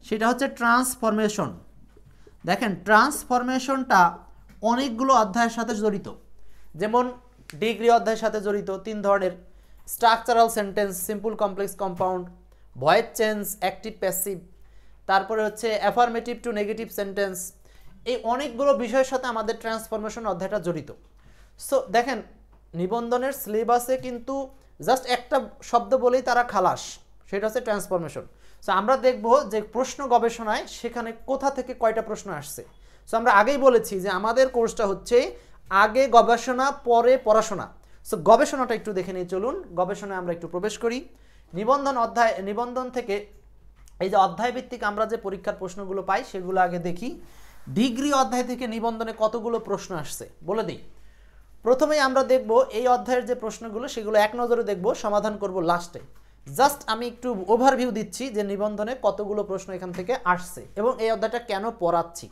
সেটা হচ্ছে ট্রান্সফরমেশন। দেখেন ট্রান্সফরমেশনটা অনেকগুলো অধ্যায়ের সাথে জড়িত, যেমন ডিগ্রি অধ্যায়ের সাথে জড়িত 3 ধরনের, structural sentence, simple complex compound, voice change, active passive, তারপরে হচ্ছে অ্যাফার্মেটিভ টু নেগেটিভ সেন্টেন্স। এই অনেকগুলো বিষয়ের সাথে আমাদের ট্রান্সফরমেশন অধ্যায়টা জড়িত। সো দেখেন নিবন্ধনের সিলেবাসে কিন্তু জাস্ট একটা শব্দ বলেই তারা খালাস, সেটা হচ্ছে ট্রান্সফরমেশন। সো আমরা দেখব যে প্রশ্ন গবেষণায় সেখানে কোথা থেকে কয়টা প্রশ্ন আসছে। সো আমরা আগেই বলেছি যে আমাদের কোর্সটা হচ্ছে আগে গবেষণা পরে পড়াশোনা। সো গবেষণাটা একটু দেখে নিই, চলুন গবেষণায় আমরা একটু প্রবেশ করি। নিবন্ধন থেকে এই যে অধ্যায় ভিত্তিক আমরা যে পরীক্ষার প্রশ্নগুলো পাই সেগুলো আগে দেখি। ডিগ্রি অধ্যায় থেকে নিবন্ধনে কতগুলো প্রশ্ন আসছে বলে দিই। প্রথমেই আমরা দেখব এই অধ্যায়ের যে প্রশ্নগুলো সেগুলো এক নজরে দেখব, সমাধান করব লাস্টে। জাস্ট আমি একটু ওভারভিউ দিচ্ছি যে নিবন্ধনে কতগুলো প্রশ্ন এখান থেকে আসছে এবং এই অধ্যায়টা কেন পড়াচ্ছি।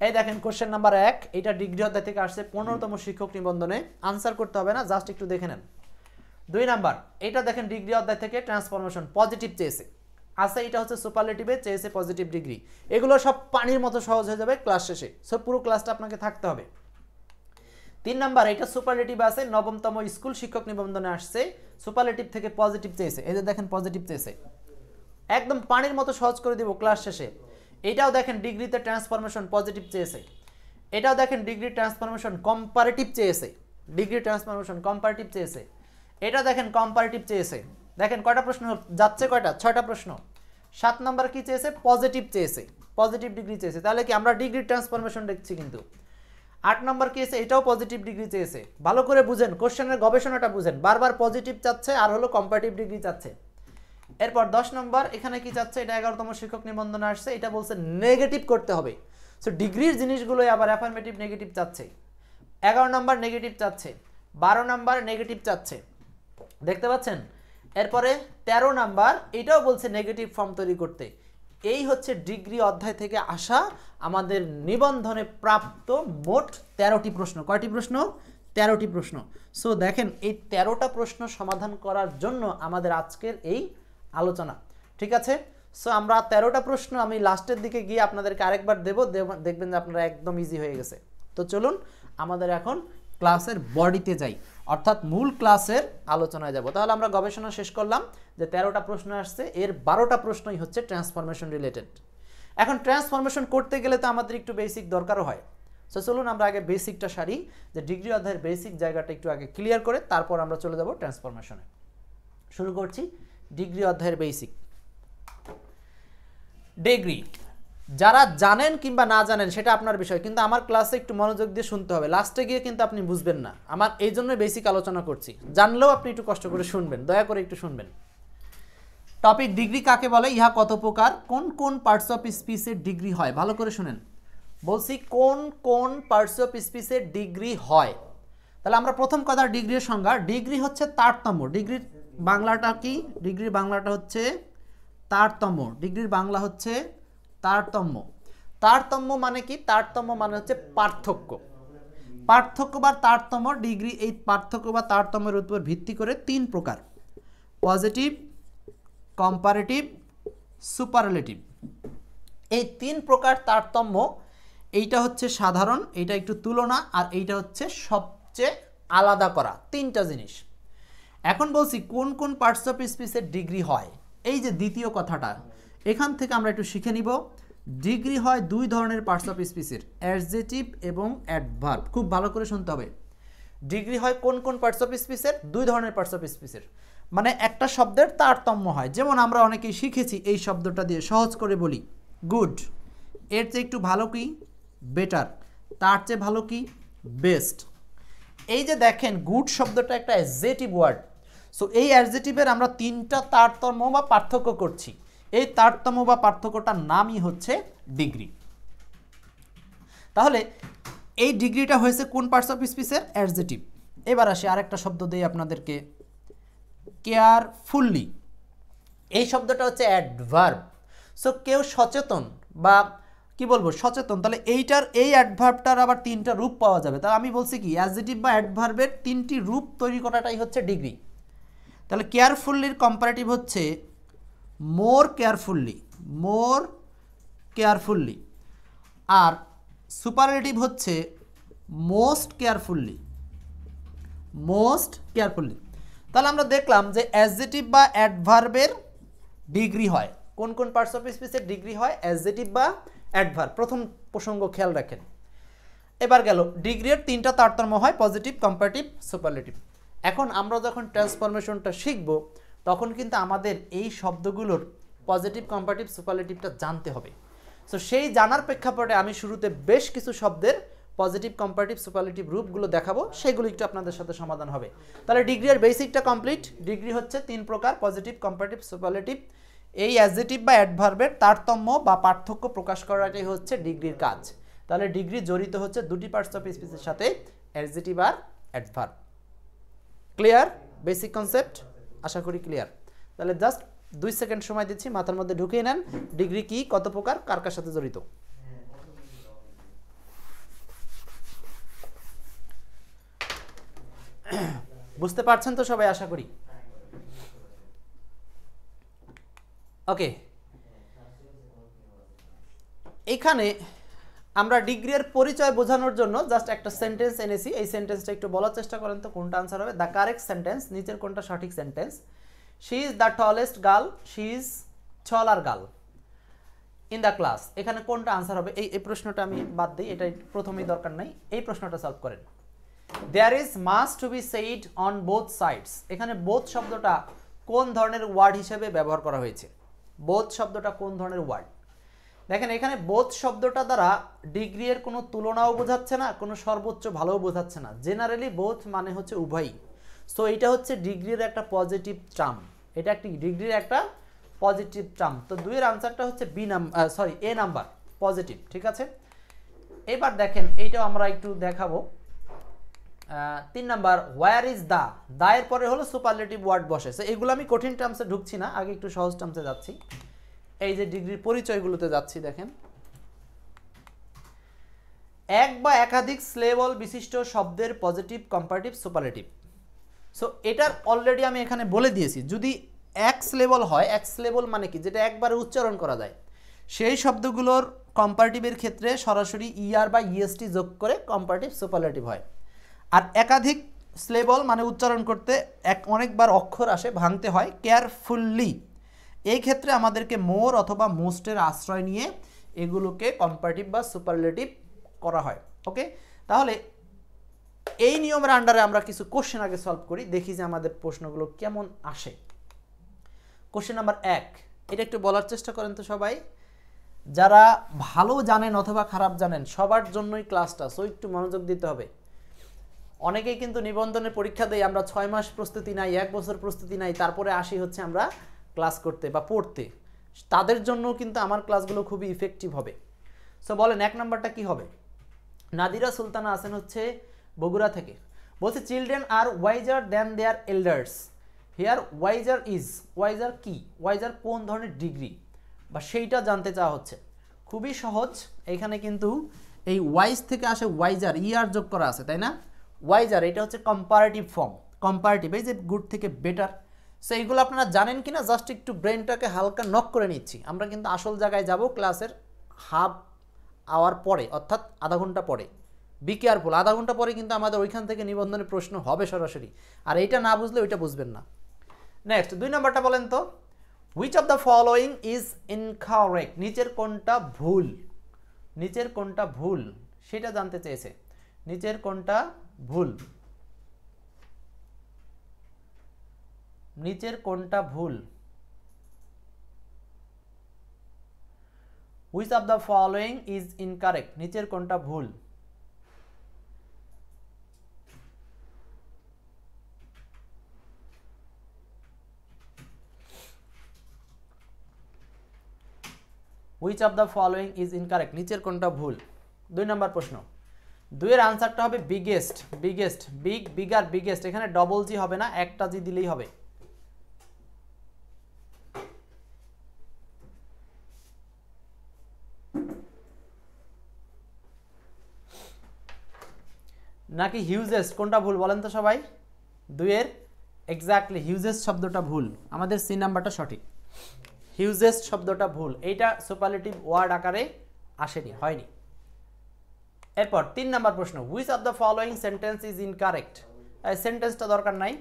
এই দেখেন কোশ্চেন নাম্বার 1, এটা ডিগ্রি অধ্যায় থেকে আসছে 15তম শিক্ষক নিবন্ধনে, আনসার করতে হবে না, জাস্ট একটু দেখে নেন। 2 নাম্বার, এটা দেখেন ডিগ্রি অধ্যায় থেকে ট্রান্সফরমেশন পজিটিভ চেয়েছে, আছে এটা হচ্ছে সুপারলেটিভে চেয়েছে পজিটিভ ডিগ্রি। এগুলো সব পানির মতো সহজ হয়ে যাবে ক্লাস শেষে, সব পুরো ক্লাসটা আপনাকে থাকতে হবে। 3 নাম্বার, এটা সুপারলেটিভ আছে 9তম স্কুল শিক্ষক নিবন্ধনে আসছে, সুপারলেটিভ থেকে পজিটিভ চেয়েছে, এই যে দেখেন পজিটিভ চেয়েছে, একদম পানির মতো সহজ করে দিব ক্লাস শেষে। এটাও দেখেন ডিগ্রিতে ট্রান্সফরমেশন পজিটিভ চেয়েছে, এটাও দেখেন ডিগ্রি ট্রান্সফরমেশন কম্পারেটিভ চেয়েছে, ডিগ্রি ট্রান্সফরমেশন কম্পারেটিভ চেয়েছে, এটা দেখেন কম্পারেটিভ চেয়েছে। দেখেন কয়টা প্রশ্ন যাচ্ছে, কয়টা 6টা প্রশ্ন। 7 নাম্বার কি চেয়েছে, পজিটিভ চেয়েছে, পজিটিভ ডিগ্রি চেয়েছে, তাহলে কি আমরা ডিগ্রি ট্রান্সফরমেশন দেখছি কিন্তু। 8 নাম্বার কি আছে, এটাও পজিটিভ ডিগ্রি চেয়েছে। ভালো করে বুঝেন, কোশ্চেনের গবেষণাটা বুঝেন, বারবার পজিটিভ চাচ্ছে আর হলো কম্পারেটিভ ডিগ্রি চাচ্ছে। এরপর 10 নম্বর, এখানে কি চাচ্ছে, এটা 11তম শিক্ষক নিবন্ধনে আসছে, এটা বলছে নেগেটিভ করতে হবে। সো ডিগ্রির জিনিসগুলোই আবার অ্যাফার্মেটিভ নেগেটিভ চাচ্ছে। 11 নম্বর নেগেটিভ চাচ্ছে, 12 নম্বর নেগেটিভ চাচ্ছে, দেখতে পাচ্ছেন। এরপরে 13 নাম্বার, এটাও বলছে নেগেটিভ ফর্ম তৈরি করতে। এই হচ্ছে ডিগ্রি অধ্যায় থেকে আসা আমাদের নিবন্ধনে প্রাপ্ত মোট 13টি প্রশ্ন। কয়টি প্রশ্ন, 13টি প্রশ্ন। সো দেখেন এই 13টা প্রশ্ন সমাধান করার জন্য আমাদের আজকের এই আলোচনা, ঠিক আছে। সো আমরা 13টা প্রশ্ন আমি লাস্টের দিকে গিয়ে আপনাদেরকে আরেকবার দেব, দেখবেন যে আপনারা একদম ইজি হয়ে গেছে। তো চলুন আমাদের এখন ক্লাসের বডিতে যাই, অর্থাৎ মূল ক্লাসের আলোচনায় যাব। তাহলে আমরা গবেষণা শেষ করলাম যে 13টা প্রশ্ন আসছে, এর 12টা প্রশ্নই হচ্ছে ট্রান্সফরমেশন রিলেটেড। এখন ট্রান্সফরমেশন করতে গেলে তো আমাদের একটু বেসিক দরকারও হয়। সো চলুন আমরা আগে বেসিকটা সারি, যে ডিগ্রি অধ্যায়ের বেসিক জায়গাটা একটু আগে ক্লিয়ার করে তারপর আমরা চলে যাব ট্রান্সফরমেশনে। শুরু করছি ডিগ্রি অধ্যায়ের বেসিক। ডিগ্রি যারা জানেন কিংবা না জানেন সেটা আপনার বিষয়, কিন্তু আমার ক্লাসে একটু মনোযোগ দিয়ে শুনতে হবে, লাস্টে গিয়ে কিন্তু আপনি বুঝবেন না। আমার এই জন্য বেসিক আলোচনা করছি, জানলেও আপনি একটু কষ্ট করে শুনবেন, দয়া করে একটু শুনবেন। টপিক, ডিগ্রি কাকে বলে, ইহা কত প্রকার, কোন কোন পার্টস অফ স্পিচের ডিগ্রি হয়, ভালো করে শুনেন বলছি, কোন কোন পার্টস অফ স্পিচের ডিগ্রি হয়। তাহলে আমরা প্রথম কথা, ডিগ্রির সংজ্ঞা, ডিগ্রি হচ্ছে তারতম্য। ডিগ্রির বাংলাটা কি, ডিগ্রির বাংলাটা হচ্ছে তারতম্য, ডিগ্রির বাংলা হচ্ছে তারতম্য। তারতম্য মানে কি, তারতম্য মানে হচ্ছে পার্থক্য, পার্থক্য বা তারতম্য। ডিগ্রি এই পার্থক্য বা তারতম্যের উপর ভিত্তি করে 3 প্রকার, পজিটিভ, কম্পারেটিভ, সুপারলেটিভ। এই 3 প্রকার তারতম্য, এইটা হচ্ছে সাধারণ, এইটা একটু তুলনা, আর এইটা হচ্ছে সবচেয়ে আলাদা করা, 3টা জিনিস। এখন বলছি কোন কোন পার্টস অফ স্পিচের ডিগ্রি হয়। এই যে দ্বিতীয় কথাটা, এখান থেকে আমরা একটু শিখে নিব। ডিগ্রি হয় 2 ধরনের পার্টস অফ স্পিচের, অ্যাডজেটিভ এবং অ্যাডভার্ব। খুব ভালো করে শুনতে হবে, ডিগ্রি হয় কোন কোন পার্টস অফ স্পিচের, 2 ধরনের পার্টস অফ স্পিচের। মানে একটা শব্দের তারতম্য হয়, যেমন আমরা অনেকেই শিখেছি এই শব্দটা দিয়ে, সহজ করে বলি গুড, এর চেয়ে একটু ভালো কি, বেটার, তার চেয়ে ভালো কি, বেস্ট। এই যে দেখেন গুড শব্দটা একটা অ্যাডজেটিভ ওয়ার্ড। সো এই অ্যাডজেটিভের আমরা 3টা তারতম্য বা পার্থক্য করছি, এই তারতম্য বা পার্থক্যটার নামই হচ্ছে ডিগ্রি। তাহলে এই ডিগ্রিটা হয়েছে কোন পার্টস অফ স্পিচের, অ্যাডজেটিভ। এবার আসি আরেকটা শব্দ দেই আপনাদেরকে, কেয়ারফুললি, এই শব্দটা হচ্ছে অ্যাডভার্ব। সো কেউ সচেতন বা কি বলবো সচেতন, তাহলে এইটার এই অ্যাডভার্বটার আবার 3টা রূপ পাওয়া যাবে। তাহলে আমি বলছি কি, অ্যাডজেটিভ বা অ্যাডভার্বের 3টি রূপ তৈরি করাটাই হচ্ছে ডিগ্রি। তাহলে কেয়ারফুললির কম্পারেটিভ হচ্ছে মোর কেয়ারফুললি, মোর কেয়ারফুললি, আর সুপারলেটিভ হচ্ছে মোস্ট কেয়ারফুললি, মোস্ট কেয়ারফুললি। তাহলে আমরা দেখলাম যে অ্যাডজেটিভ বা অ্যাডভার্বের ডিগ্রি হয়, কোন কোন পার্টস অফ স্পিচের ডিগ্রি হয়, অ্যাডজেটিভ বা অ্যাডভার্ব। প্রথম প্রসঙ্গ খেয়াল রাখেন। এবার গেল ডিগ্রির তিনটা তারতম্য হয়, পজিটিভ, কম্পারেটিভ, সুপারলেটিভ। এখন আমরা যখন ট্রান্সফরমেশনটা শিখব তখন কিন্তু আমাদের এই শব্দগুলোর পজিটিভ, কম্পারেটিভ, সুপারলেটিভটা জানতে হবে। সো সেই জানার প্রেক্ষাপটে আমি শুরুতে বেশ কিছু শব্দের পজিটিভ, কম্পারেটিভ, সুপারলেটিভ রূপগুলো দেখাবো, সেগুলো একটু আপনাদের সাথে সমাধান হবে। তাহলে ডিগ্রির বেসিকটা কমপ্লিট। ডিগ্রি হচ্ছে তিন প্রকার, পজিটিভ, কম্পারেটিভ, সুপারলেটিভ। এই অ্যাডজেটিভ বা অ্যাডভার্বের তারতম্য বা পার্থক্য প্রকাশ করাটাই হচ্ছে ডিগ্রির কাজ। তাহলে ডিগ্রি জড়িত হচ্ছে দুটি পার্টস অফ স্পিচের সাথে, অ্যাডজেটিভ আর অ্যাডভার্ব। ক্লিয়ার? বেসিক কনসেপ্ট আশা করি ক্লিয়ার। তাহলে জাস্ট 2 সেকেন্ড সময় দিচ্ছি, মাথার মধ্যে ঢুকিয়ে নেন ডিগ্রি কি, কত প্রকার, কার কার সাথে জড়িত। বুঝতে পারছেন তো সবাই আশা করি? ওকে, এখানে আমরা ডিগ্রির পরিচয় বোঝানোর জন্য জাস্ট একটা সেন্টেন্স এনেছি। এই সেন্টেন্সটা একটু বলার চেষ্টা করেন তো কোনটা আনসার হবে। দ্য কারেক্ট সেন্টেন্স, নিচের কোনটা সঠিক sentence? She is the tallest girl, she is taller girl in the class. এখানে কোনটা আনসার হবে? এই প্রশ্নটা আমি বাদ দিই, এটা প্রথমেই দরকার নাই। এই প্রশ্নটা সলভ করেন। There is must to be said on both sides. এখানে বোথ শব্দটা কোন ধরনের ওয়ার্ড হিসেবে ব্যবহার করা হয়েছে? বোথ শব্দটা কোন ধরনের ওয়ার্ড? দেখেন এখানে বোথ শব্দটা দ্বারা ডিগ্রি এর কোনো তুলনাও বোঝাচ্ছে না, কোনো সর্বোচ্চ ভালোও বোঝাচ্ছে না। জেনারেলি বোথ মানে হচ্ছে উভয়ই। সো এটা হচ্ছে ডিগ্রির একটা পজিটিভ টার্ম, এটা একটি ডিগ্রির একটা পজিটিভ টার্ম। তো 2 এর আনসারটা হচ্ছে এ নাম্বার, পজিটিভ। ঠিক আছে, এবার দেখেন এইটাও আমরা একটু দেখাবো। 3 নাম্বার, হোয়ার ইজ দা। দা এর পরে হলো সুপারলেটিভ ওয়ার্ড বসে। সো এগুলো আমি কঠিন টার্মসে ঢুকছি না, আগে একটু সহজ টার্মসে যাচ্ছি। এই যে ডিগ্রির পরিচয়গুলোতে যাচ্ছি, দেখেন এক বা একাধিক সিলেবল বিশিষ্ট শব্দের পজিটিভ, কম্পারেটিভ, সুপারলেটিভ। সো এটার অলরেডি আমি এখানে বলে দিয়েছি, যদি এক সিলেবল হয়, এক সিলেবল মানে কি, যেটা একবারে উচ্চারণ করা যায়, সেই শব্দগুলোর কম্পারেটিভের ক্ষেত্রে সরাসরি ইআর বা ইএসটি যোগ করে কম্পারেটিভ, সুপারলেটিভ হয়। আর একাধিক সিলেবল মানে উচ্চারণ করতে অনেকবার অক্ষর আসে, ভাঙতে হয়, কেয়ারফুললি। এই ক্ষেত্রে আমাদেরকে মোর অথবা মোস্টের আশ্রয় নিয়ে এগুলোকে কম্পারেটিভ বা সুপারলেটিভ করা হয়। ওকে, তাহলে এই নিয়মের আন্ডারে আমরা কিছু কোশ্চেন আগে সলভ করি, দেখি যে আমাদের প্রশ্নগুলো কেমন আসে। কোশ্চেন নাম্বার 1, এটা একটু বলার চেষ্টা করেন তো সবাই, যারা ভালো জানেন অথবা খারাপ জানেন সবার জন্যই ক্লাসটা, সো একটু মনোযোগ দিতে হবে। অনেকেই কিন্তু নিবন্ধনের পরীক্ষা দেয়, আমরা 6 মাস প্রস্তুতি নাই, 1 বছর প্রস্তুতি নাই, তারপরে আসি হচ্ছে আমরা ক্লাস করতে বা পড়তে। তাদের জন্য কিন্তু আমার ক্লাসগুলো খুবই ইফেক্টিভ হবে। সো বলেন 1 নাম্বারটা কি হবে? নাদিরা সুলতানা আছেন হচ্ছে বগুড়া থেকে, বলছে children are wiser than their elders. Here wiser is, wiser কি, ওয়াইজার কোন ধরনের ডিগ্রি বা সেইটা জানতে চাওয়া হচ্ছে। খুবই সহজ, এখানে কিন্তু এই ওয়াইজ থেকে আসে ওয়াইজার, ইয়ার যোগ করা আছে, তাই না? ওয়াইজার এটা হচ্ছে কম্পারেটিভ ফর্ম, কম্পারেটিভ, এই যে গুড থেকে বেটার। সো এইগুলো আপনারা জানেন কিনা জাস্ট একটু ব্রেনটাকে হালকা নক করে নিচ্ছি। আমরা কিন্তু আসল জায়গায় যাব ক্লাসের হাফ আওয়ার পরে, অর্থাৎ আধা ঘন্টা পরে। বি কেয়ারফুল, আধা ঘন্টা পরে কিন্তু আমাদের ওইখান থেকে নিবন্ধনের প্রশ্ন হবে সরাসরি, আর এইটা না বুঝলে ওইটা বুঝবেন না। নেক্সট 2 নাম্বারটা বলেন তো, which of the following is incorrect. নিচের কোনটা ভুল, নিচের কোনটা ভুল সেটা জানতে চেয়েছে। নিচের কোনটা ভুল, নিচের কোনটা ভুল। Which of the following is incorrect, নিচের কোনটা ভুল। Which of the following is incorrect, নিচের কোনটা ভুল। 2 নম্বর প্রশ্ন, 2 এর আনসারটা হবে biggest. Biggest, big, bigger, biggest, এখানে ডবল জি হবে না, একটা জি দিলেই হবে। নাকি হিউজেস্ট, কোনটা ভুল বলেন তো সবাই? 2 এর এক্স্যাক্টলি হিউজেস্ট শব্দটা ভুল, আমাদের সি নাম্বারটা সঠিক। হিউজেস্ট শব্দটা ভুল, এইটা সুপারলেটিভ ওয়ার্ড আকারে আসেনি, হয়নি। এরপর 3 নাম্বার প্রশ্ন, which of the following sentence is incorrect. এই সেন্টেন্সটা দরকার নাই,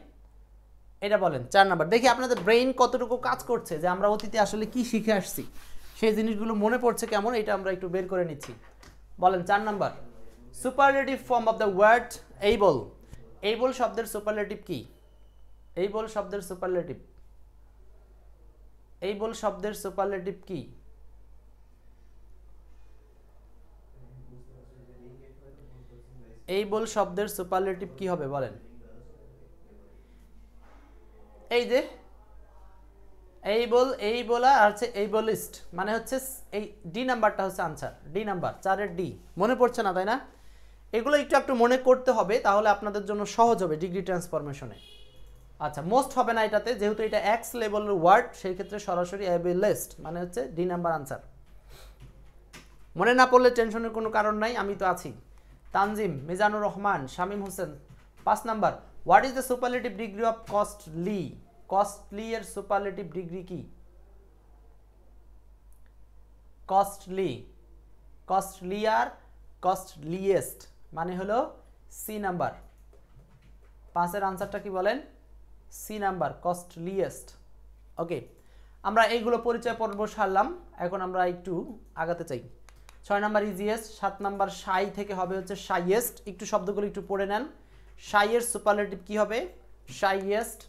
এটা বলেন। 4 নাম্বার, দেখি আপনাদের ব্রেইন কতটুকু কাজ করছে যে আমরা অতীতে আসলে কি শিখে আসছি, সেই জিনিসগুলো মনে পড়ছে কেমন, এটা আমরা একটু বের করে নিচ্ছি। বলেন 4 number, superlative form of the word able. Able শব্দের সুপারলেটিভ কি? এইবল শব্দের সুপারলেটিভ, এইবল শব্দের সুপারলেটিভ কি? এইবল শব্দের সুপারলেটিভ কি হবে বলেন? এই যে এইবল, এইবলা আর হচ্ছে এইবলিস্ট, মানে হচ্ছে এই ডি নাম্বারটা হচ্ছে আনসার, ডি নাম্বার 4-এর ডি। মনে পড়ছে না তাই না? এগুলো একটু মনে করতে হবে, তাহলে আপনাদের জন্য সহজ হবে ডিগ্রি ট্রান্সফরমেশনে। আচ্ছা, মোস্ট হবে না এটাতে, যেহেতু এটা এক্স লেভেলের ওয়ার্ড, সেই ক্ষেত্রে সরাসরি অ্যাবিলিস্ট মানে হচ্ছে ডি নাম্বার আনসার। মনে না পড়লে টেনশনের কোনো কারণ নাই, আমি তো আছি। Tanjim, Mizanur Rahman, Shamim Hossain. 5 number, what is the superlative degree of costly. Costly এর সুপারলেটিভ ডিগ্রি কি? কস্টলি, কস্টলিয়ার, কস্টলিয়েস্ট মানে হলো সি নাম্বার। 5-এর আনসারটা কি বলেন? C number, costliest. ওকে, আমরা এইগুলো পরিচয় পর্ব সারলাম, এখন আমরা একটু আগাতে চাই। 6 নাম্বার ইজিয়েস্ট, 7 নাম্বার শাই থেকে হবে হচ্ছে শাইয়েস্ট। একটু শব্দগুলো একটু পড়ে নেন। শাইয়ের সুপারলেটিভ কি হবে? শাইয়েস্ট।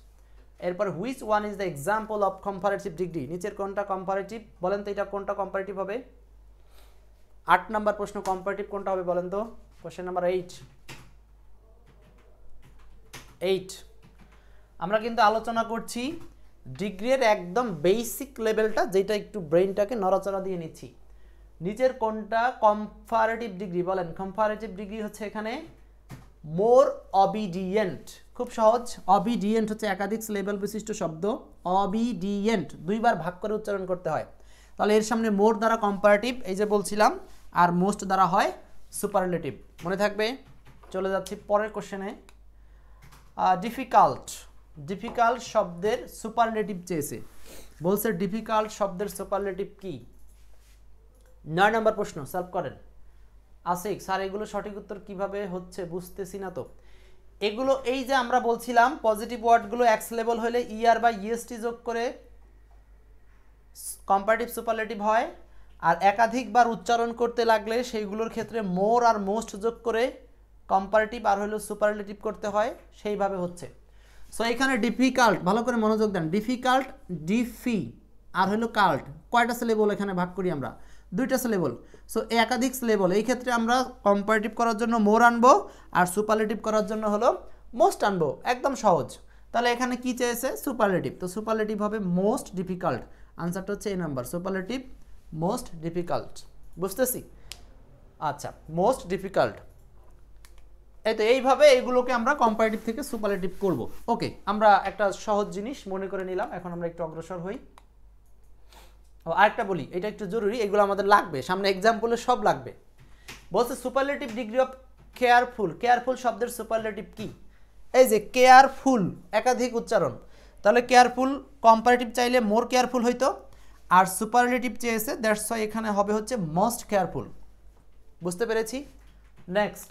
এরপর which one is the example of comparative degree, নিচের কোনটা কম্পারেটিভ বলেন তো, এটা কোনটা কম্পারেটিভ হবে? 8 নাম্বার প্রশ্ন, কম্পারেটিভ কোনটা হবে বলেন তো? Question number 8। আমরা কিন্তু আলোচনা করছি ডিগ্রির একদম বেসিক লেভেলটা, যেটা একটু ব্রেইনটাকে নড়াচড়া দিয়ে নিচ্ছি। নিচের কোনটা কম্পারেটিভ ডিগ্রি বলেন? কম্পারেটিভ ডিগ্রি হচ্ছে এখানে মোর অবিডিয়েন্ট। খুব সহজ, অবিডিয়েন্ট হচ্ছে একাধিক লেভেল বিশিষ্ট শব্দ। অবিডিয়েন্ট 2 বার ভাগ করে উচ্চারণ করতে হয়, তাহলে এর সামনে মোর দ্বারা কম্পারেটিভ, এই যে বলছিলাম, আর মোস্ট দ্বারা হয় সুপারলেটিভ। মনে থাকবে। চলে যাচ্ছি পরের কোশ্চেনে। ডিফিকাল্ট, ডিফিকাল্ট শব্দের সুপারলেটিভ চেয়েছে, বলছে ডিফিকাল্ট শব্দের সুপারলেটিভ কি? 9 নাম্বার প্রশ্ন, সলভ করেন। আসিক স্যার, এগুলো সঠিক উত্তর কিভাবে হচ্ছে বুঝতেছি না তো। এগুলো এই যে আমরা বলছিলাম পজিটিভ ওয়ার্ডগুলো এক্স লেভেল হলে ইআর বা ইএসটি যোগ করে কম্পারেটিভ সুপারলেটিভ হয়, আর একাধিকবার উচ্চারণ করতে লাগলে সেইগুলোর ক্ষেত্রে মোর আর মোস্ট যোগ করে কম্পারেটিভ আর হলো সুপারলেটিভ করতে হয়, সেইভাবে হচ্ছে। সো এখানে ডিফিকাল্ট, ভালো করে মনোযোগ দেন। ডিফিকাল্ট, ডিফি আর হলো কাল্ট, কয়টা সিলেবল এখানে ভাগ করি আমরা? 2টা সিলেবল। সো একাধিক সিলেবল, এই ক্ষেত্রে আমরা কম্পারেটিভ করার জন্য মোর আনবো, আর সুপারলেটিভ করার জন্য হলো মোস্ট আনবো। একদম সহজ। তাহলে এখানে কি চেয়েছে? সুপারলেটিভ, তো সুপারলেটিভ হবে মোস্ট ডিফিকাল্ট। আনসারটা হচ্ছে এই নাম্বার, সুপারলেটিভ মোস্ট ডিফিকাল্ট। বুঝতেছি? আচ্ছা, মোস্ট ডিফিকাল্ট। এই তো এইভাবে এইগুলোকে আমরা কম্পারেটিভ থেকে সুপারলেটিভ করব। ওকে, আমরা একটা সহজ জিনিস মনে করে নিলাম, এখন আমরা একটু অগ্রসর হই। আরেকটা বলি, এটা একটু জরুরি, এগুলো আমাদের লাগবে, সামনে এক্সাম্পলে সব লাগবে। বলছে superlative degree of careful. Careful শব্দের সুপারলেটিভ কি? এই যে কেয়ারফুল, একাধিক উচ্চারণ, তাহলে কেয়ারফুল কম্পারেটিভ চাইলে মোর কেয়ারফুল হইতো, আর সুপারলেটিভ চেয়েছে, দ্যাটস ওয়াই এখানে হবে হচ্ছে মোস্ট কেয়ারফুল। বুঝতে পেরেছি? নেক্সট,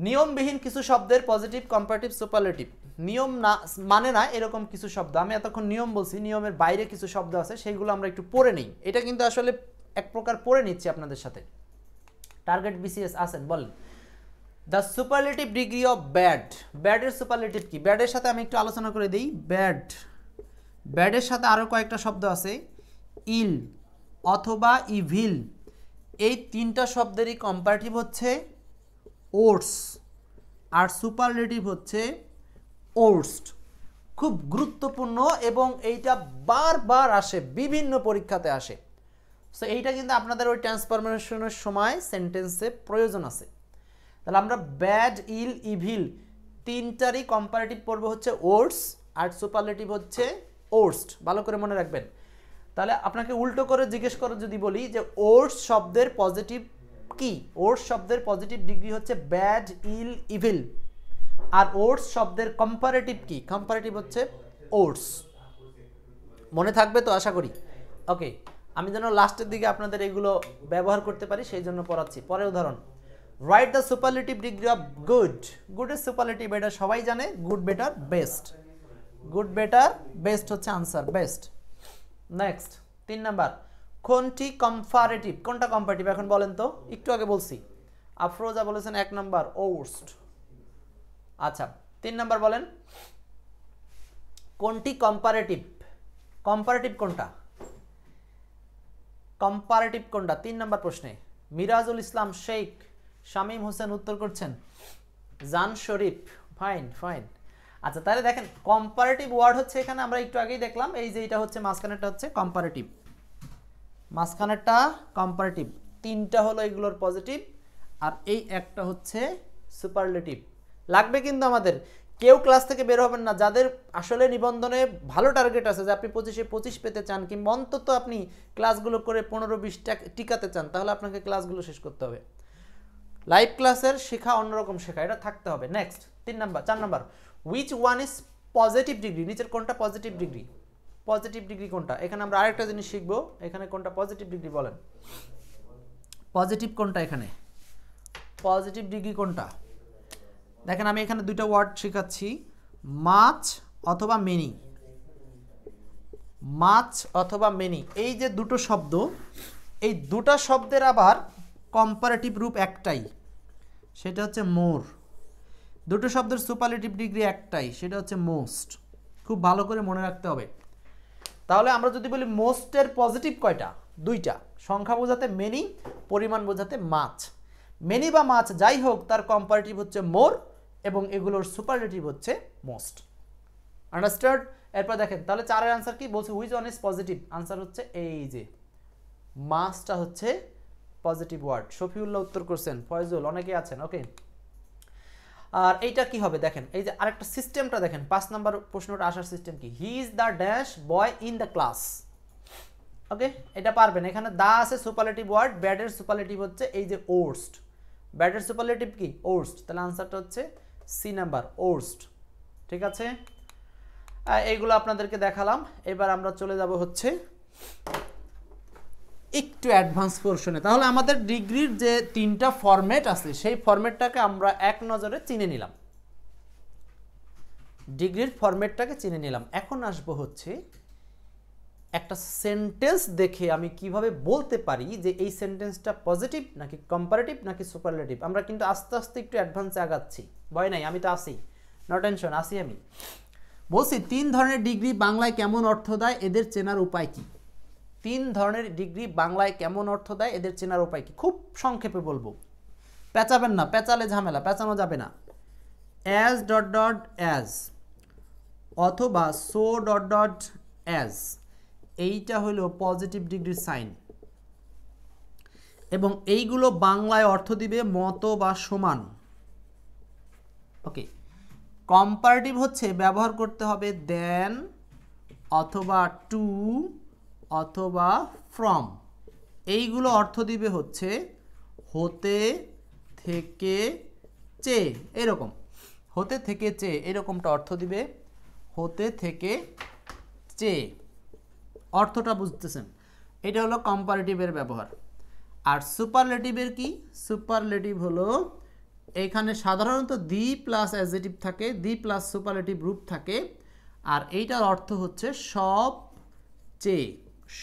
নিয়মবিহীন কিছু শব্দের পজিটিভ কম্পারেটিভ সুপারলেটিভ। নিয়ম না মানে না এরকম কিছু শব্দ, আমি এতক্ষণ নিয়ম বলছি, নিয়মের বাইরে কিছু শব্দ আছে, সেইগুলো আমরা একটু পড়ে নিই। এটা কিন্তু আসলে এক প্রকার পড়ে নিচ্ছি আপনাদের সাথে। টার্গেট বিসিএস আসেন, বলেন the superlative degree of bad. ব্যাডের সুপারলেটিভ কি? ব্যাডের সাথে আমি একটু আলোচনা করে দিই। ব্যাড, ব্যাডের সাথে আরও কয়েকটা শব্দ আছে, ইল অথবা ইভিল, এই 3টা শব্দেরই কম্পারেটিভ হচ্ছে ওর্স, আর সুপারলেটিভ হচ্ছে ওর্স্ট। খুব গুরুত্বপূর্ণ এবং এইটা বারবার আসে, বিভিন্ন পরীক্ষাতে আসে। সো এইটা কিন্তু আপনাদের ওই ট্রান্সফরমেশনের সময় সেন্টেন্সে প্রয়োজন আছে। তাহলে আমরা ব্যাড, ইল, ইভিল 3টারই কম্পারেটিভ পড়বো হচ্ছে ওর্স, আর সুপারলেটিভ হচ্ছে ওর্স্ট। ভালো করে মনে রাখবেন। তাহলে আপনাকে উল্টো করে জিজ্ঞেস করে যদি বলি যে ওর্স শব্দের পজিটিভ কি? ওর্স শব্দের পজিটিভ ডিগ্রি হচ্ছে ব্যাড, ইল, ইভিল, আর ওর্স শব্দের কম্পারেটিভ কি? কম্পারেটিভ হচ্ছে ওর্স। মনে থাকবে তো আশা করি। ওকে, আমি যেন লাস্টের দিকে আপনাদের এগুলো ব্যবহার করতে পারি সেই জন্য পড়াচ্ছি। পরের উদাহরণ, write the superlative degree of good. গুডের সুপারলেটিভ এটা সবাই জানে, good, better, best. Good, better, best হচ্ছে আনসার, বেস্ট। নেক্সট 3 নাম্বার, কোনটি কম্পারেটিভ? কোনটা কম্পারেটিভ এখন বলেন তো? একটু আগে বলছি, আফরোজা বলেছেন 1 নাম্বার ওর্স্ট। আচ্ছা 3 নাম্বার বলেন কোনটি কম্পারেটিভ? কম্পারেটিভ কোনটা? কম্পারেটিভ কোনটা 3 নাম্বার প্রশ্নে? মিরাজুল ইসলাম শেখ, শামীম হোসেন উত্তর করছেন, জান শরীফ, ফাইন ফাইন। আচ্ছা তাহলে দেখেন কম্পারেটিভ ওয়ার্ড হচ্ছে এখানে আমরা একটু আগেই দেখলাম, এই যে এটা হচ্ছে মাঝখানেরটা হচ্ছে কম্পারেটিভ, মাঝখানেরটা কম্পারেটিভ, 3টা হলো এগুলোর পজিটিভ আর এই একটা হচ্ছে সুপারলেটিভ। লাগবে কিন্তু আমাদের, কেউ ক্লাস থেকে বের হবেন না যাদের আসলে নিবন্ধনে ভালো টার্গেট আছে যে আপনি 25-এ 25 পেতে চান, কিংবা অন্তত আপনি ক্লাসগুলো করে 15-20টা টিকাতে চান, তাহলে আপনাকে ক্লাসগুলো শেষ করতে হবে। লাইভ ক্লাসের শেখা অন্যরকম শেখা, এটা থাকতে হবে। Next 4 number, which one is positive degree? নিচের কোনটা পজিটিভ ডিগ্রি? পজিটিভ ডিগ্রি কোনটা? এখানে আমরা আরেকটা জিনিস শিখবো, এখানে কোনটা পজিটিভ ডিগ্রি বলেন? পজিটিভ কোনটা এখানে? পজিটিভ ডিগ্রি কোনটা? দেখেন আমি এখানে 2টা ওয়ার্ড শেখাচ্ছি, মাচ অথবা মেনি। মাচ অথবা মেনি, এই যে দুটো শব্দ, এই দুটা শব্দের আবার কম্পারেটিভ রূপ একটাই, সেটা হচ্ছে মোর। দুটো শব্দের সুপারলেটিভ ডিগ্রি একটাই, সেটা হচ্ছে মোস্ট। খুব ভালো করে মনে রাখতে হবে। তাহলে আমরা যদি বলি মোস্টের পজিটিভ কয়টা? 2টা, সংখ্যা বোঝাতে মেনি, পরিমাণ বোঝাতে মাছ। মেনি বা মাছ যাই হোক, তার কম্পারেটিভ হচ্ছে মোর এবং এগুলোর সুপারলেটিভ হচ্ছে মোস্ট। আন্ডারস্ট্যান্ড? এরপর দেখেন তাহলে 4 এর আনসার কি বলছে? Which one is positive? Answer হচ্ছে এই যে মাছটা হচ্ছে পজিটিভ ওয়ার্ড। শফিউল্লাহ উত্তর করছেন, ফয়জুল, অনেকে আছেন। ওকে, আর এইটা কি হবে দেখেন, এই যে আরেকটা সিস্টেমটা দেখেন, 5 নাম্বার প্রশ্নটা আসার সিস্টেম কি? He is the dash boy in the class. Okay, এটা পারবেন। এখানে দা আছে সুপারলেটিভ ওয়ার্ড, ব্যাডের সুপারলেটিভ হচ্ছে এই যে ওর্স্ট। ব্যাডের সুপারলেটিভ কি? ওর্স্ট। তাহলে আনসারটা হচ্ছে সি নাম্বার, ওর্স্ট। ঠিক আছে, এইগুলো আপনাদেরকে দেখালাম। এবার আমরা চলে যাব হচ্ছে একটু অ্যাডভান্স পোর্শনে। তাহলে আমাদের ডিগ্রির যে 3টা ফরম্যাট আছে সেই ফরম্যাটটাকে আমরা এক নজরে চিনে নিলাম, ডিগ্রির ফরম্যাটটাকে চিনে নিলাম। এখন আসবো হচ্ছে একটা সেন্টেন্স দেখে আমি কিভাবে বলতে পারি যে এই সেন্টেন্সটা পজিটিভ নাকি কম্পারেটিভ নাকি সুপারলেটিভ। আমরা কিন্তু আস্তে আস্তে একটু অ্যাডভান্সে আগাচ্ছি, ভয় নাই, আমি তো আসি, নো টেনশন, আসি। আমি বলছি 3 ধরনের ডিগ্রি বাংলায় কেমন অর্থ দেয়, এদের চেনার উপায় কি? 3 ধরনের ডিগ্রি বাংলায় কেমন অর্থ দেয়, এদের চেনার উপায় কি? খুব সংক্ষেপে বলবো, পেঁচাবেন না, পেঁচালে ঝামেলা, পেঁচানো যাবে না। অ্যাজ ডট ডট অ্যাজ অথবা সো ডট ডট অ্যাজ, এইটা হলো পজিটিভ ডিগ্রির সাইন, এবং এইগুলো বাংলায় অর্থ দিবে মতো বা সমান। ওকে, কম্পারেটিভ হচ্ছে ব্যবহার করতে হবে দেন অথবা টু অথবা ফ্রম, এইগুলো অর্থ দিবে হচ্ছে হতে থেকে চেয়ে, এরকম হতে থেকে চেয়ে, এরকমটা অর্থ দিবে হতে থেকে চেয়ে। অর্থটা বুঝতেছেন? এটা হলো কম্পারেটিভের ব্যবহার। আর সুপারলেটিভের কি? সুপারলেটিভ হলো এখানে সাধারণত দি প্লাস অ্যাডজেক্টিভ থাকে, দি প্লাস সুপারলেটিভ রূপ থাকে, আর এইটার অর্থ হচ্ছে সব চেয়ে,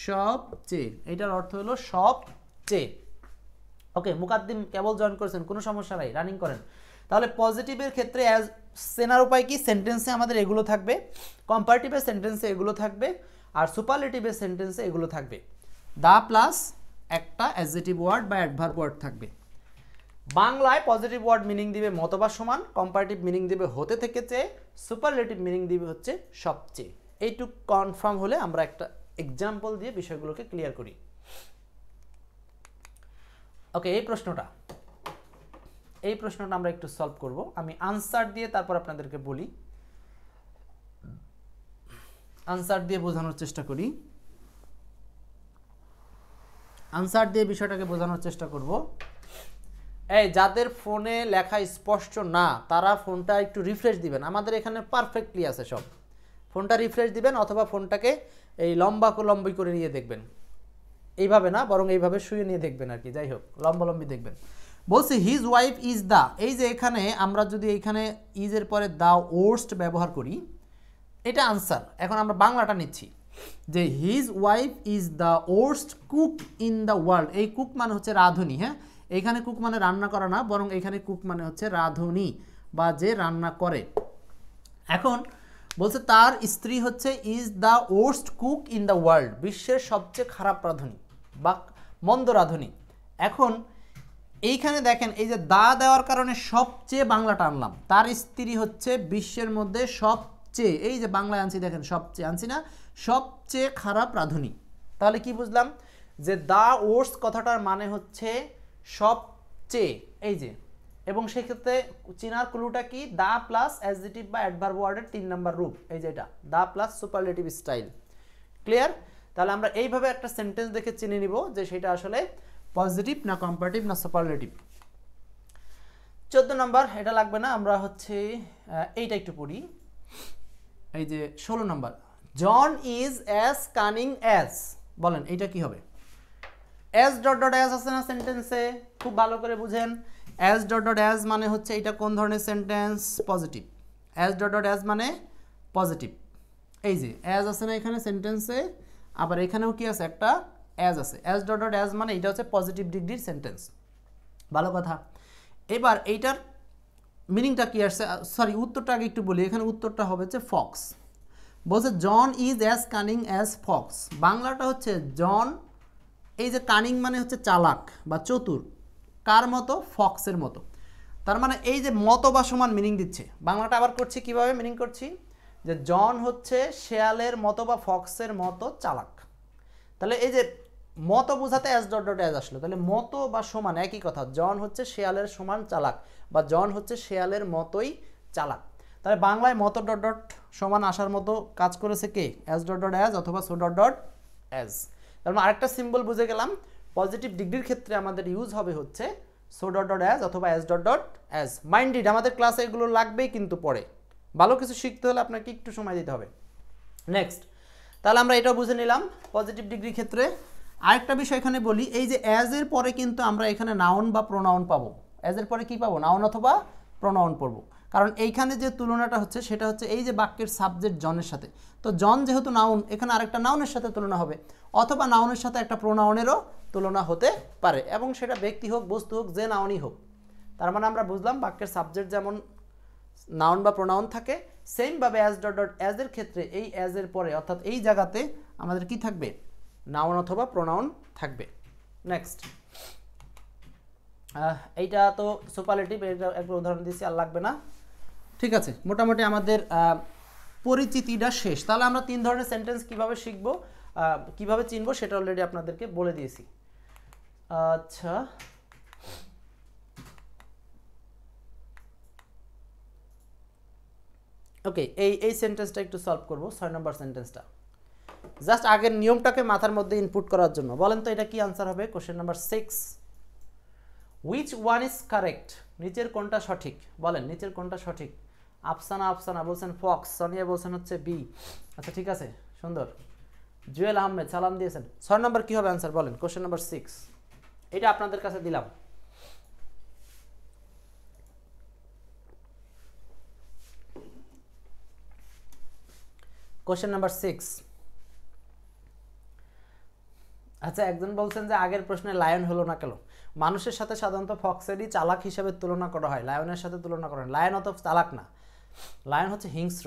সব চেয়ে, এইটার অর্থ হলো সব চেয়ে। ওকে, মুকাদ্দিম কেবল জয়েন করেছেন, কোনো সমস্যা নাই, রানিং করেন। তাহলে পজিটিভের ক্ষেত্রে অ্যাজ চেনার উপায় কি? সেন্টেন্সে আমাদের এগুলো থাকবে, কম্পারেটিভের সেন্টেন্সে এগুলো থাকবে, আর সুপারলেটিভের সেন্টেন্সে এগুলো থাকবে। দা প্লাস একটা অ্যাডজেক্টিভ ওয়ার্ড বা অ্যাডভার্ব ওয়ার্ড থাকবে। বাংলায় পজিটিভ ওয়ার্ড মিনিং দিবে মতো বা সমান, কম্পারেটিভ মিনিং দিবে হতে থেকে চেয়ে, সুপারলেটিভ মিনিং দিবে হচ্ছে সবচেয়ে। এইটুকু কনফার্ম হলে আমরা একটা এক্সাম্পল দিয়ে বিষয়গুলোকে ক্লিয়ার করি। ওকে, এই প্রশ্নটা আমরা একটু সলভ করব। আমি আনসার দিয়ে তারপর আপনাদেরকে বলি, আনসার দিয়ে বোঝানোর চেষ্টা করি, আনসার দিয়ে বিষয়টাকে বোঝানোর চেষ্টা করব। এই যাদের ফোনে লেখা স্পষ্ট না তারা ফোনটা একটু রিফ্রেশ দিবেন, আমাদের এখানে পারফেক্টলি আছে সব। ফোনটা রিফ্রেশ দিবেন অথবা ফোনটাকে এই লম্বি করে নিয়ে দেখবেন, এইভাবে না বরং এইভাবে শুয়ে নিয়ে দেখবেন আর কি, যাই হোক লম্বি দেখবেন। বলছে হিজ ওয়াইফ ইজ দ্য, এই যে এখানে আমরা যদি এইখানে ইজ এর পরে দ্য ওর্স্ট ব্যবহার করি, এটা আনসার। এখন আমরা বাংলাটা নিচ্ছি যে his wife is the worst cook in the world. এই কুক মানে হচ্ছে রাঁধুনি, হ্যাঁ, এইখানে কুক মানে রান্না করা না, বরং এখানে কুক মানে হচ্ছে রাঁধুনি বা যে রান্না করে। এখন বলছে তার স্ত্রী হচ্ছে is the worst cook in the world, বিশ্বের সবচেয়ে খারাপ রাঁধুনি বা মন্দ রাঁধুনি। এখন এইখানে দেখেন এই যে দা দেওয়ার কারণে সবচেয়ে বাংলাটা আনলাম, তার স্ত্রী হচ্ছে বিশ্বের মধ্যে সবচেয়ে, এই যে বাংলায় আনছি দেখেন সবচেয়ে আনছি না, সবচেয়ে খারাপ রাঁধুনি। তাহলে কি বুঝলাম যে দা ওর্স্ট কথাটার মানে হচ্ছে সবচেয়ে, এই যে, এবং সেক্ষেত্রে চিনার ক্লুটা কি, দা প্লাস অ্যাডজেক্টিভ বা অ্যাডভার্ব ওয়ার্ডের 3 নাম্বার রূপ, এই যে এটা the plus superlative style. Clear? তাহলে আমরা এইভাবে একটা সেন্টেন্স দেখে চিনে নিব যে সেটা আসলে পজিটিভ না কম্পারেটিভ না সুপারলেটিভ। 14 নাম্বার, এটা লাগবে না, আমরা হচ্ছে এইটা একটু পড়ি। এই যে 16 number, John is as cunning as, বলেন এইটা কি হবে? অ্যাজ ডট ডট অ্যাজ আছে না সেন্টেন্সে, খুব ভালো করে বুঝেন। অ্যাজ ডট ডট অ্যাজ মানে হচ্ছে এটা কোন ধরনের sentence? Positive. As dot dot as মানে পজিটিভ। এই যে অ্যাজ আছে না এখানে সেন্টেন্সে, আবার এখানেও কি আছে, একটা অ্যাজ আছে। অ্যাজ ডট ডট অ্যাজ মানে এটা হচ্ছে পজিটিভ ডিগ্রির সেন্টেন্স। ভালো কথা। এবার এইটার মিনিংটা কি আসছে, সরি উত্তরটা আগে একটু বলি। এখানে উত্তরটা হবে হচ্ছে ফক্স। বলছে John is as cunning as fox, বাংলাটা হচ্ছে জন, এই যে কানিং মানে হচ্ছে চালাক বা চতুর, কার মতো? ফক্সের মতো। তার মানে এই যে মতো বা সমান মিনিং দিচ্ছে। বাংলাটা আবার করছি, কিভাবে মিনিং করছি, যে জন হচ্ছে শেয়ালের মতো বা ফক্সের মতো চালাক। তাহলে এই যে মতো বোঝাতে অ্যাজ ডট ডট অ্যাজ আসলো, তাহলে মতো বা সমান একই কথা। জন হচ্ছে শেয়ালের সমান চালাক বা জন হচ্ছে শেয়ালের মতোই চালাক। তাহলে বাংলায় মতো ডট ডট সমান আসার মতো কাজ করেছে কে? অ্যাজ ডট ডট অ্যাজ অথবা সো ডট ডট অ্যাজ। তার মানে আরেকটা সিম্বল বুঝে গেলাম, পজিটিভ ডিগ্রির ক্ষেত্রে আমাদের ইউজ হবে হচ্ছে সো ডট ডট অ্যাজ অথবা as dot dot as. Minded, আমাদের ক্লাসে এগুলো লাগবেই কিন্তু পরে। ভালো কিছু শিখতে হলে আপনাকে একটু সময় দিতে হবে। নেক্সট, তাহলে আমরা এটাও বুঝে নিলাম পজিটিভ ডিগ্রির ক্ষেত্রে। আরেকটা বিষয় এখানে বলি, এই যে অ্যাজ এর পরে কিন্তু আমরা এখানে নাউন বা প্রোনাউন পাবো। অ্যাজ এর পরে কি পাবো? নাউন অথবা প্রোনাউন পড়বো। কারণ এইখানে যে তুলনাটা হচ্ছে সেটা হচ্ছে এই যে বাক্যের সাবজেক্ট জনের সাথে, তো জন যেহেতু নাউন, এখানে আরেকটা নাউনের সাথে তুলনা হবে, অথবা নাউনের সাথে একটা প্রোনাউনেরও তুলনা হতে পারে, এবং সেটা ব্যক্তি হোক, বস্তু হোক, যে নাউনই হোক। তার মানে আমরা বুঝলাম বাক্যের সাবজেক্ট যেমন নাউন বা প্রোনাউন থাকে, সেমভাবে অ্যাজ ডট ডট অ্যাজ এর ক্ষেত্রে এই অ্যাজ এর পরে অর্থাৎ এই জায়গাতে আমাদের কি থাকবে? নাউন অথবা প্রোনাউন থাকবে। নেক্সট, এইটা তো সুপারলেটিভ, এটা একবার উদাহরণ দিয়েছি, আর লাগবে না। ঠিক আছে, মোটামুটি আমাদের পরিচিতিটা শেষ। তাহলে আমরা 3 ধরনের সেন্টেন্স কিভাবে শিখব, কিভাবে চিনবো সেটা অলরেডি আপনাদেরকে বলে দিয়েছি। আচ্ছা, ওকে, এই সেন্টেন্সটা একটু সলভ করব। 6 নম্বর সেন্টেন্সটা জাস্ট আগের নিয়মটাকে মাথার মধ্যে ইনপুট করার জন্য। বলেন তো এটা কি আনসার হবে? Question number 6, which one is correct, নিচের কোনটা সঠিক? বলেন নিচের কোনটা সঠিক? আফসানা বলছেন ফক্স, সোনিয়া বলছেন হচ্ছে বি। আচ্ছা ঠিক আছে, সুন্দর। জুয়েল আহমেদ সালাম দিয়েছেন। 6 নম্বর কি হবে আনসার? বলেন কোশ্চেন নাম্বার 6, এটা আপনাদের কাছে দিলাম। Question number 6। আচ্ছা, একজন বলছেন যে আগের প্রশ্নে লায়ন হলো না কেন? মানুষের সাথে সাধারণত ফক্সেরই চালাক হিসেবে তুলনা করা হয়, লায়নের সাথে তুলনা করা হয়। লায়ন অত চালাক না, লায়ন হচ্ছে হিংস্র।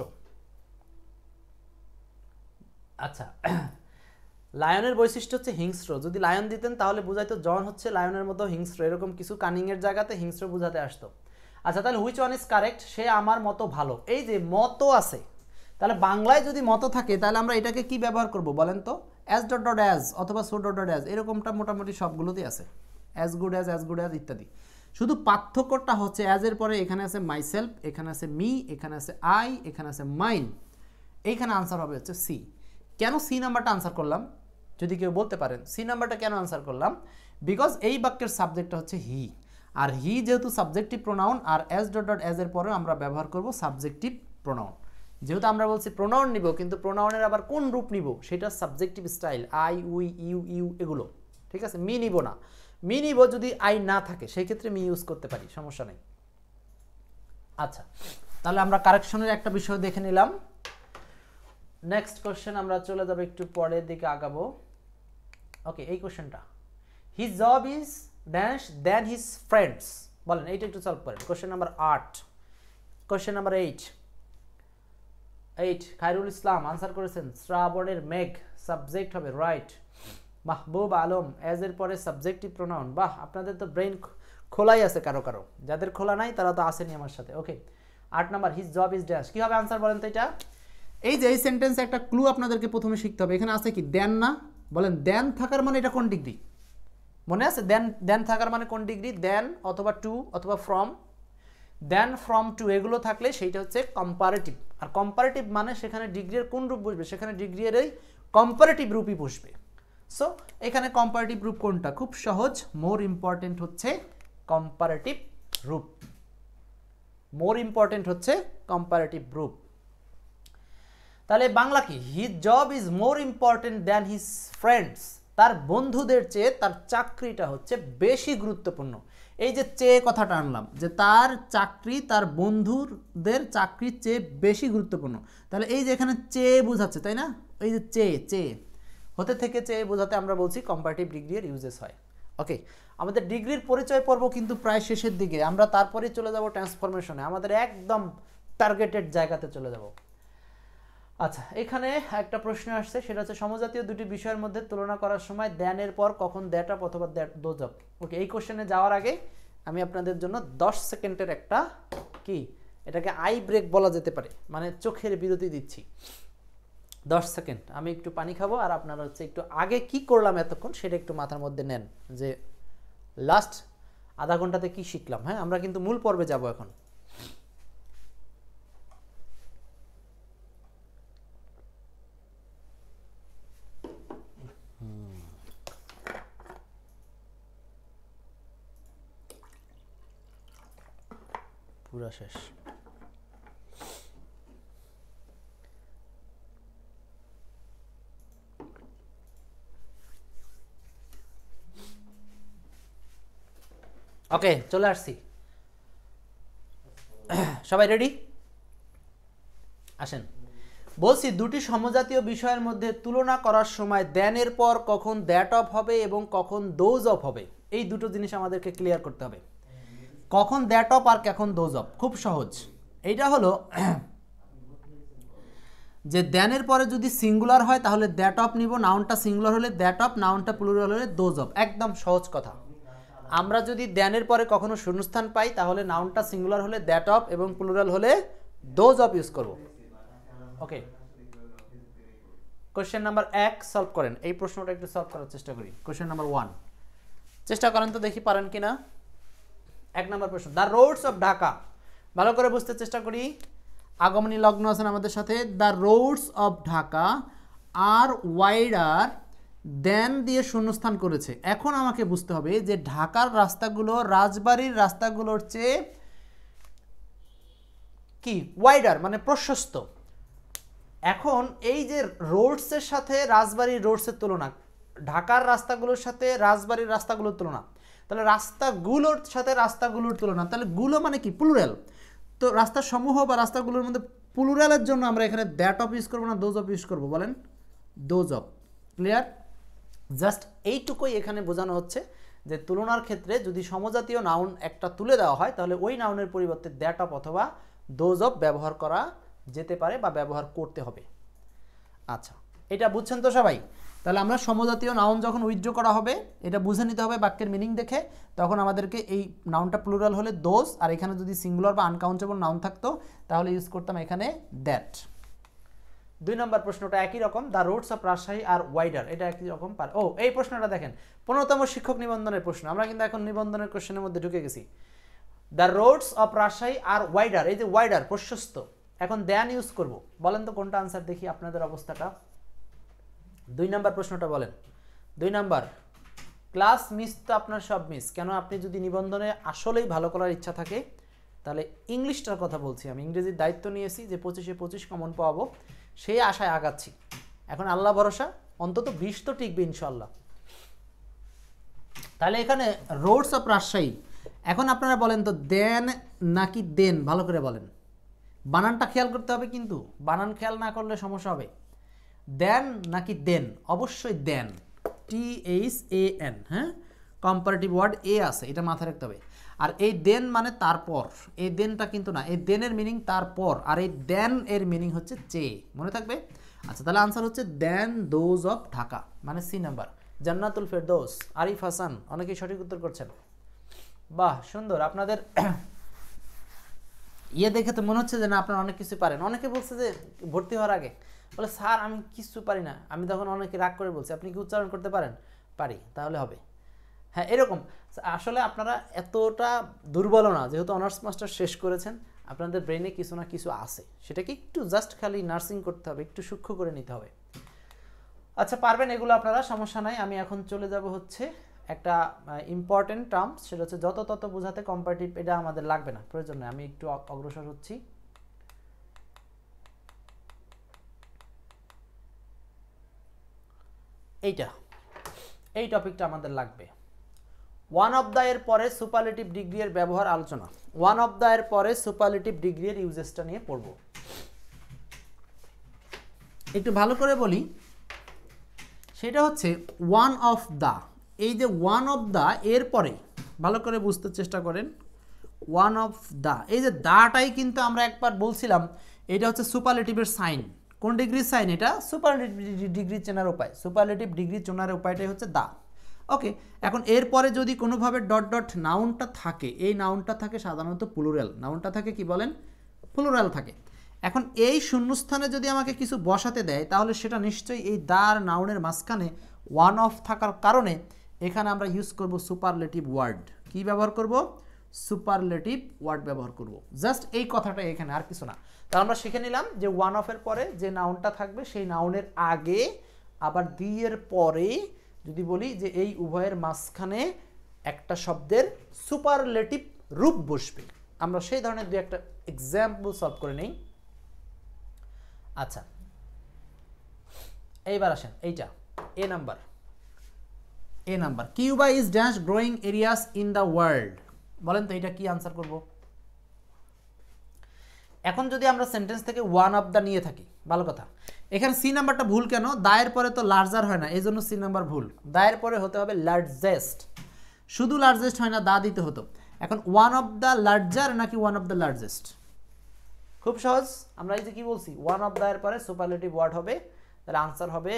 আচ্ছা, লায়নের বৈশিষ্ট্য হচ্ছে হিংস্র। যদি লায়ন দিতেন তাহলে বুঝাইতো জন হচ্ছে লায়নের মতো হিংস্র, এরকম কিছু কানিংয়ের জায়গাতে হিংস্র বুঝাতে আসতো। আচ্ছা, তাহলে হুইচ ওয়ান ইজ কারেক্ট, সে আমার মতো ভালো। এই যে মতো আছে, তাহলে বাংলায় যদি মতো থাকে তাহলে আমরা এটাকে কি ব্যবহার করব বলেন তো? অ্যাজ ডট ডট অ্যাজ অথবা সো ডট ডট অ্যাজ, এরকমটা মোটামুটি সবগুলোতেই আছে, অ্যাজ গুড অ্যাজ ইত্যাদি। শুধু পার্থক্যটা হচ্ছে অ্যাজের পরে এখানে আছে মাইসেলফ, এখানে আছে মি, এখানে আছে আই, এখানে আছে মাইন। এইখানে আনসার হবে হচ্ছে সি। কেন সি নাম্বারটা আনসার করলাম যদি কেউ বলতে পারেন? সি নাম্বারটা কেন আনসার করলাম? বিকজ এই বাক্যের সাবজেক্টটা হচ্ছে হি, আর হি যেহেতু সাবজেক্টিভ প্রোনাউন, আর অ্যাজ ডট ডট অ্যাজ এর পরে আমরা ব্যবহার করব সাবজেক্টিভ প্রোনাউন। যেহেতু আমরা বলছি প্রোনাউন নিব, কিন্তু প্রোনাউনের আবার কোন রূপ নিব সেটা subjective style, I, we, you, you এগুলো, ঠিক আছে। মি নিব না, মি নিব যদি আই না থাকে, সেই ক্ষেত্রে মি ইউজ করতে পারি, সমস্যা নেই। আচ্ছা, তাহলে আমরা কারেকশনের একটা বিষয় দেখে নিলাম। নেক্সট কোশ্চেন আমরা চলে যাব, একটু পরের দিকে আগাবো। ওকে, এই কোশ্চেনটা, his job is dash then his friends, বলেন এইটা একটু সলভ করেন। Question number 8। Question number 8 Khairul Islam answer করেছেন শ্রাবণের মেঘ, সাবজেক্ট হবে রাইট। মাহবুব আলম, এজ এর পরে সাবজেক্টিভ প্রোনাউন, বাহ আপনাদের তো ব্রেন খোলাই আছে, কারো কারো, যাদের খোলা নাই তারা তো আসেনি আমার সাথে। ওকে, 8 number, his job is dash, কি হবে আনসার বলেন তো এটা? এই যে এই সেন্টেন্সে একটা ক্লু আপনাদেরকে প্রথমে শিখতে হবে। এখানে আছে কি দেন না, বলেন দেন থাকার মানে এটা কোন ডিগ্রি? মনে আছে দেন, দেন থাকার মানে কোন ডিগ্রি? দেন অথবা টু অথবা ফ্রম, দেন ফ্রম টু এগুলো থাকলে সেইটা হচ্ছে কম্পারেটিভ। আর কম্পারেটিভ মানে সেখানে ডিগ্রির কোন রূপ বসবে? সেখানে ডিগ্রির এই কম্পারেটিভ রূপই বসবে। সো এখানে কম্পারেটিভ রূপ কোনটা? খুব সহজ, মোর ইম্পর্টেন্ট হচ্ছে কম্পারেটিভ রূপ, মোর ইম্পর্টেন্ট হচ্ছে কম্পারেটিভ রূপ। তাহলে বাংলা কি? His job is more important than his friends, তার বন্ধুদের চেয়ে তার চাকরিটা হচ্ছে বেশি গুরুত্বপূর্ণ। এই যে চেয়ে কথাটা আনলাম, যে তার চাকরি তার বন্ধুদের চাকরির চেয়ে বেশি গুরুত্বপূর্ণ, তাহলে এই যে এখানে চেয়ে বোঝাচ্ছে, তাই না? এই যে চেয়ে, চেয়ে হতে থেকে চেয়ে বোঝাতে আমরা বলছি কম্পারেটিভ ডিগ্রি এর ইউজেস হয়। ওকে, আমাদের ডিগ্রির পরিচয় পর্ব কিন্তু প্রায় শেষের দিকে, আমরা তারপরে চলে যাব ট্রান্সফরমেশনে, আমাদের একদম টার্গেটেড জায়গাতে চলে যাব। আচ্ছা, এখানে একটা প্রশ্ন আসছে, সেটা হচ্ছে সমজাতীয় দুটি বিষয়ের মধ্যে তুলনা করার সময় দ্যান এর পর কখন দ্যাট অফ অথবা দ্যাট দোজ অফ। ওকে, এই কোশ্চেনে যাওয়ার আগে আমি আপনাদের জন্য 10 সেকেন্ডের একটা কি, এটাকে আই ব্রেক বলা যেতে পারে, মানে চোখের বিরতি দিচ্ছি 10 সেকেন্ড। আমি একটু পানি খাবো, আর আপনারা হচ্ছে একটু আগে কি করলাম এতক্ষণ সেটা একটু মাথার মধ্যে নেন, যে লাস্ট আধা ঘন্টাতে কি শিখলাম। হ্যাঁ, আমরা কিন্তু মূল পর্বে যাব এখন। পুরা শেষ। ওকে, চলে আসছি, সবাই রেডি? আসেন, বলছি দুটি সমজাতীয় বিষয়ের মধ্যে তুলনা করার সময় দ্যান এর পর কখন দ্যাট অফ হবে এবং কখন দোজ অফ হবে, এই দুটো জিনিস আমাদেরকে ক্লিয়ার করতে হবে। কখন দ্যাট অফ আর কখন দোজ অফ, খুব সহজ। এইটা হলো যে দ্যানের পরে যদি সিঙ্গুলার হয় তাহলে দ্যাট অফ নিব, নাউনটা সিঙ্গুলার হলে দ্যাট অফ, নাউনটা প্লুরাল হলে দোজ অফ, একদম সহজ কথা। আমরা যদি দ্যানের পরে কখনো শূন্যস্থান পাই তাহলে নাউনটা সিঙ্গুলার হলে দ্যাট অফ এবং প্লুরাল হলে দোজ অফ ইউজ করব। ওকে, কোশ্চেন নাম্বার 1 সলভ করেন, এই প্রশ্নটা একটু সলভ করার চেষ্টা করি। কোশ্চেন নাম্বার 1 চেষ্টা করেন তো, দেখি পারেন কিনা। 1 নম্বর প্রশ্ন, দ্য রোডস অফ ঢাকা, ভালো করে বুঝতে চেষ্টা করি। আগমনী লগ্ন আছেন আমাদের সাথে। The roads of Dhaka are wider than দিয়ে শূন্যস্থান করেছে। এখন আমাকে বুঝতে হবে যে ঢাকার রাস্তাগুলো রাজবাড়ির রাস্তাগুলোর চেয়ে কি ওয়াইডার, মানে প্রশস্ত। এখন এই যে রোডসের সাথে রাজবাড়ির রোডসের তুলনা, ঢাকার রাস্তাগুলোর সাথে রাজবাড়ির রাস্তাগুলোর তুলনা, তাহলে রাস্তাগুলোর সাথে রাস্তাগুলোর তুলনা, তাহলে গুলো মানে কি প্লুরাল। তো রাস্তার সমূহ বা রাস্তাগুলোর মধ্যে প্লুরালের জন্য আমরা এখানে দ্যাট অফ ইউজ করবো না দোজ অফ ইউজ করবো? বলেন দোজ অফ। ক্লিয়ার? জাস্ট এইটুকুই এখানে বোঝানো হচ্ছে যে তুলনার ক্ষেত্রে যদি সমজাতীয় নাউন একটা তুলে দেওয়া হয় তাহলে ওই নাউনের পরিবর্তে দ্যাট অফ অথবা দোজ অফ ব্যবহার করা যেতে পারে বা ব্যবহার করতে হবে। আচ্ছা, এটা বুঝছেন তো সবাই? তাহলে আমরা সমজাতীয় নাউন যখন উইথড্র করা হবে এটা বুঝে নিতে হবে বাক্যের মিনিং দেখে, তখন আমাদেরকে এই নাউনটা প্লুরাল হলে দোজ, আর এখানে যদি সিঙ্গুলার বা আনকাউন্টেবল নাউন থাকতো তাহলে ইউজ করতাম এখানে দ্যাট। 2 নম্বর প্রশ্নটা একই রকম, the roads of Rajshahi are wider, এটা একই রকম। এই প্রশ্নটা দেখেন, 15তম শিক্ষক নিবন্ধনের প্রশ্ন। আমরা কিন্তু এখন নিবন্ধনের কোশ্চেনের মধ্যে ঢুকে গেছি। The roads of Rajshahi are wider, এই যে ওয়াইডার প্রশস্ত, এখন দেন ইউজ করব। বলেন তো কোনটা আনসার, দেখি আপনাদের অবস্থাটা। 2 নম্বর প্রশ্নটা বলেন। 2 নম্বর, ক্লাস মিস তো আপনার সব মিস। কেন? আপনি যদি নিবন্ধনে আসলেই ভালো করার ইচ্ছা থাকে তাহলে ইংলিশটার কথা বলছি, আমি ইংরেজির দায়িত্ব নিয়েছি যে 25-এ 25 কমন পাবো, সেই আশায় আগাচ্ছি। এখন আল্লাহ ভরসা, অন্তত 20 তো টিকবে ইনশাল্লাহ। তাহলে এখানে রোডস অফ রাজশাহী। এখন আপনারা বলেন তো দেন নাকি দেন, ভালো করে বলেন, বানানটা খেয়াল করতে হবে, কিন্তু বানান খেয়াল না করলে সমস্যা হবে। দেন নাকি দেন? অবশ্যই দেন, THAN, হ্যাঁ, কম্পারেটিভ ওয়ার্ড এ আছে, এটা মাথায় রাখতে হবে। আর এই দেন মানে তারপর, এই দেনটা কিন্তু না, এই দেনের মিনিং তারপর, আর এই দেন এর মিনিং হচ্ছে চেয়ে, মনে থাকবে। আচ্ছা, তাহলে আনসার হচ্ছে দেন দোজ অফ ঢাকা, মানে সি নাম্বার, জান্নাতুল ফেরদৌস, আরিফ হাসান, অনেকেই সঠিক উত্তর করছেন। বাহ, সুন্দর। আপনাদের ইয়ে দেখে তো মনে হচ্ছে যে না আপনারা অনেক কিছু পারেন। অনেকে বলছে যে ভর্তি হওয়ার আগে বলে স্যার আমি কিছু পারি না, আমি তখন অনেকে রাগ করে বলছি আপনি কি উচ্চারণ করতে পারেন? পারি, তাহলে হবে। হ্যাঁ, এরকম আসলে আপনারা এতটা দুর্বল না, যেহেতু অনার্স মাস্টার শেষ করেছেন, আপনাদের ব্রেনে কিছু না কিছু আছে, সেটাকে একটু জাস্ট খালি নার্সিং করতে হবে, একটু সূক্ষ্ম করে নিতে হবে। আচ্ছা, পারবেন এগুলো আপনারা, সমস্যা নাই। আমি এখন চলে যাব হচ্ছে একটা ইম্পর্টেন্ট টার্মস, সেটা হচ্ছে যত তত বোঝাতে কম্পারেটিভ, এটা আমাদের লাগবে না, প্রয়োজন নেই। আমি একটু অগ্রসর হচ্ছি। এই টপিকটা আমাদের লাগবে। ওয়ান অফ দ্য এর পরে সুপারলেটিভ ডিগ্রি এর ব্যবহার আলোচনা। ওয়ান অফ দ্য এর পরে সুপারলেটিভ ডিগ্রি এর ইউজেসটা নিয়ে পড়ব। একটু ভালো করে বলি, সেটা হচ্ছে ওয়ান অফ দ্য। এই যে ওয়ান অফ দ্য এর পরে ভালো করে বুঝতে চেষ্টা করেন। ওয়ান অফ দ্য, এই যে দাটাই কিন্তু আমরা একবার বলছিলাম এটা হচ্ছে সুপারলেটিভের সাইন। কোন ডিগ্রির সাইন? এটা সুপারলেটিভ ডিগ্রি চেনার উপায়। সুপারলেটিভ ডিগ্রি চেনার উপায়টাই হচ্ছে দা। ওকে, এখন এরপরে যদি কোনোভাবে ডট ডট নাউনটা থাকে, এই নাউনটা থাকে সাধারণত প্লুরাল, নাউনটা থাকে কি বলেন? প্লুরাল থাকে। এখন এই শূন্যস্থানে যদি আমাকে কিছু বসাতে দেয়, তাহলে সেটা নিশ্চয়ই এই দার নাউনের মাঝখানে ওয়ান অফ থাকার কারণে এখানে আমরা ইউজ করব সুপারলেটিভ ওয়ার্ড। কি ব্যবহার করব? সুপারলেটিভ ওয়ার্ড ব্যবহার করব। জাস্ট এই কথাটা এখানে, আর কিছু না। তাহলে আমরা শিখে নিলাম যে ওয়ান অফের পরে যে নাউনটা থাকবে সেই নাউনের আগে আবার দি এর পরে যদি বলি যে এই উভয়ের মাঝখানে একটা শব্দের সুপারলেটিভ রূপ বসবে, আমরা সেই ধরনের দুই একটা এক্সাম্পল সলভ করে নেই। আচ্ছা, এইবার আসেন এইটা A number. Cuba is dash growing areas in the world. বলেন তো এটা কি আনসার করব? এখন যদি আমরা সেন্টেন্স থেকে ওয়ান অফ দ্য নিয়ে থাকি, ভালো কথা, এখানে সি নাম্বারটা ভুল কেন? দায়ের পরে তো লার্জার হয় না, এই জন্য সি নাম্বার ভুল। দায়ের পরে হতে হবে লার্জেস্ট, শুধু লার্জেস্ট হয় না, দা দিতে হতো। এখন ওয়ান অফ দ্য লার্জার নাকি ওয়ান অফ দ্য লার্জেস্ট? খুব সহজ, আমরা এই যে কি বলছি, ওয়ান অফ দ্য এর পরে সুপারলেটিভ ওয়ার্ড হবে, তাহলে আনসার হবে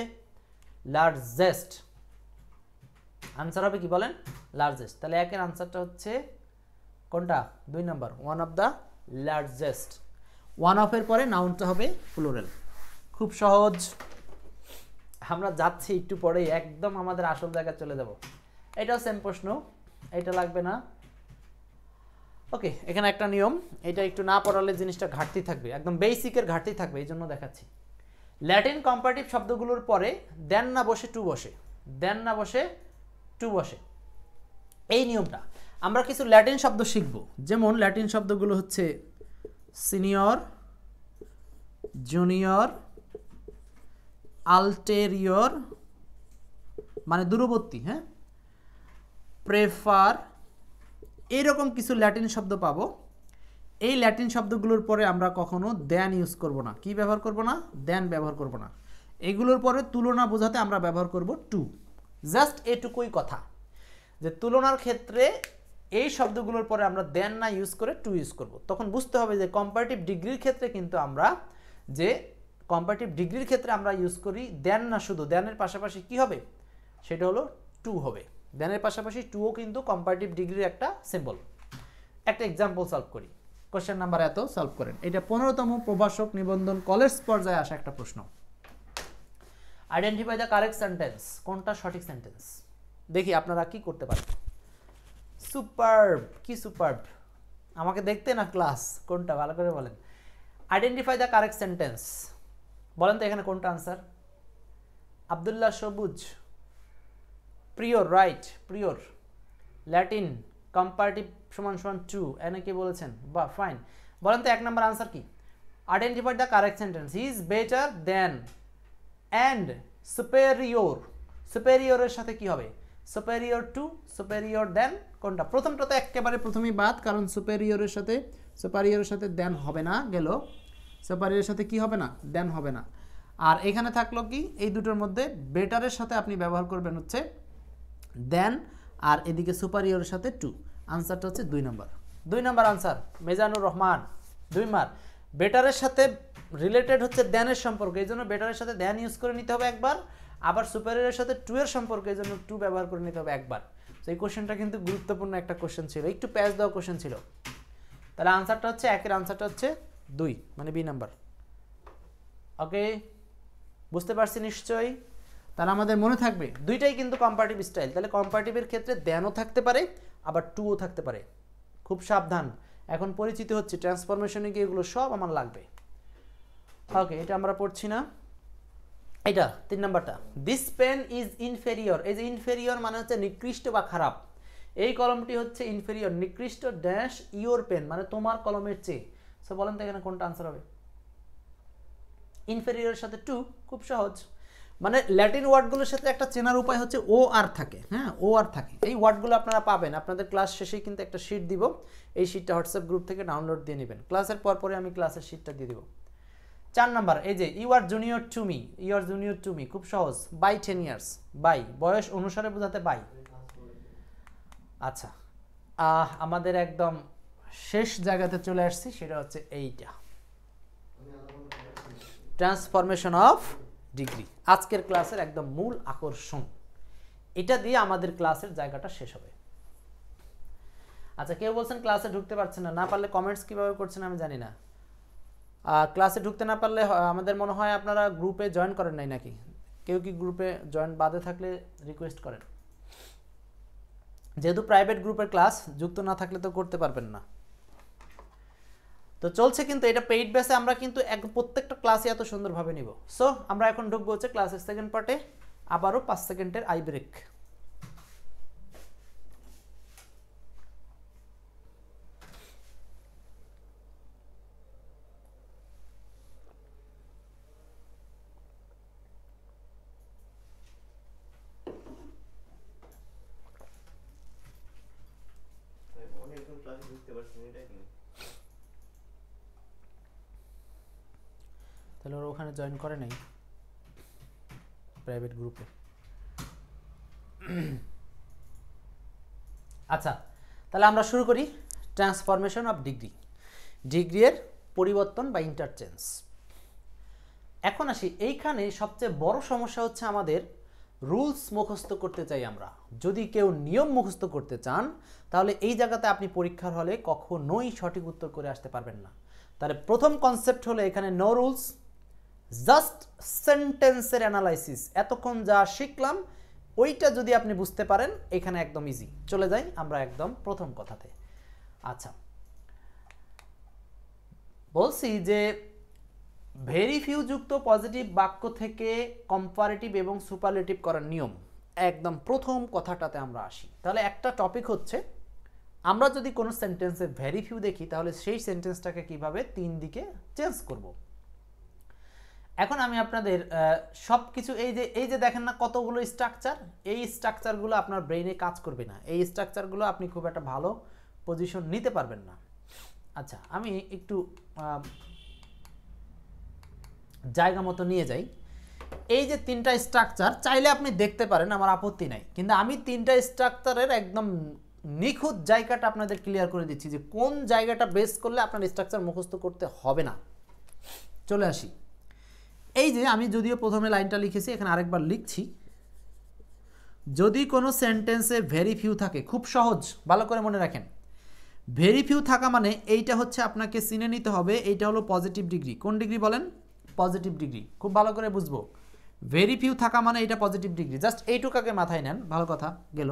লার্জেস্ট। আনসার হবে কি বলেন? লার্জেস্ট। তাহলে একের আনসারটা হচ্ছে কোনটা? 2 number, one of the largest. One of এর পরে নাউনটা হবে প্লুরাল। খুব সহজ। আমরা যাচ্ছি একটু পরে একদম আমাদের আসল জায়গায় চলে যাব। এটাও সেম প্রশ্ন, এটা লাগবে না। ওকে, এখানে একটা নিয়ম, এটা একটু না পড়ালে জিনিসটা ঘাটতি থাকবে, একদম বেসিকের ঘাটতি থাকবে, এই জন্য দেখাচ্ছি। ল্যাটিন কম্পারেটিভ শব্দগুলোর পরে দেন না বসে টু বসে, দেন না বসে টু বসে। এই নিয়মটা আমরা কিছু ল্যাটিন শব্দ শিখব, যেমন ল্যাটিন শব্দগুলো হচ্ছে সিনিয়র, জুনিয়র, আলটেরিয়র মানে দূরবর্তী, হ্যাঁ, প্রেফার, এইরকম কিছু ল্যাটিন শব্দ পাবো। এই ল্যাটিন শব্দগুলোর পরে আমরা কখনো দেন ইউজ করব না। কি ব্যবহার করব না? দেন ব্যবহার করব না। এগুলোর পরে তুলনা বোঝাতে আমরা ব্যবহার করব টু। জাস্ট এটুকুই কথা, যে তুলনার ক্ষেত্রে এই শব্দগুলোর পরে আমরা দেন না ইউজ করে টু ইউজ করব। তখন বুঝতে হবে যে কম্পারেটিভ ডিগ্রির ক্ষেত্রে কিন্তু আমরা ইউজ করি দেন না, শুধু দেনের পাশাপাশি কি হবে? সেটা হলো টু হবে। দেনের পাশাপাশি টুও কিন্তু কম্পারেটিভ ডিগ্রির একটা সিম্বল। একটা এক্সাম্পল সলভ করি, কোশ্চেন নাম্বার এত সলভ করেন। এটা 15তম প্রভাষক নিবন্ধন কলেজ পর্যায়ে আসা একটা প্রশ্ন। Identify the correct sentence. কোনটা সঠিক সেন্টেন্স? দেখি আপনারা কি করতে পারেন। সুপারব, কি সুপারব? আমাকে দেখতে না ক্লাস, কোনটা ভালো করে বলেন। Identify the correct sentence. বলেন তো এখানে কোনটা আনসার? আব্দুল্লাহ সবুজ, প্রিয়র, রাইট, প্রিয়র। ল্যাটিন কম্পারেটিভ সমান সমান টু, এনে কি বলেছেন? বা ফাইন, বলেন তো 1 নম্বর আনসার কি? Identify the correct sentence. He is better than and superior. সুপেরিয়রের সাথে কি হবে? সুপেরিয়র টু, সুপেরিয়র দেন, কোনটা? প্রথমটা তো একেবারে প্রথমেই বাদ, কারণ সুপেরিয়রের সাথে দেন হবে না, গেল। সুপেরিয়রের সাথে কি হবে না? দেন হবে না। আর এখানে থাকলো কি? এই দুটোর মধ্যে বেটারের সাথে আপনি ব্যবহার করবেন হচ্ছে দেন, আর এদিকে সুপারিয়রের সাথে টু। আনসারটা হচ্ছে 2 নম্বর। 2 নম্বর আনসার মেজানুর রহমান। 2 মার্ক। বেটারের সাথে রিলেটেড হচ্ছে দেনের সম্পর্ক, এই জন্য বেটারের সাথে দেন ইউজ করে নিতে হবে একবার, আবার সুপারিয়রের সাথে টু এর সম্পর্ক, এই জন্য টু ব্যবহার করে নিতে হবে একবার। তো এই কোশ্চেনটা কিন্তু গুরুত্বপূর্ণ একটা কোশ্চেন ছিল, একটু প্যাচ দেওয়া কোশ্চেন ছিল। তাহলে আনসারটা হচ্ছে 1 এর আনসারটা হচ্ছে 2, মানে বি নাম্বার। ওকে, বুঝতে পারছি নিশ্চয়ই? তাহলে আমাদের মনে থাকবে দুইটাই কিন্তু কম্পারেটিভ স্টাইল। তাহলে কম্পারেটিভের ক্ষেত্রে দেনও থাকতে পারে, আবার টুও থাকতে পারে। খুব সাবধান, এখন পরিচিত হচ্ছে ট্রান্সফরমেশনে গিয়ে এগুলো সব আমার লাগবে। ওকে, এটা আমরা পড়ছি না। এটা 3 নাম্বারটা, দিস পেন ইজ ইনফেরিয়র। এই যে ইনফেরিয়র মানে হচ্ছে নিকৃষ্ট বা খারাপ। এই কলমটি হচ্ছে ইনফেরিয়র, নিকৃষ্ট ড্যাশ ইওর পেন, মানে তোমার কলমের চেয়ে। সো বলেন তো এখানে কোনটা আনসার হবে? ইনফেরিয়রের সাথে টু, খুব সহজ। মানে ল্যাটিন ওয়ার্ডগুলোর সাথে একটা চেনার উপায় হচ্ছে ও আর থাকে। হ্যাঁ, ও আর থাকে। এই ওয়ার্ডগুলো আপনারা পাবেন, আপনাদের ক্লাস শেষেই কিন্তু একটা শিট দিব, এই শিটটা হোয়াটসঅ্যাপ গ্রুপ থেকে ডাউনলোড দিয়ে নেবেন। ক্লাসের পরে আমি ক্লাসের শিটটা দিয়ে দিব। 4 নাম্বার, এই যে you are junior to me, you are junior to me, খুব সহজ। বাই 10 ইয়ার্স, বাই বয়স অনুসারে বোঝাতে বাই। আচ্ছা, আমাদের একদম শেষ জায়গাতে চলে আসছি, সেটা হচ্ছে এইটা, ট্রান্সফরমেশন অফ ডিগ্রি। আজকের ক্লাসের একদম মূল আকর্ষণ, এটা দিয়ে আমাদের ক্লাসের জায়গাটা শেষ হবে। আচ্ছা, কেউ বলছেন ক্লাসে ঢুকতে পারছেন না, না পারলে কমেন্টস কিভাবে করছেন আমি জানি না। ক্লাসে ঢুকতে না পারলে আমাদের মনে হয় আপনারা গ্রুপে জয়েন করেন নাই নাকি? কেউ কি গ্রুপে জয়েন বাদে থাকলে রিকোয়েস্ট করেন, যেহেতু প্রাইভেট গ্রুপের ক্লাস, যুক্ত না থাকলে তো করতে পারবেন না। তো চলছে কিন্তু এটা পেইড বেসে, আমরা কিন্তু প্রত্যেকটা ক্লাসে এত সুন্দরভাবে নিব। সো আমরা এখন ঢুকবো হচ্ছে ক্লাসের সেকেন্ড পার্টে, আবারও 5 সেকেন্ডের আই ব্রেক। তাহলে ওরা ওখানে জয়েন করে নাই প্রাইভেট গ্রুপে। আচ্ছা, তাহলে আমরা শুরু করি ট্রান্সফরমেশন অফ ডিগ্রি, ডিগ্রির পরিবর্তন বা ইন্টারচেঞ্জ। এখন আসি, এইখানে সবচেয়ে বড় সমস্যা হচ্ছে আমাদের রুলস মুখস্থ করতে চাই আমরা। যদি কেউ নিয়ম মুখস্থ করতে চান, তাহলে এই জায়গাতে আপনি পরীক্ষার হলে কখনোই সঠিক উত্তর করে আসতে পারবেন না। তাহলে প্রথম কনসেপ্ট হলো এখানে নো রুলস, জাস্ট সেন্টেন্সের অ্যানালাইসিস। এতক্ষণ যা শিখলাম ওইটা যদি আপনি বুঝতে পারেন, এখানে একদম ইজি। চলে যাই আমরা একদম প্রথম কথাতে। আচ্ছা, বলছি যে ভেরি ফিউ যুক্ত পজিটিভ বাক্য থেকে কম্পারেটিভ এবং সুপারলেটিভ করার নিয়ম, একদম প্রথম কথাটাতে আমরা আসি। তাহলে একটা টপিক হচ্ছে, আমরা যদি কোনো সেন্টেন্সে ভেরি ফিউ দেখি, তাহলে সেই সেন্টেন্সটাকে কিভাবে 3 দিকে চেঞ্জ করব। এখন আমি আপনাদের সব কিছু এই যে দেখেন না কতগুলো স্ট্রাকচার, এই স্ট্রাকচারগুলো আপনার ব্রেইনে কাজ করবে না, এই স্ট্রাকচারগুলো আপনি খুব একটা ভালো পজিশন নিতে পারবেন না। আচ্ছা, আমি একটু জায়গা মতো নিয়ে যাই। এই যে 3টা স্ট্রাকচার চাইলে আপনি দেখতে পারেন, আমার আপত্তি নাই, কিন্তু আমি 3টা স্ট্রাকচারের একদম নিখুঁত জায়গাটা আপনাদের ক্লিয়ার করে দিচ্ছি, যে কোন জায়গাটা বেস করলে আপনার স্ট্রাকচার মুখস্থ করতে হবে না। চলে আসি, এই যে আমি যদিও প্রথমে লাইনটা লিখেছি, এখানে আরেকবার লিখছি। যদি কোনো সেন্টেন্সে ভেরি ফিউ থাকে, খুব সহজ, ভালো করে মনে রাখেন, ভেরি ফিউ থাকা মানে এইটা হচ্ছে আপনাকে চিনে নিতে হবে, এইটা হলো পজিটিভ ডিগ্রি। কোন ডিগ্রি বলেন? Positive degree. খুব ভালো করে বুঝবো, ভেরি ফিউ থাকা মানে এটা পজিটিভ ডিগ্রি। জাস্ট এইটুকাকে মাথায় নেন, ভালো কথা গেল।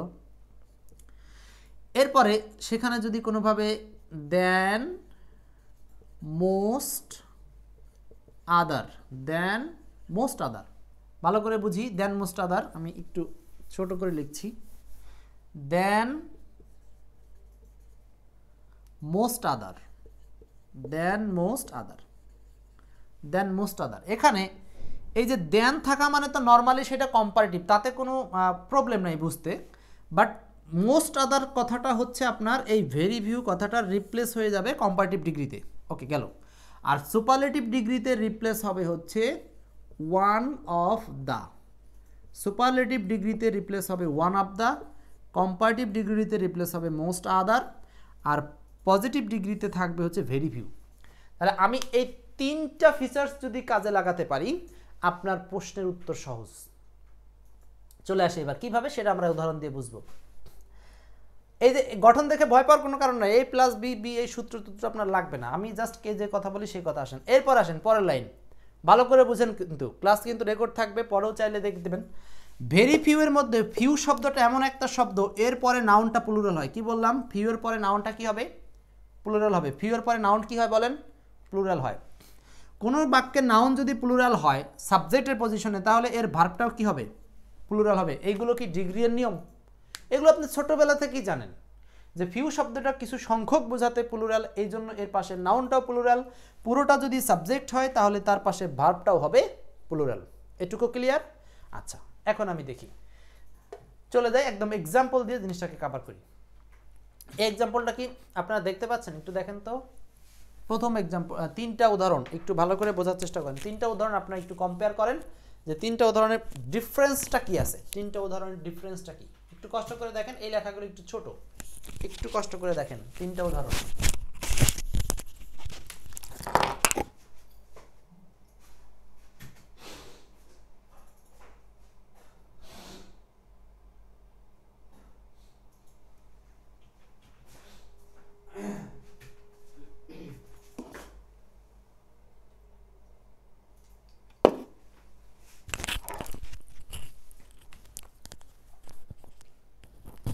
এরপরে সেখানে যদি কোনোভাবে দেন মোস্ট আদার, দেন মোস্ট আদার, ভালো করে বুঝি, দেন মোস্ট আদার, আমি একটু ছোট করে লিখছি, দেন মোস্ট আদার, দেন মোস্ট আদার, দেন মোস্ট আদার। এখানে এই যে দেন থাকা মানে তো নর্মালি সেটা কম্পারেটিভ, তাতে কোনো প্রবলেম নাই বুঝতে, বাট মোস্ট আদার কথাটা হচ্ছে আপনার এই ভেরি ফিউ কথাটা রিপ্লেস হয়ে যাবে কম্পারেটিভ ডিগ্রিতে। ওকে গেল। আর সুপারলেটিভ ডিগ্রিতে রিপ্লেস হবে হচ্ছে ওয়ান অফ দ্য, সুপারলেটিভ ডিগ্রিতে রিপ্লেস হবে ওয়ান অফ দ্য, কম্পারেটিভ ডিগ্রিতে রিপ্লেস হবে মোস্ট আদার, আর পজিটিভ ডিগ্রিতে থাকবে হচ্ছে ভেরি ফিউ। তাহলে আমি এই তিনটা ফিচার্স যদি কাজে লাগাতে পারি আপনার প্রশ্নের উত্তর সহজ। চলে আসে এবার কিভাবে সেটা আমরা উদাহরণ দিয়ে বুঝবো। এই যে গঠন দেখে ভয় পাওয়ার কোনো কারণ নাই, এ প্লাস বি, বি এই সূত্র আপনার লাগবে না, আমি জাস্ট কে যে কথা বলি সেই কথা আসেন। এরপর আসেন পরের লাইন, ভালো করে বুঝেন, কিন্তু ক্লাস কিন্তু রেকর্ড থাকবে, পরেও চাইলে দেখে দেবেন। ভেরি ফিউ এর মধ্যে ফিউ শব্দটা এমন একটা শব্দ এর পরে নাউনটা প্লুরাল হয়। কি বললাম? ফিউ এর পরে নাউনটা কি হবে? প্লুরাল হবে। ফিউ এর পরে নাউন কি হয় বলেন? প্লুরাল হয়। কোনো বাক্যের নাউন যদি প্লুরাল হয় সাবজেক্টের পজিশনে, তাহলে এর ভার্বটাও কি হবে? প্লুরাল হবে। এইগুলো কি ডিগ্রির নিয়ম? এগুলো আপনি ছোটোবেলা থেকেই জানেন যে ফিউ শব্দটা কিছু সংখ্যক বোঝাতে প্লুরাল, এই জন্য এর পাশে নাউনটাও প্লুরাল। পুরোটা যদি সাবজেক্ট হয় তাহলে তার পাশে ভার্বটাও হবে প্লুরাল। এটুকু ক্লিয়ার? আচ্ছা, এখন আমি দেখি, চলে যাই একদম এক্সাম্পল দিয়ে জিনিসটাকে কভার করি। এই এক্সাম্পলটা কি আপনারা দেখতে পাচ্ছেন? একটু দেখেন তো। প্রথম এক্সাম্পল, তিনটা উদাহরণ একটু ভালো করে বোঝার চেষ্টা করেন। তিনটা উদাহরণ আপনারা একটু কম্পেয়ার করেন যে তিনটা উদাহরণের ডিফারেন্সটা কি আছে, তিনটা উদাহরণের ডিফারেন্সটা কি। একটু কষ্ট করে দেখেন, এই লেখাগুলো একটু ছোট, একটু কষ্ট করে দেখেন তিনটা উদাহরণ।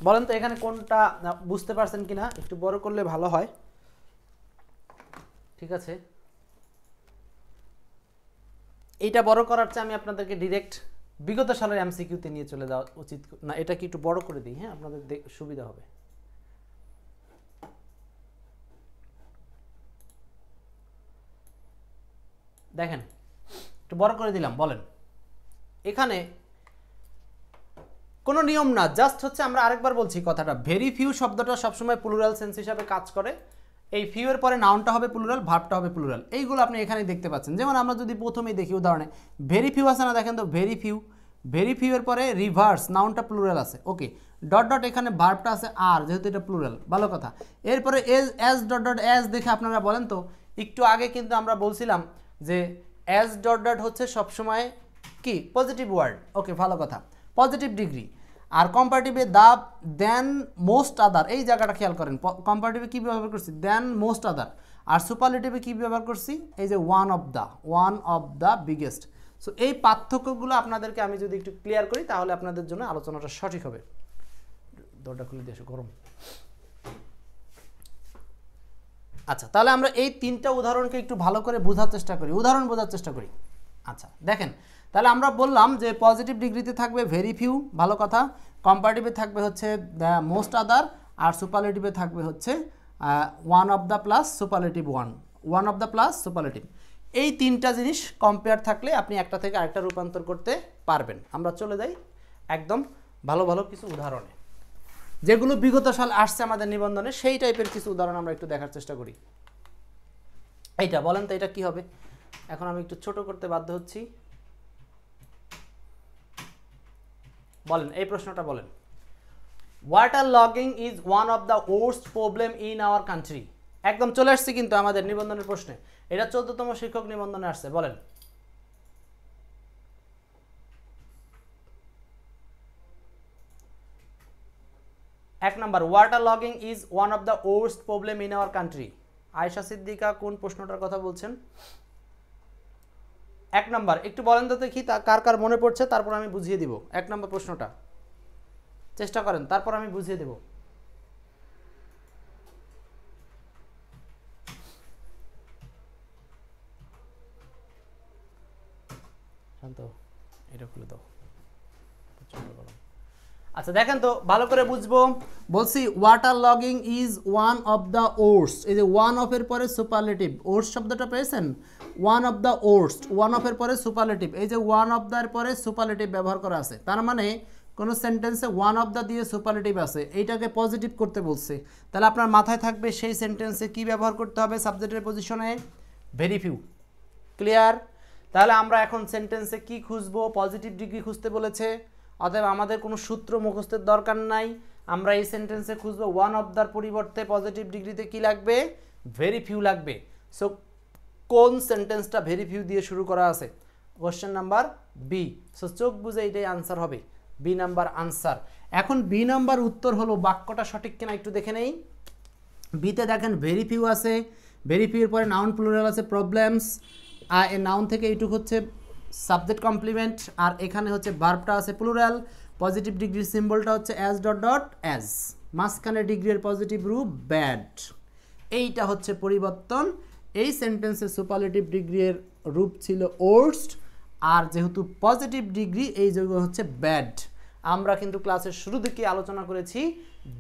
বলেন তো এখানে কোনটা বুঝতে পারছেন কিনা? একটু বড় করলে ভালো হয়। ঠিক আছে, এইটা বড় করার চেয়ে আমি আপনাদেরকে ডিরেক্ট বিগত সালের এমসিকিউতে নিয়ে চলে যাওয়া উচিত না। এটা কি একটু বড় করে দিই? হ্যাঁ, আপনাদের সুবিধা হবে। দেখেন একটু বড় করে দিলাম। বলেন, এখানে কোনো নিয়ম না, জাস্ট হচ্ছে আমরা আরেকবার বলছি কথাটা, ভেরি ফিউ শব্দটা সবসময় প্লুরাল সেন্স হিসাবে কাজ করে। এই ফিউ এর পরে নাউনটা হবে প্লুরাল, ভার্বটা হবে প্লুরাল। এইগুলো আপনি এখানে দেখতে পাচ্ছেন। যেমন আমরা যদি প্রথমেই দেখি উদাহরণে ভেরি ফিউ আছে না, দেখেন তো ভেরি ফিউ, ভেরি ফিউ এর পরে রিভার্স নাউনটা প্লুরাল আছে। ওকে, ডট ডট এখানে ভার্বটা আছে আর, যেহেতু এটা প্লুরাল, ভালো কথা। এরপরে এস ডট ডট এস দেখে আপনারা বলেন তো, একটু আগে কিন্তু আমরা বলছিলাম যে এস ডট ডট হচ্ছে সবসময় কি পজিটিভ ওয়ার্ড। ওকে, ভালো কথা, পজিটিভ ডিগ্রি। আর কম্পারেটিভে দ্য, দেন, মোস্ট আদার, এই জায়গাটা খেয়াল করেন। কম্পারেটিভে কী ব্যবহার করছি? দেন, মোস্ট আদার। আর সুপারলেটিভে কী ব্যবহার করছি? এই যে one of the biggest. So এই পার্থক্যগুলো আপনাদেরকে আমি যদি একটু ক্লিয়ার করি তাহলে আপনাদের জন্য আলোচনাটা সঠিক হবে। দরজা খুলে দিয়ে এসো, গরম। আচ্ছা, তাহলে আমরা এই তিনটা উদাহরণকে একটু ভালো করে বোঝার চেষ্টা করি, উদাহরণ বোঝার চেষ্টা করি। আচ্ছা দেখেন, তাহলে আমরা বললাম যে পজিটিভ ডিগ্রিতে থাকবে ভেরি ফিউ, ভালো কথা। কম্পারেটিভে থাকবে হচ্ছে দ্য মোস্ট আদার, আর সুপারলেটিভে থাকবে হচ্ছে one of the plus superlative one of the plus superlative. এই তিনটা জিনিস কম্পেয়ার থাকলে আপনি একটা থেকে আরেকটা রূপান্তর করতে পারবেন। আমরা চলে যাই একদম ভালো ভালো কিছু উদাহরণে, যেগুলো বিগত সাল আসছে আমাদের নিবন্ধনে, সেই টাইপের কিছু উদাহরণ আমরা একটু দেখার চেষ্টা করি। এইটা বলেন তো, এটা কি হবে? এখন আমি একটু ছোট করতে বাধ্য হচ্ছি। বলেন, এই প্রশ্নটা বলেন। Water logging is one of the worst problem in our country. একদম চলে আসছে কিন্তু আমাদের নিবন্ধনের প্রশ্নে, এটা 14তম শিক্ষক নিবন্ধনে আসছে। বলেন, এক number, water logging is one of the worst problem in our country. Ayesha Siddika কোন প্রশ্নটার কথা বলছেন? এক নাম্বার একটু বলেন তো দেখি, কার কার মনে পড়ছে, তারপর আমি বুঝিয়ে দিব। এক নাম্বার প্রশ্নটা চেষ্টা করেন, তারপর আমি বুঝিয়ে দেব। শান্ত, এটা খুলে দাও, প্রচন্ড গরম। আচ্ছা দেখেন তো ভালো করে বুঝবো, বলছি water logging is one of the worst, এই যে ওয়ান অফ এর পরে সুপারলেটিভ, ওর্স্ট শব্দটা পেয়েছেন, one of the worst, one of এর পরে সুপারলেটিভ, এই যে ওয়ান অফ দ্য এর পরে সুপারলেটিভ ব্যবহার করা আছে, তার মানে কোনো সেন্টেন্সে ওয়ান অফ দ্য দিয়ে সুপারলেটিভ আছে, এইটাকে পজিটিভ করতে বলছে, তাহলে আপনার মাথায় থাকবে সেই সেন্টেন্সে কি ব্যবহার করতে হবে সাবজেক্টের পজিশনে, ভেরি ফিউ। ক্লিয়ার? তাহলে আমরা এখন সেন্টেন্সে কি খুঁজবো, পজিটিভ ডিগ্রি খুঁজতে বলেছে, অতএব আমাদের কোনো সূত্র মুখস্থের দরকার নাই, আমরা এই সেন্টেন্সে খুঁজবো ওয়ান অফ দ্যার পরিবর্তে পজিটিভ ডিগ্রিতে কি লাগবে, ভেরি ফিউ লাগবে। সো কোন সেন্টেন্সটা ভেরি ফিউ দিয়ে শুরু করা আছে, কোশ্চেন নাম্বার বি। সো চোখ বুঝে এটাই আনসার হবে, বি নাম্বার আনসার। এখন বি নাম্বার উত্তর হলো, বাক্যটা সঠিক কিনা একটু দেখে নেই। বিতে দেখেন ভেরি ফিউ আছে, ভেরি ফিউর পরে নাউন প্লুরাল আছে প্রবলেমস, আর এই নাউন থেকে এইটুকু হচ্ছে সাবজেক্ট কমপ্লিমেন্ট, আর এখানে হচ্ছে ভার্বটা আছে প্লুরাল, পজিটিভ ডিগ্রির সিম্বলটা হচ্ছে অ্যাজ ডট ডট অ্যাজ, মাঝখানে ডিগ্রির পজিটিভ রূপ ব্যাড, এইটা হচ্ছে পরিবর্তন। এই সেন্টেন্সে সুপারলেটিভ ডিগ্রির রূপ ছিল ওর্স্ট, আর যেহেতু পজিটিভ ডিগ্রি এই যোগ হচ্ছে ব্যাড। আমরা কিন্তু ক্লাসের শুরু থেকে আলোচনা করেছি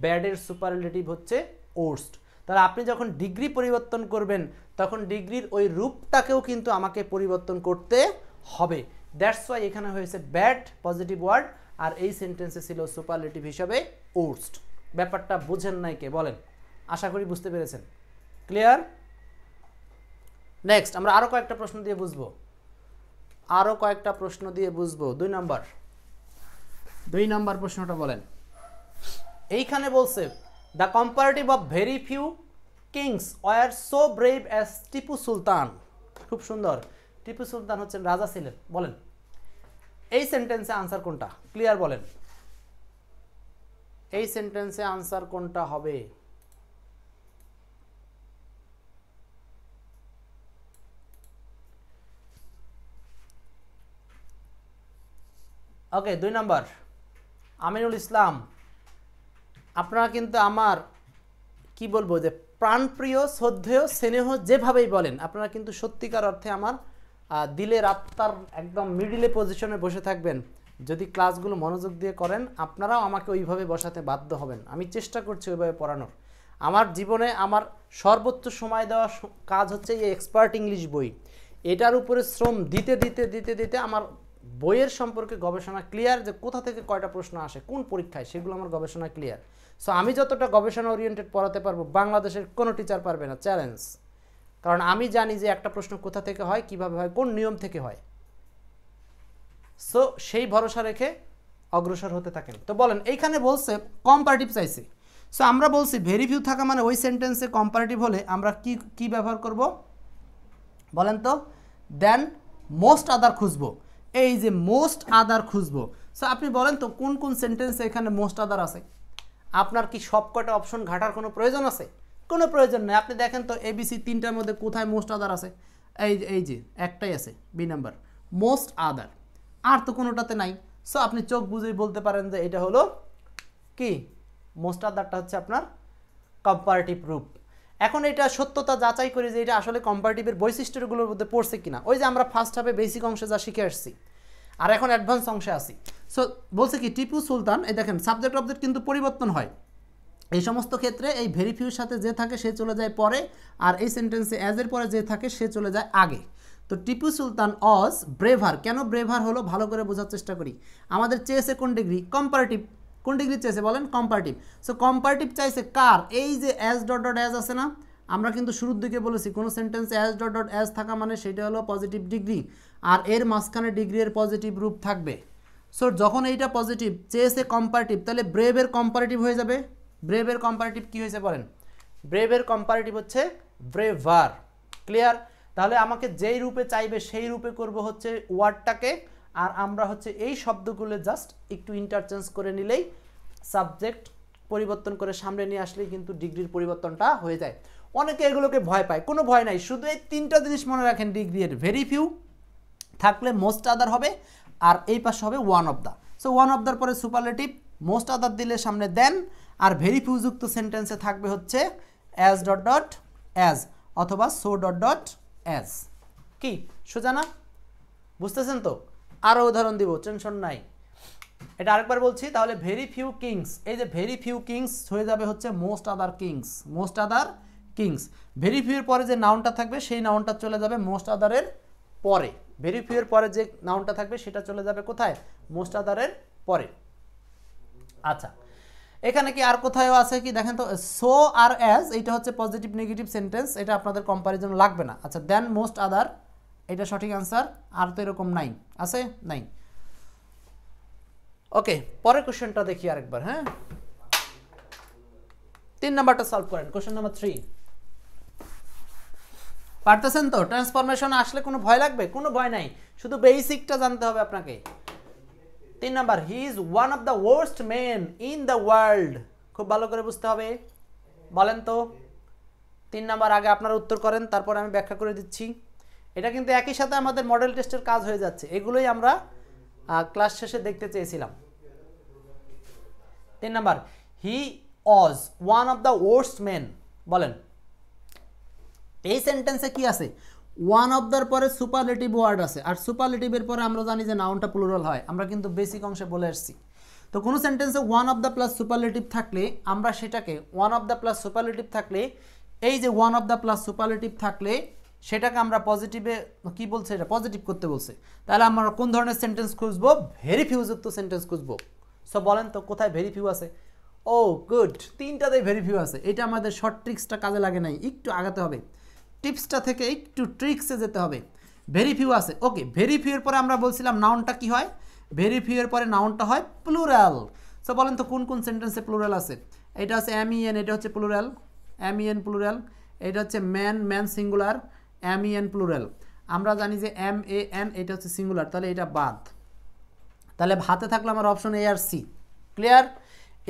ব্যাডের সুপারলেটিভ হচ্ছে ওর্স্ট। তাহলে আপনি যখন ডিগ্রি পরিবর্তন করবেন তখন ডিগ্রির ওই রূপটাকেও কিন্তু আমাকে পরিবর্তন করতে হবে, দ্যাটস ওয়াই এখানে হয়েছে ব্যাড পজিটিভ ওয়ার্ড, আর এই সেন্টেন্সে ছিল সুপারলেটিভ হিসাবে ওর্স্ট। ব্যাপারটা বুঝেন নাই কে বলেন? আশা করি বুঝতে পেরেছেন। ক্লিয়ার? নেক্সট আমরা আরও কয়েকটা প্রশ্ন দিয়ে বুঝবো, আরও কয়েকটা প্রশ্ন দিয়ে বুঝবো। 2 নম্বর প্রশ্নটা বলেন। এইখানে বলছে the comparative of very few kings were so brave as Tipu Sultan. খুব সুন্দর, টিপু সুলতান হচ্ছেন রাজা ছিলেন। বলেন এই সেন্টেন্সে আনসার কোনটা, ক্লিয়ার বলেন, এই সেন্টেন্সে আনসার কোনটা হবে? ওকে 2 নম্বর আমিনুল ইসলাম, আপনারা কিন্তু আমার কি বলবো যে প্রাণপ্রিয় শ্রদ্ধেয় স্নেহ যেভাবেই বলেন, আপনারা কিন্তু সত্যিকার অর্থে আমার দিলের আত্মার একদম মিডিলে পজিশনে বসে থাকবেন। যদি ক্লাসগুলো মনোযোগ দিয়ে করেন আপনারাও আমাকে ওইভাবে বসাতে বাধ্য হবেন। আমি চেষ্টা করছি ওইভাবে পড়ানোর। আমার জীবনে আমার সর্বোচ্চ সময় দেওয়া কাজ হচ্ছে এই এক্সপার্ট ইংলিশ বই, এটার উপরে শ্রম দিতে দিতে দিতে দিতে আমার বইয়ের সম্পর্কে গবেষণা ক্লিয়ার, যে কোথা থেকে কয়টা প্রশ্ন আসে কোন পরীক্ষায়, সেগুলো আমার গবেষণা ক্লিয়ার। সো আমি যতটা গবেষণা ওরিয়েন্টেড পড়াতে পারবো বাংলাদেশের কোনো টিচার পারবে না, চ্যালেঞ্জ। কারণ আমি জানি যে একটা প্রশ্ন কোথা থেকে হয়, কিভাবে হয়, কোন নিয়ম থেকে হয়। সো সেই ভরসা রেখে অগ্রসর হতে থাকেন। তো বলেন এইখানে বলছে কম্পারেটিভ চাইছে, সো আমরা বলছি ভেরি ফিউ থাকা মানে ওই সেন্টেন্সে কম্পারেটিভ হলে আমরা কি কি ব্যবহার করব বলেন তো? দেন মোস্ট আদার খুঁজবো, এই যে মোস্ট আদার খুঁজবো। সো আপনি বলেন তো কোন কোন সেন্টেন্সে এখানে মোস্ট আদার আছে? আপনার কি সব কটা অপশন ঘাটার কোনো প্রয়োজন আছে? কোনো প্রয়োজন নেই। আপনি দেখেন তো এবিসি তিনটার মধ্যে কোথায় মোস্ট আদার আছে? এই যে একটাই আছে, বি নাম্বার মোস্ট আদার, আর তো কোনোটাতে নাই। সো আপনি চোখ বুঝেই বলতে পারেন যে এটা হলো কি মোস্ট আদারটা হচ্ছে আপনার কম্পারেটিভ রূপ। এখন এটা সত্যতা যাচাই করি যে এটা আসলে কম্পারেটিভের বৈশিষ্ট্যগুলোর মধ্যে পড়ছে কিনা। ওই যে আমরা ফার্স্ট হাফে বেসিক অংশে যা শিখে আসছি, আর এখন অ্যাডভান্স অংশে আসি। সো বলছে কি টিপু সুলতান, এই দেখেন সাবজেক্ট অবজেক্ট কিন্তু পরিবর্তন হয় এই সমস্ত ক্ষেত্রে। এই ভেরি ফিউর সাথে যে থাকে সে চলে যায় পরে, আর এই সেন্টেন্সে অ্যাজের পরে যে থাকে সে চলে যায় আগে। তো টিপু সুলতান অজ ব্রেভার, কেন ব্রেভার হলো ভালো করে বোঝার চেষ্টা করি। আমাদের চেয়েছে কোন ডিগ্রি? কম্পারেটিভ। কোন ডিগ্রি চেয়েছে বলেন? কম্পারেটিভ। সো কম্পারেটিভ চাইছে কার? এই যে অ্যাজ ডট ডট অ্যাজ আছে না, আমরা কিন্তু শুরুর দিকে বলেছি কোনো সেন্টেন্সে অ্যাজ ডট ডট অ্যাজ থাকা মানে সেটা হলো পজিটিভ ডিগ্রি, আর এর মাঝখানে ডিগ্রির পজিটিভ রূপ থাকবে। সো যখন এইটা পজিটিভ চেয়েছে কম্পারেটিভ, তাহলে ব্রেভের কম্পারেটিভ হয়ে যাবে। ব্রেভের কম্পারেটিভ কি হয়েছে বলেন? ব্রেভের কম্পারেটিভ হচ্ছে ব্রেভার। ক্লিয়ার? তাহলে আমাকে যেই রূপে চাইবে সেই রূপে করব হচ্ছে ওয়ার্ডটাকে, আর আমরা হচ্ছে এই শব্দগুলো জাস্ট একটু ইন্টারচেঞ্জ করে নিলেই, সাবজেক্ট পরিবর্তন করে সামনে নিয়ে আসলেই কিন্তু ডিগ্রির পরিবর্তনটা হয়ে যায়। অনেকে এগুলোকে ভয় পায়, কোনো ভয় নাই, শুধু এই তিনটা জিনিস মনে রাখেন। ডিগ্রি এর ভেরি ফিউ থাকলে মোস্ট আদার হবে, আর এই পাশে হবে one of the. So one of দ্যার পরে সুপারলেটিভ, মোস্ট আদার দিলে সামনে দেন, আর ভেরি ফিউ যুক্ত সেন্টেন্সে থাকবে হচ্ছে অ্যাজ ডট ডট অ্যাজ অথবা সো ডট ডট অ্যাজ। কি সোজা না? বুঝতেছেন তো? আরও উদাহরণ দিব, টেনশন নাই। এটা আরেকবার বলছি তাহলে ভেরি ফিউ কিংস, এই যে ভেরি ফিউ কিংস হয়ে যাবে হচ্ছে most other kings, most other kings. Very ফিউর পরে যে নাউনটা থাকবে সেই নাউনটা চলে যাবে মোস্ট আদারের পরে, ভেরি ফিউর পরে যে নাউনটা থাকবে সেটা চলে যাবে কোথায়, মোস্ট আদারের পরে। আচ্ছা এখানে কি আর কোথাও আছে কি দেখেন তো, সো আর অ্যাজ এইটা হচ্ছে পজিটিভ নেগেটিভ সেন্টেন্স, এটা আপনাদের কম্পারিজন লাগবে না। আচ্ছা দেন মোস্ট আদার এটা সঠিক অ্যান্সার, আর তো এরকম নাই, আছে নাই। ওকে পরের কোশ্চেনটা দেখি আরেকবার। হ্যাঁ 3 নাম্বারটা সলভ করেন, কোশ্চেন নাম্বার 3। পারতেছেন তো? ট্রান্সফরমেশন আসলে কোনো ভয় লাগবে? কোনো ভয় নাই, শুধু বেসিকটা জানতে হবে আপনাকে। 3 number, he is one of the worst men in the world, খুব ভালো করে বুঝতে হবে। বলেন তো 3 নাম্বার, আগে আপনারা উত্তর করেন তারপর আমি ব্যাখ্যা করে দিচ্ছি। এটা কিন্তু একই সাথে আমাদের মডেল টেস্টের কাজ হয়ে যাচ্ছে, এগুলোই আমরা ক্লাস শেষে দেখতে চেয়েছিলাম। 3 number, he was one of the worst men, বলেন এই সেন্টেন্সে কি আছে, ওয়ান অফ দার পরে সুপারলেটিভ ওয়ার্ড আছে, আর সুপারলেটিভের পরে আমরা জানি যে নাউনটা প্লুরাল হয়, আমরা কিন্তু বেসিক অংশে বলে আসছি। তো কোনো সেন্টেন্সে one of the plus superlative থাকলে আমরা সেটাকে one of the plus superlative থাকলে, এই যে one of the plus superlative থাকলে সেটাকে আমরা পজিটিভে কি বলছে, এটা পজিটিভ করতে বলছে। তাহলে আমরা কোন ধরনের সেন্টেন্স খুঁজবো, ভেরি ফিউযুক্ত সেন্টেন্স খুঁজবো। সো বলেন তো কোথায় ভেরি ফিউ আছে? ও গুড, 3টাতেই ভেরি ফিউ আছে। এটা আমাদের শর্ট ট্রিক্সটা কাজে লাগে নাই, একটু আগাতে হবে, টিপসটা থেকে একটু ট্রিক্সে যেতে হবে। ভেরি ফিউ আছে, ওকে। ভেরি ফিউয়ের পরে আমরা বলছিলাম নাউনটা কি হয়, ভেরি ফিউয়ের পরে নাউনটা হয় প্লুরাল। সো বলেন তো কোন কোন সেন্টেন্সে প্লুরাল আছে? এটা হচ্ছে MEN, এটা হচ্ছে প্লুরাল, MEN প্লুরাল। এটা হচ্ছে man, man singular, MEN plural. আমরা জানি যে MAN এটা হচ্ছে সিঙ্গুলার, তাহলে এটা বাদ। তাহলে হাতে থাকলো আমার অপশন A আর C। ক্লিয়ার?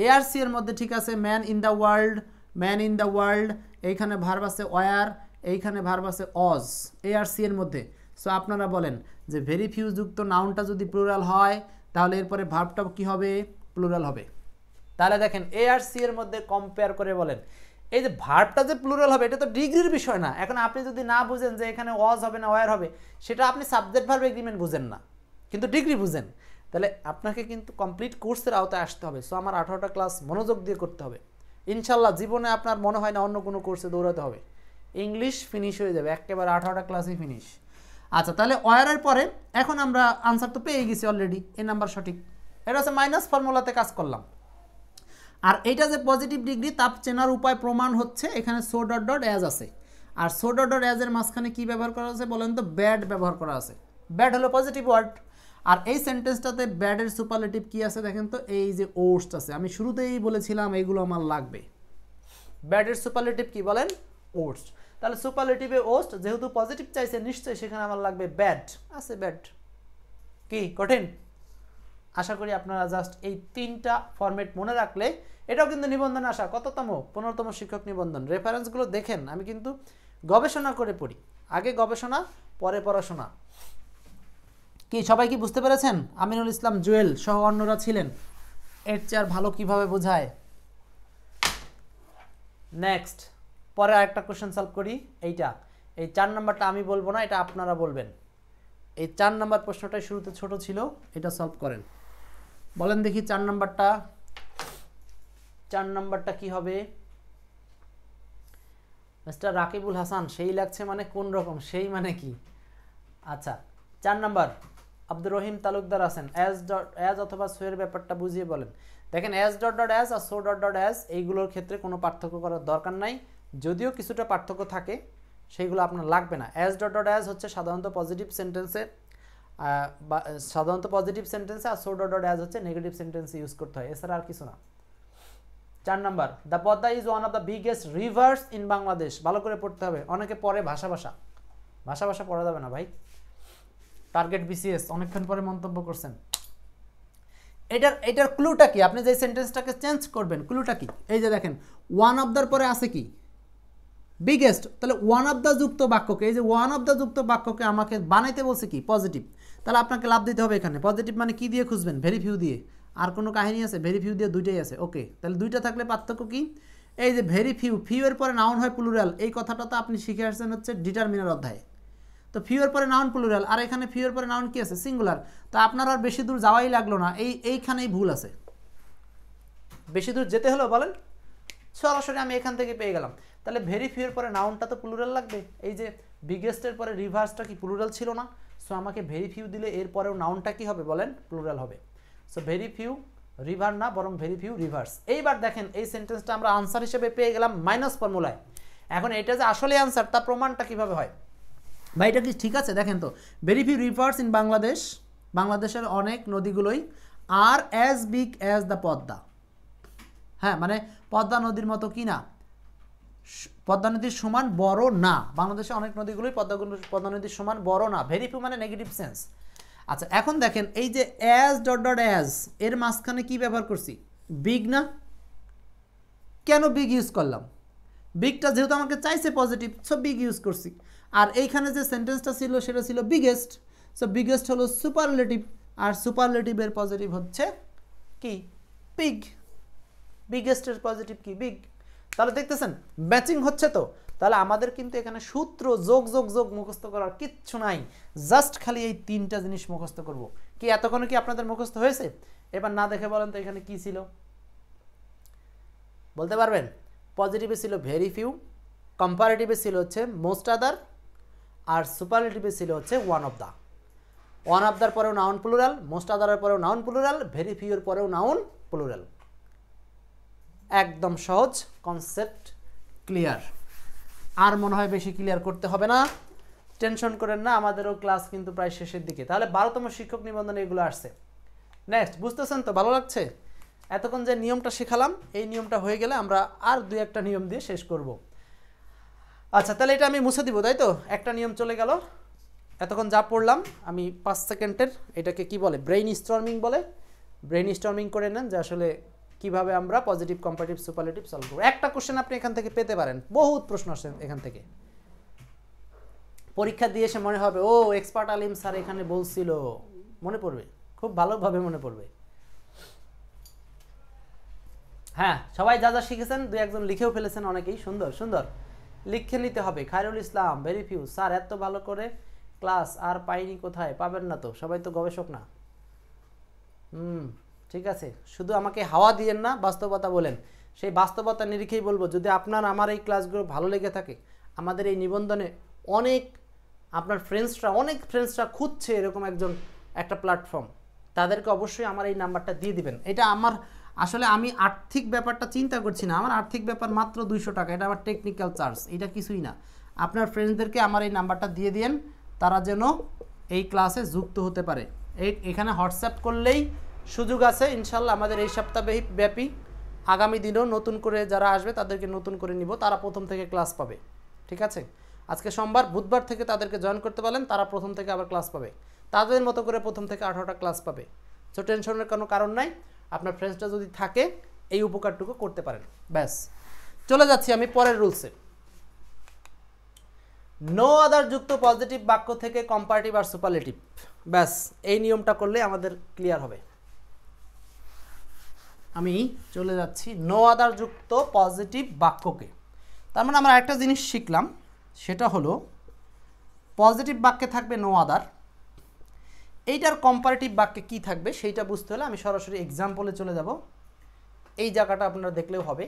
A আর C এর মধ্যে ঠিক আছে man in the world, man in the world, এইখানে ভার্ব আছে ওয়ার, এইখানে ভার্ব আছে অজ, A আর C এর মধ্যে। সো আপনারা বলেন যে ভেরি ফিউ যুক্ত নাউনটা যদি প্লুরাল হয় তাহলে এরপরে ভার্বটা কি হবে, প্লুরাল হবে। তাহলে দেখেন A আর C এর মধ্যে কম্পেয়ার করে বলেন, এই যে ভার্বটা যে প্লুরাল হবে এটা তো ডিগ্রির বিষয় না। এখন আপনি যদি না বুঝেন যে এখানে ওয়াজ হবে না ওয়ার হবে, সেটা আপনি সাবজেক্ট ভার্ব এগ্রিমেন্ট বুঝেন না, কিন্তু ডিগ্রি বুঝেন। তাহলে আপনাকে কিন্তু কমপ্লিট কোর্সের আওতায় আসতে হবে। সো আমার 18টা ক্লাস মনোযোগ দিয়ে করতে হবে। ইনশাল্লাহ জীবনে আপনার মনে হয় না অন্য কোনো কোর্সে দৌড়াতে হবে, ইংলিশ ফিনিশ হয়ে যাবে, একেবারে 18টা ক্লাসই ফিনিশ। আচ্ছা তাহলে ওয়ারের পরে এখন আমরা আনসার তো পেয়ে গেছি অলরেডি, এই নাম্বার সঠিক। এটা হচ্ছে মাইনাস ফর্মুলাতে কাজ করলাম। আর এইটা যে পজিটিভ ডিগ্রি তাপ চেনার উপায় প্রমাণ হচ্ছে এখানে সো ডট ডট অ্যাজ আছে, আর সো ডট ডট অ্যাজের মাঝখানে কী ব্যবহার করা আছে বলেন তো, ব্যাড ব্যবহার করা আছে। ব্যাড হলো পজিটিভ ওয়ার্ড, আর এই সেন্টেন্সটাতে ব্যাডের সুপারলেটিভ কি আছে দেখেন তো, এই যে ওস্ট আছে। আমি শুরুতেই বলেছিলাম এইগুলো আমার লাগবে। ব্যাডের সুপারলেটিভ কি বলেন, ওস্ট। তাহলে সুপারলেটিভে ওস্ট, যেহেতু পজিটিভ চাইছে নিশ্চয়ই সেখানে আমার লাগবে ব্যাড, আছে ব্যাড। কি কঠিন? আশা করি আপনারা জাস্ট এই 3টা ফরম্যাট মনে রাখলে, এটাও কিন্তু নিবন্ধন আসা কততম, 15তম শিক্ষক নিবন্ধন। রেফারেন্সগুলো দেখেন, আমি কিন্তু গবেষণা করে পড়ি, আগে গবেষণা পরে পড়াশোনা। কি সবাই কি বুঝতে পেরেছেন? আমিনুল ইসলাম জুয়েল সহ অন্যরা ছিলেন, এর চেয়ে আর ভালো কিভাবে বোঝায়। নেক্সট পরে আরেকটা কোশ্চেন সলভ করি। এইটা, এই 4 নাম্বারটা আমি বলবো না, এটা আপনারা বলবেন। এই 4 নাম্বার প্রশ্নটাই শুরুতে ছোট ছিল, এটা সলভ করেন। বলেন দেখি 4 নাম্বারটা, 4 নাম্বারটা কি হবে? মিস্টার রাকিবুল হাসান, সেই লাগছে মানে কোন রকম, সেই মানে কি? আচ্ছা 4 নাম্বার আব্দুর রহিম তালুকদার আছেন, অ্যাজ অথবা সো এর ব্যাপারটা বুঝিয়ে বলেন। দেখেন অ্যাজ ডট ডট অ্যাজ আর সো ডট ডট অ্যাজ এইগুলোর ক্ষেত্রে কোনো পার্থক্য করার দরকার নাই, যদিও কিছুটা পার্থক্য থাকে সেইগুলো আপনার লাগবে না। অ্যাজ ডট ডট অ্যাজ হচ্ছে সাধারণত পজিটিভ সেন্টেন্সে, আর সো ডট ডট অ্যাজ হচ্ছে নেগেটিভ সেন্টেন্সে ইউজ করতে হয়, এছাড়া আর কিছু না। 4 number, the Padma is one of the biggest rivers in Bangladesh. ভালো করে পড়তে হবে, অনেকে পরে ভাষা পড়া যাবে না ভাই। টার্গেট BCS অনেকক্ষণ পরে মন্তব্য করছেন। এটার ক্লুটা কি? আপনি যে সেন্টেন্সটাকে চেঞ্জ করবেন ক্লুটা কি? এই যে দেখেন ওয়ান অফ দ্যার পরে আছে কি, বিগেস্ট। তাহলে ওয়ান অফ দ্য যুক্ত বাক্যকে, এই যে ওয়ান অফ দ্য যুক্ত বাক্যকে আমাকে বানাইতে বলছে কি, পজিটিভ। তাহলে আপনাকে লাভ দিতে হবে এখানে। পজিটিভ মানে কি দিয়ে খুঁজবেন? ভেরি ফিউ দিয়ে। আর কোনো কাহিনী আছে? ভেরি ফিউ দিয়ে দুইটাই আছে। ওকে, তাহলে দুইটা থাকলে পার্থক্য কি? এই যে ভেরি ফিউ, ফিউ এর পরে নাউন হয় প্লুরাল, এই কথাটা তো আপনি শিখে আসছেন হচ্ছে ডিটারমিনার অধ্যায়ে। তো ফিউ এর পরে নাউন প্লুরাল, আর এখানে ফিউ এর পরে নাউন কি আছে? সিঙ্গুলার। তো আপনার আর বেশি দূর যাওয়াই লাগলো না, এইখানেই ভুল আছে। বেশি দূর যেতে হলো বলেন, সরাসরি আমি এখান থেকে পেয়ে গেলাম। তাহলে ভেরি ফিউ এর পরে নাউনটা তো প্লুরাল লাগবে। এই যে বিগেস্টের পরে রিভার্সটা কি প্লুরাল ছিল না? সো আমাকে ভেরি ফিউ দিলে এর পরেও নাউনটা কি হবে বলেন? প্লুরাল হবে। সো ভেরি ফিউ রিভার না, বরং ভেরি ফিউ রিভার্স। এইবার দেখেন এই সেন্টেন্সটা আমরা আনসার হিসেবে পেয়ে গেলাম মাইনাস ফর্মুলায়। এখন এটা যে আসলে আনসার, তার প্রমাণটা কিভাবে হয় ভাই? এটা কি ঠিক আছে? দেখেন তো, very few rivers in Bangladesh, বাংলাদেশের অনেক নদীগুলোই are as big as the Padma. হ্যাঁ, মানে পদ্মা নদীর মতো কি না, পদ্মা নদীর সমান বড় না। বাংলাদেশে অনেক নদীগুলোই পদ্মা নদীর সমান বড় না। ভেরি ফিউ মানে নেগেটিভ সেন্স। আচ্ছা, এখন দেখেন এই যে অ্যাজ ডট ডট অ্যাজ, এর মাঝখানে কি ব্যবহার করছি? বিগ না? কেন বিগ ইউজ করলাম? বিগটা যেহেতু আমাকে চাইছে পজিটিভ, সো বিগ ইউজ করছি। আর এইখানে যে সেন্টেন্সটা ছিল সেটা ছিল বিগেস্ট, সো বিগেস্ট হলো সুপারলেটিভ, আর সুপারলেটিভের পজিটিভ হচ্ছে কি? বিগ। বিগেস্টের পজিটিভ কি? বিগ। তাহলে দেখতেছেন ম্যাচিং হচ্ছে তো। তাহলে আমাদের কিন্তু এখানে সূত্র যোগ যোগ যোগ মুখস্থ করার কিচ্ছু নাই, জাস্ট খালি এই তিনটা জিনিস মুখস্থ করব। কি এতক্ষণে কি আপনাদের মুখস্থ হয়েছে? এবার না দেখে বলেন তো এখানে কি ছিল, বলতে পারবেন? পজিটিভে ছিল ভেরি ফিউ, কম্পারেটিভে ছিল হচ্ছে মোস্ট আদার, আর সুপারলেটিভে ছিল হচ্ছে one of the. One of দ্যার পরেও নাউন প্লুরাল, মোস্ট আদারের পরেও নাউন প্লুরাল, ভেরি ফিউর পরেও নাউন প্লুরাল। একদম সহজ কনসেপ্ট, ক্লিয়ার। আর মনে হয় বেশি ক্লিয়ার করতে হবে না, টেনশন করেন না, আমাদেরও ক্লাস কিন্তু প্রায় শেষের দিকে। তাহলে 12তম শিক্ষক নিবন্ধনে এগুলো আসছে। নেক্সট, বুঝতেছেন তো? ভালো লাগছে? এতক্ষণ যে নিয়মটা শেখালাম, এই নিয়মটা হয়ে গেলে আমরা আর 2-1টা নিয়ম দিয়ে শেষ করব। আচ্ছা, তাহলে এটা আমি মুছে দিব, তাই তো? একটা নিয়ম চলে গেল। এতক্ষণ যা পড়লাম আমি 5 সেকেন্ডের, এটাকে কি বলে? ব্রেইন স্টর্মিং বলে। ব্রেইন স্টর্মিং করে নেন যে আসলে কিভাবে আমরা পজিটিভ, কম্পারেটিভ, সুপারলেটিভ সলভ করব। একটা কোশ্চেন আপনি এখান থেকে পেতে পারেন, বহুত প্রশ্ন আসে এখান থেকে। পরীক্ষা দিয়ে এসে মনে হবে ও এক্সপার্ট আলিম স্যার এখানে বলছিল, মনে পড়বে, খুব ভালোভাবে মনে পড়বে। হ্যাঁ, সবাই যা যা শিখেছেন 2-1জন লিখেও ফেলেছেন অনেকেই, সুন্দর সুন্দর লিখে নিতে হবে। Khairul Islam, very few, sir এত ভালো করে ক্লাস আর পাইনি, কোথায় পাবেন না তো, সবাই তো গবেষক না। ঠিক আছে, শুধু আমাকে হাওয়া দিয়েন না, বাস্তবতা বলেন। সেই বাস্তবতা নিরিখেই বলবো, যদি আপনার আমার এই ক্লাসগুলো ভালো লেগে থাকে, আমাদের এই নিবন্ধনে অনেক আপনার অনেক ফ্রেন্ডসরা খুঁজছে এরকম একটা প্ল্যাটফর্ম, তাদেরকে অবশ্যই আমার এই নাম্বারটা দিয়ে দিবেন। এটা আমার আসলে আমি আর্থিক ব্যাপারটা চিন্তা করছি না, আমার আর্থিক ব্যাপার মাত্র 200 টাকা, এটা আমার টেকনিক্যাল চার্জ, এটা কিছুই না। আপনার ফ্রেন্ডসদেরকে আমার এই নাম্বারটা দিয়ে দিন, তারা যেন এই ক্লাসে যুক্ত হতে পারে। এখানে হোয়াটসঅ্যাপ করলেই সুযোগ আছে ইনশাল্লাহ। আমাদের এই সপ্তাহব্যাপী আগামী দিনেও নতুন করে যারা আসবে তাদেরকে নতুন করে নিব, তারা প্রথম থেকে ক্লাস পাবে। ঠিক আছে, আজকে সোমবার, বুধবার থেকে তাদেরকে জয়েন করতে পারেন, তারা প্রথম থেকে আবার ক্লাস পাবে, তাদের মতো করে প্রথম থেকে 18টা ক্লাস পাবে। সো টেনশনের কোনো কারণ নাই, আপনার ফ্রেন্ডসটা যদি থাকে এই উপকারটুকু করতে পারেন। ব্যাস, চলে যাচ্ছি আমি পরের রুলসে। নো আদার যুক্ত পজিটিভ বাক্য থেকে কম্পারেটিভ আর সুপারলেটিভ, ব্যাস এই নিয়মটা করলে আমাদের ক্লিয়ার হবে। আমি চলে যাচ্ছি নো আদার যুক্ত পজিটিভ বাক্যকে। তার মানে আমরা একটা জিনিস শিখলাম, সেটা হলো পজিটিভ বাক্যে থাকবে নো আদার, এইটার কম্পারেটিভ বাক্যে কি থাকবে সেইটা বুঝতে হলে আমি সরাসরি এক্সাম্পলে চলে যাব। এই জায়গাটা আপনারা দেখলেও হবে।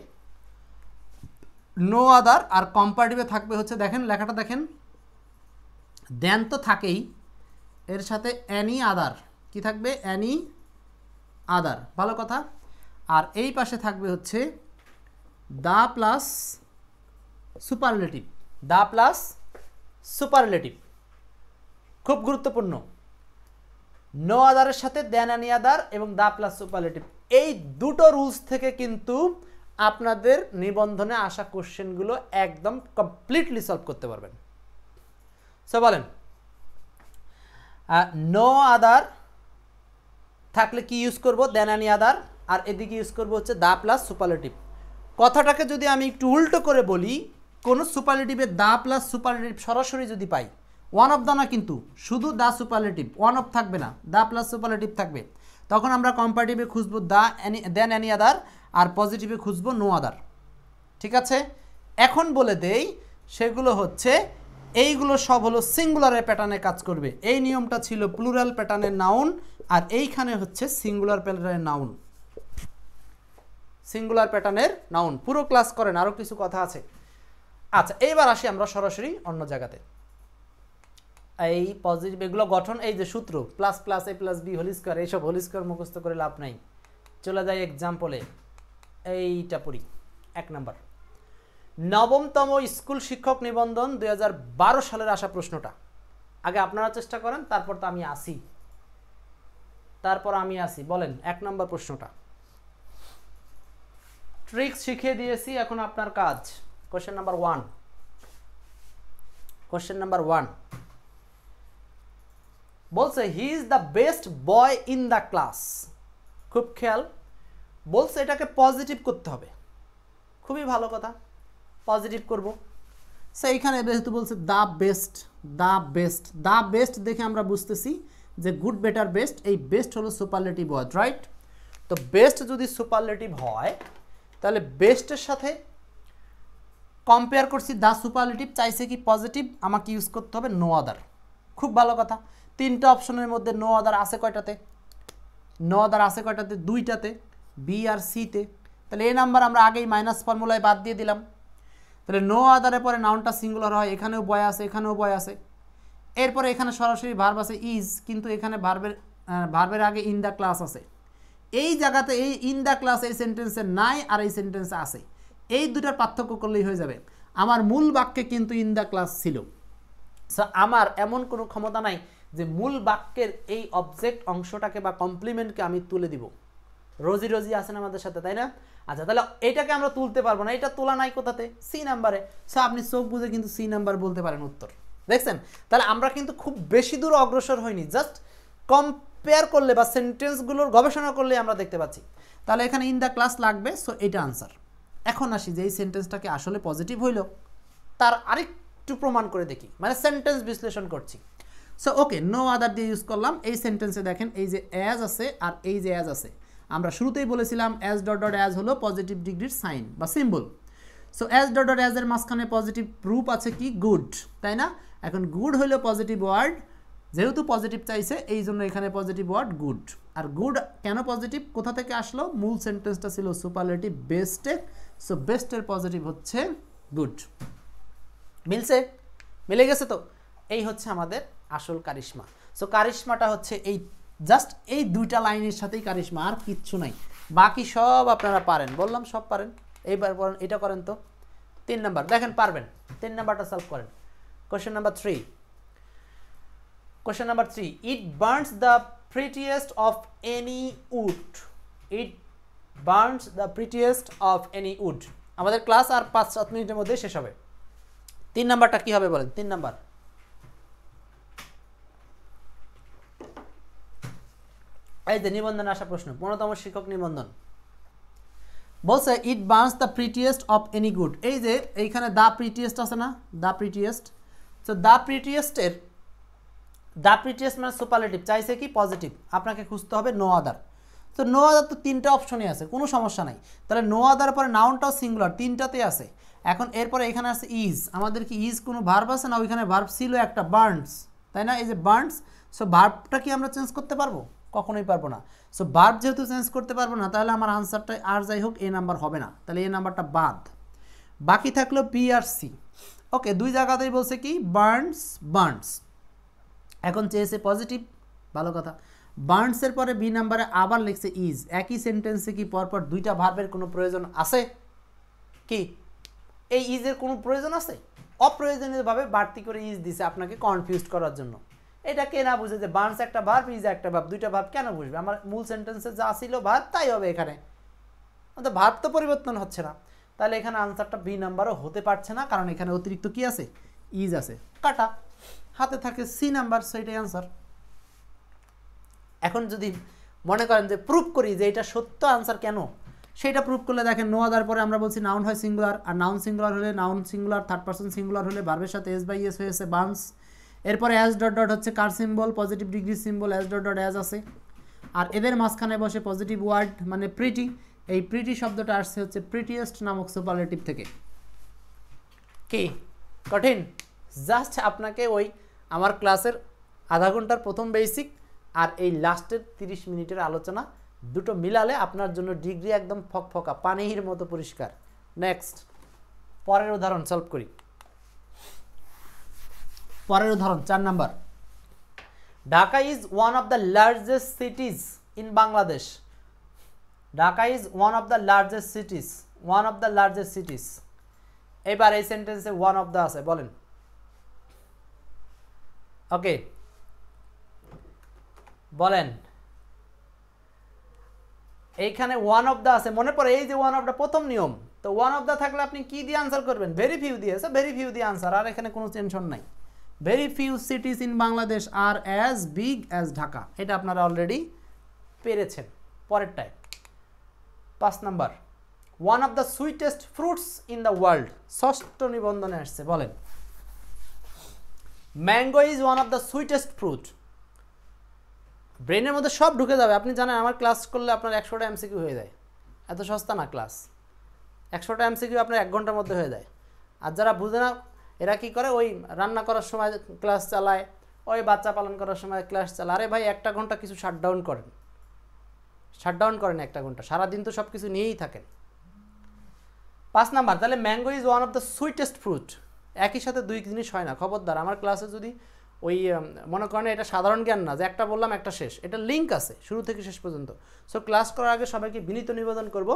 নো আদার আর কম্পারেটিভে থাকবে হচ্ছে, দেখেন লেখাটা দেখেন, দেন তো থাকেই, এর সাথে অ্যানি আদার কি থাকবে? অ্যানি আদার, ভালো কথা। আর এই পাশে থাকবে হচ্ছে the plus superlative, the plus superlative, খুব গুরুত্বপূর্ণ। নো আদারের সাথে দেন অ্যানি আদার এবং দা প্লাস সুপারলেটিভ, এই দুটো রুলস থেকে কিন্তু আপনাদের নিবন্ধনে আসা কোশ্চেনগুলো একদম কমপ্লিটলি সলভ করতে পারবেন। সো বলেন, নো আদার থাকলে কি ইউজ করব? দেন অ্যানি আদার, আর এদিকে ইউজ করব হচ্ছে দা প্লাস সুপারলেটিভ। কথাটাকে যদি আমি একটু উল্টো করে বলি, কোনো সুপারলেটিভে দা প্লাস সুপারলেটিভ সরাসরি যদি পাই, ওয়ান অফ দা না কিন্তু, শুধু দা সুপারলেটিভ, ওয়ান অফ থাকবে না, দা প্লাস সুপারলেটিভ থাকবে, তখন আমরা কম্পারেটিভে খুঁজবো দেন অ্যানি আদার, আর পজিটিভে খুঁজবো নো আদার। ঠিক আছে, এখন বলে দেই সেগুলো হচ্ছে এইগুলো সব হলো সিঙ্গুলারের প্যাটার্নে কাজ করবে। এই নিয়মটা ছিল প্লুরাল প্যাটার্নের নাউন, আর এইখানে হচ্ছে সিঙ্গুলার প্যাটার্নের নাউন। সিঙ্গুলার প্যাটার্নের নাউন পুরো ক্লাস করেন, আরও কিছু কথা আছে। আচ্ছা, এইবার আসি আমরা সরাসরি অন্য জায়গাতে। এই পজিটিভ এগুলো গঠন, এই যে সূত্র প্লাস প্লাস এ প্লাস বি হোল স্কোয়ার, এইসব হোল স্কোয়ার মুখস্থ করে লাভ নাই। চলে যাই এক্সাম্পলে, এইটা পড়ি 1 নাম্বার। নবমতম স্কুল শিক্ষক নিবন্ধন 2012 সালের আসা প্রশ্নটা আগে আপনারা চেষ্টা করেন, তারপর তো আমি আসি। বলেন 1 নম্বর প্রশ্নটা। ট্রিক্স শিখিয়ে দিয়েছি, এখন আপনার কাজ। কোশ্চেন নাম্বার 1 বলছে হি is the best boy in the class. খুব খেয়াল, বলছে এটাকে পজিটিভ করতে হবে। খুবই ভালো কথা, পজিটিভ করব। সো এইখানে যেহেতু বলছে দ্য বেস্ট দেখে আমরা বুঝতেছি যে গুড, বেটার, বেস্ট। এই বেস্ট হলো সুপারলেটিভ ওয়ার্ড, রাইট? তো বেস্ট যদি সুপারলেটিভ হয় তাহলে বেস্টের সাথে কম্পেয়ার করছি, দ্য সুপারলেটিভ চাইছে কি পজিটিভ, আমাকে ইউজ করতে হবে নো আদার। খুব ভালো কথা। 3টা অপশনের মধ্যে নো আদার আছে কয়টাতে? 2টাতে, বি আর সিতে। তাহলে এই নাম্বার আমরা আগেই মাইনাস ফর্মুলায় বাদ দিয়ে দিলাম। তাহলে নো আদারের পরে নাউনটা সিঙ্গুলার হয়, এখানেও বয় আছে, এখানেও বয় আছে। এরপরে এখানে সরাসরি ভার্ব আছে ইজ, কিন্তু এখানে ভার্বের আগে ইন দ্য ক্লাস আছে। এই জায়গাতে এই ইন দ্য ক্লাস এই সেন্টেন্সে নাই, আর এই সেন্টেন্সে আছে। এই দুটার পার্থক্য করলেই হয়ে যাবে। আমার মূল বাক্যে কিন্তু ইন দ্য ক্লাস ছিল। সো আমার এমন কোনো ক্ষমতা নাই যে মূল বাক্যের এই অবজেক্ট অংশটাকে বা কমপ্লিমেন্টকে আমি তুলে দিব। রোজি আছেন আমাদের সাথে, তাই না? আচ্ছা, তাহলে এটাকে আমরা তুলতে পারবো না। এটা তোলা নাই কোথাতে? সি নাম্বারে। সো আপনি চোখ বুঝে কিন্তু সি নাম্বার বলতে পারেন উত্তর। দেখছেন? তাহলে আমরা কিন্তু খুব বেশি দূর অগ্রসর হইনি, জাস্ট কম্পেয়ার করলে বা সেন্টেন্সগুলোর গবেষণা করলে আমরা দেখতে পাচ্ছি। তাহলে এখানে ইন দ্য ক্লাস লাগবে, সো এটা আনসার। এখন আসি যে এই সেন্টেন্সটাকে আসলে পজিটিভ হইল তার আরেকটু প্রমাণ করে দেখি, মানে সেন্টেন্স বিশ্লেষণ করছি। সো ওকে, নো আদার দিয়ে ইউজ করলাম। এই সেন্টেন্সে দেখেন এই যে অ্যাজ আছে আর এই যে অ্যাজ আছে, আমরা শুরুতেই বলেছিলাম অ্যাজ ডট ডট অ্যাজ হলো পজিটিভ ডিগ্রির সাইন বা symbol. So as dot dot অ্যাজের মাঝখানে পজিটিভ প্রুফ আছে কি? গুড, তাই না? এখন গুড হলো পজিটিভ ওয়ার্ড, যেহেতু পজিটিভ চাইছে এই জন্য এখানে পজিটিভ ওয়ার্ড গুড। আর গুড কেন পজিটিভ, কোথা থেকে আসলো? মূল সেন্টেন্সটা ছিল সুপারলেটিভ বেস্টে, সো বেস্টের পজিটিভ হচ্ছে গুড। মিলে গেছে তো? এই হচ্ছে আমাদের আসল কারিশমা। সো কারিশমাটা হচ্ছে এই জাস্ট এই 2টা লাইনের সাথেই কারিশমা, আর কিচ্ছু নাই। বাকি সব আপনারা পারেন, বললাম সব পারেন। এইবার এটা করেন তো 3 নাম্বার, দেখেন পারবেন। 3 নাম্বারটা সলভ করেন। Question number 3, it burns the prettiest of any wood. আমাদের ক্লাস আর 5-7 মিনিটের মধ্যে শেষ হবে। 3 নাম্বারটা কি হবে বলেন? 3 নাম্বার এই যে নিবন্ধনে আসা প্রশ্ন, 15তম শিক্ষক নিবন্ধন। বলছে it burns the prettiest of any good. এই যে এইখানে দ্য প্রিটিয়েস্ট আছে না, the prettiest. So the prettiest মানে সুপারলেটিভ, চাইছে কি পজিটিভ, আপনাকে খুঁজতে হবে নো আদার। তো নো আদার তো 3টা অপশনই আছে, কোনো সমস্যা নাই। তাহলে নো আদার পরে নাউনটাও সিঙ্গুলার, 3টাতে আছে। এখন এরপরে এখানে আছে ইজ, আমাদের কি ইজ কোনো ভার্ব আছে না? ওইখানে ভার্ব ছিল একটা, বার্নস, তাই না? এই যে বার্নস, সো ভার্বটা কি আমরা চেঞ্জ করতে পারবো? কখনোই পারবো না। সো ভার্ব যেহেতু চেঞ্জ করতে পারবো না, তাহলে আমার আনসারটা আর যাই হোক এ নাম্বার হবে না, তাহলে এ নাম্বারটা বাদ। বাকি থাকলো বি আর সি। ওকে, 2 জায়গাতেই বলছে কি বার্নস। এখন চেয়েছে পজিটিভ, ভালো কথা। বার্নসের পরে বি নাম্বারে আবার লিখছে ইজ। একই সেন্টেন্সে কি পরপর 2টা ভার্বের কোনো প্রয়োজন আছে কি? এই ইজের কোনো প্রয়োজন আছে? অপ্রয়োজনীয়ভাবে বাড়তি করে ইজ দিছে আপনাকে কনফিউজ করার জন্য। এটা কে না বুঝে যে বার্নস একটা ভার্ব, ইজ একটা ভার্ব, 2টা ভার্ব কেন বুঝবে? আমার মূল সেন্টেন্সে যা ছিল ভার্ব তাই হবে এখানে, ভার্ব তো পরিবর্তন হচ্ছে না। তাহলে এখানে আনসারটা বি নাম্বারও হতে পারছে না, কারণ এখানে অতিরিক্ত কি আছে? ইজ আছে। কাটা হাতে থাকে সি নাম্বার, সেইটাই আনসার। এখন যদি মনে করেন যে প্রুফ করি যে এটা সত্য আনসার কেন, সেটা প্রুফ করলে দেখেন নো আদার পরে আমরা বলছি নাউন হয় সিঙ্গুলার, আর নাউন সিঙ্গুলার হলে noun singular, 3rd person singular হলে ভার্বের সাথে এস বাই এস হয়েছে বার্নস। এরপরে অ্যাজ ডট ডট হচ্ছে কার symbol, positive degree symbol, as dot dot as আছে। আর এদের মাঝখানে বসে পজিটিভ ওয়ার্ড মানে প্রিটি। এই প্রিটি শব্দটা আসছে হচ্ছে প্রিটিয়েস্ট নামক সুপারলেটিভ থেকে। কি কঠিন? জাস্ট আপনাকে ওই আমার ক্লাসের আধা ঘন্টার প্রথম বেসিক আর এই লাস্টের 30 মিনিটের আলোচনা দুটো মিলালে আপনার জন্য ডিগ্রি একদম ফকফকা পানির মতো পরিষ্কার। নেক্সট, পরের উদাহরণ সলভ করি। পরের উদাহরণ 4 number. Dhaka is one of the largest সিটিজ in Bangladesh. Dhaka is one of the largest সিটিজ, one of the largest সিটিজ। এবার এই সেন্টেন্সে ওয়ান অফ দ্য আছে, বলেন। ওকে, বলেন। এইখানে ওয়ান অফ দ্য আছে, মনে পড়ে এই যে ওয়ান অফ দ্য প্রথম নিয়ম। তো ওয়ান অফ দ্য থাকলে আপনি কি দিয়ে আনসার করবেন? ভেরি ফিউ দিয়ে, ভেরি ফিউ দিয়ে আনসার, আর এখানে কোনো টেনশন নাই। Very few cities in Bangladesh are as big as Dhaka, এটা আপনারা অলরেডি পেরেছেন। পরেরটায় 5 number. One of the sweetest fruits in the world, ষষ্ঠ নিবন্ধনে আসছে, বলেন। Mango is one of the sweetest fruit. ব্রেনের মধ্যে সব ঢুকে যাবে। আপনি জানেন আমার ক্লাস করলে আপনার 100টা এমসিকিউ হয়ে যায়। এত সস্তা না ক্লাস, 100টা এমসিকিউ আপনার 1 ঘন্টার মধ্যে হয়ে যায়। আর যারা বুঝে না এরা কি করে, ওই রান্না করার সময় ক্লাস চালায়, ওই বাচ্চা পালন করার সময় ক্লাস চালায়। আরে ভাই 1টা ঘন্টা কিছু শাটডাউন করেন, শাটডাউন করেন 1টা ঘন্টা, সারাদিন তো সব কিছু নিয়েই থাকেন। 5 নাম্বার, তাহলে mango is one of the sweetest fruit. একই সাথে 2 জিনিস হয় না, খবরদার। আমার ক্লাসে যদি ওই মনে করেন এটা সাধারণ জ্ঞান না যে একটা বললাম একটা শেষ, এটা লিঙ্ক আছে শুরু থেকে শেষ পর্যন্ত। সো ক্লাস করার আগে সবাইকে বিনীত নিবেদন করব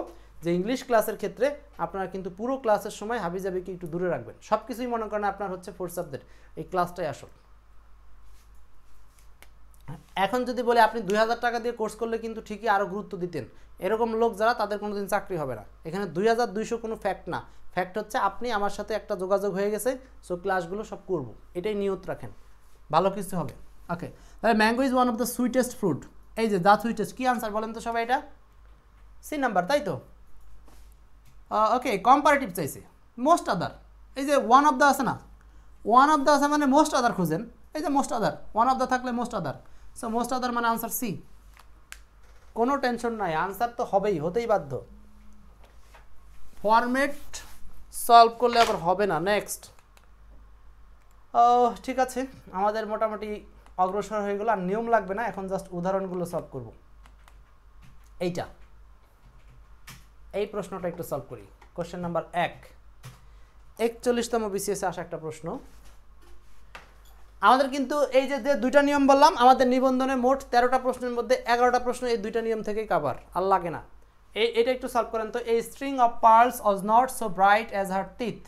যে ইংলিশ ক্লাসের ক্ষেত্রে আপনারা কিন্তু পুরো ক্লাসের সময় হাবিজাবিকে একটু দূরে রাখবেন। সব কিছুই মনে করেন আপনার হচ্ছে 4 সাবজেক্ট, এই ক্লাসটাই আসল। এখন যদি বলে আপনি 2000 টাকা দিয়ে কোর্স করলে কিন্তু ঠিকই আরও গুরুত্ব দিতেন, এরকম লোক যারা, তাদের কোনোদিন চাকরি হবে না। এখানে 2200 কোনো ফ্যাক্ট না, ফ্যাক্ট হচ্ছে আপনি আমার সাথে একটা যোগাযোগ হয়ে গেছে, সো ক্লাসগুলো সব করব, এটাই নিয়ত রাখেন, ভালো কিছু হবে। ওকে, তাহলে mango is one of the sweetest fruit. এই যে দ্য সুইটেস্ট, কি আনসার বলেন তো সবাই? এটা সি নাম্বার, তাই তো? ওকে, কম্পারেটিভ চাইছে, মোস্ট আদার। এই যে ওয়ান অফ দ্য আছে না, ওয়ান অফ দ্য আছে মানে মোস্ট আদার খুঁজেন। এই যে most other, one of the থাকলে most other, so most other মানে আনসার সি। কোনো টেনশন নাই, আনসার তো হবেই, হতেই বাধ্য। ফরম্যাট সলভ করলে আবার হবে না। নেক্সট, ঠিক আছে, আমাদের মোটামুটি অগ্রসর হয়ে গেল, আর নিয়ম লাগবে না, এখন জাস্ট উদাহরণগুলো সলভ করব। এইটা, এই প্রশ্নটা একটু সলভ করি। কোশ্চেন নাম্বার 1, 41তম বিসিএসে আসা একটা প্রশ্ন। আমাদের কিন্তু এই যে 2টা নিয়ম বললাম, আমাদের নিবন্ধনে মোট 13টা প্রশ্নের মধ্যে 11টা প্রশ্ন এই 2টা নিয়ম থেকেই কাভার, আর লাগে না। এটা একটু সলভ করেন তো। এই string of pearls was not so bright as her teeth,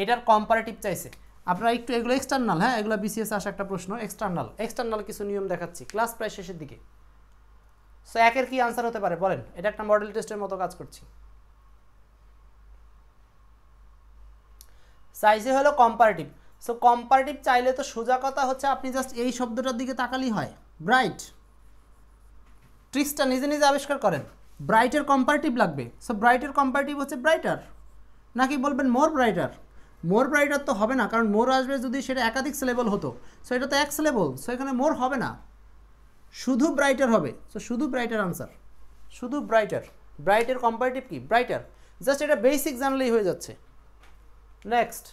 এটার কম্পারেটিভ চাইছে। আপনারা একটু এগুলো এক্সটার্নাল, হ্যাঁ এগুলো বিসিএস আসা একটা প্রশ্ন, এক্সটার্নাল কিছু নিয়ম দেখাচ্ছি, ক্লাস প্রায় শেষের দিকে। সো 1-এর কি আনসার হতে পারে বলেন? এটা একটা মডেল টেস্টের মতো কাজ করছি। চাইছে হলো কম্পারেটিভ। সো কম্পারেটিভ চাইলে তো সোজা কথা হচ্ছে আপনি জাস্ট এই শব্দটার দিকে তাকালেই হয়, ব্রাইট। ট্রিক্সটা নিজে নিজে আবিষ্কার করেন। ব্রাইটের কম্পারেটিভ লাগবে, সো ব্রাইটের কম্পারেটিভ হচ্ছে ব্রাইটার, নাকি বলবেন মোর ব্রাইটার? মোর ব্রাইটার তো হবে না, কারণ মোর আসবে যদি সেটা একাধিক সিলেবল হতো, সো এটা তো এক সিলেবল, সো এখানে মোর হবে না, শুধু ব্রাইটার হবে। সো শুধু ব্রাইটার আনসার, শুধু ব্রাইটার। ব্রাইটের কম্পারেটিভ কি? ব্রাইটার। জাস্ট এটা বেসিক জানলেই হয়ে যাচ্ছে। নেক্সট,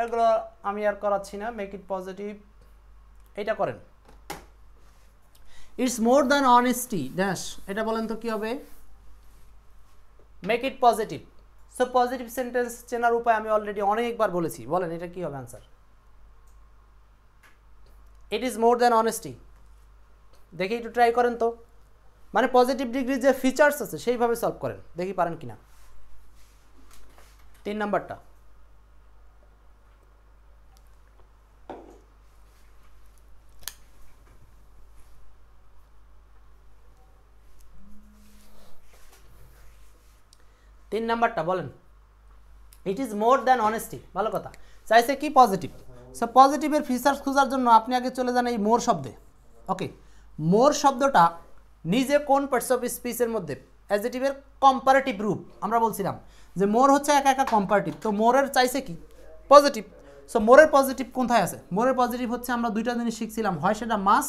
এগুলো আমি আর করাচ্ছি না, মেক ইট পজিটিভ, এটা করেন। It's more than honesty dash, এটা বলেন তো কি হবে? Make it positive. So positive sentence চেনার উপায় আমি অলরেডি অনেকবার বলেছি, বলেন এটা কি হবে answer? It is more than honesty. দেখি একটু ট্রাই করেন তো, মানে পজিটিভ ডিগ্রির যে ফিচার্স আছে সেইভাবে সলভ করেন, দেখি পারেন কিনা। 3 নাম্বারটা, বলেন। It is more than honesty, ভালো কথা। চাইছে কি? পজিটিভ। সো পজিটিভের ফিচার্স খোঁজার জন্য আপনি আগে চলে যান এই মোর শব্দে। ওকে, মোর শব্দটা নিজে কোন পার্টস অফ স্পিচের মধ্যে? অ্যাডজেক্টিভের কম্পারেটিভ রূপ। আমরা বলছিলাম যে মোর হচ্ছে একা একা কম্পারেটিভ, তো মোরের চাইছে কি? পজিটিভ। সো মোরের পজিটিভ কোথায় আছে? মোরের পজিটিভ হচ্ছে আমরা 2টা জিনিস শিখছিলাম, হয় সেটা মাস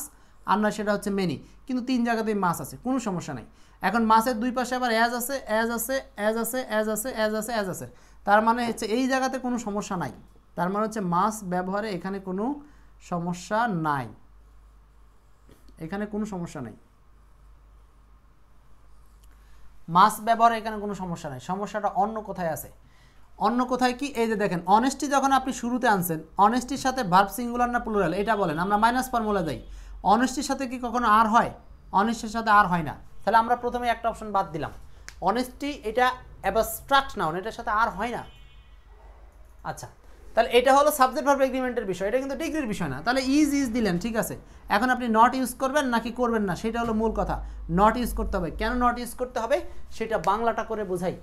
আর না সেটা হচ্ছে মেনি, কিন্তু 3 জায়গাতেই মাস আছে, কোনো সমস্যা নাই। এখন মাসের দুই পাশে আবার অ্যাজ আছে, অ্যাজ আছে, অ্যাজ আছে, অ্যাজ আছে, অ্যাজ আছে, অ্যাজ আছে, তার মানে হচ্ছে এই জায়গাতে কোনো সমস্যা নাই, তার মানে হচ্ছে মাস ব্যবহারে এখানে কোনো সমস্যা নাই, এখানে কোনো সমস্যা নাই, মাস ব্যবহারে এখানে কোনো সমস্যা নাই। সমস্যাটা অন্য কোথায় আছে? অন্য কোথায় কি? এই যে দেখেন, অনেস্টি যখন আপনি শুরুতে আনছেন, অনেস্টির সাথে ভার্ব সিঙ্গুলার না প্লুরাল এটা বলেন, আমরা মাইনাস ফর্মুলা যাই। অনেস্টির সাথে কি কখনো আর হয়? অনেস্টির সাথে আর হয় না। তাহলে আমরা প্রথমে একটা অপশন বাদ দিলাম। অনেস্টি এটা অ্যাবস্ট্রাক্ট নাউন, এটার সাথে আর হয় না। আচ্ছা, তাহলে এটা হলো সাবজেক্ট ভার্ব এগ্রিমেন্টের বিষয়, এটা কিন্তু ডিগ্রির বিষয় না। তাহলে ইজ দিলেন, ঠিক আছে। এখন আপনি নট ইউজ করবেন নাকি করবেন না, সেটা হলো মূল কথা। নট ইউজ করতে হবে। কেন নট ইউজ করতে হবে সেটা বাংলাটা করে বোঝাই।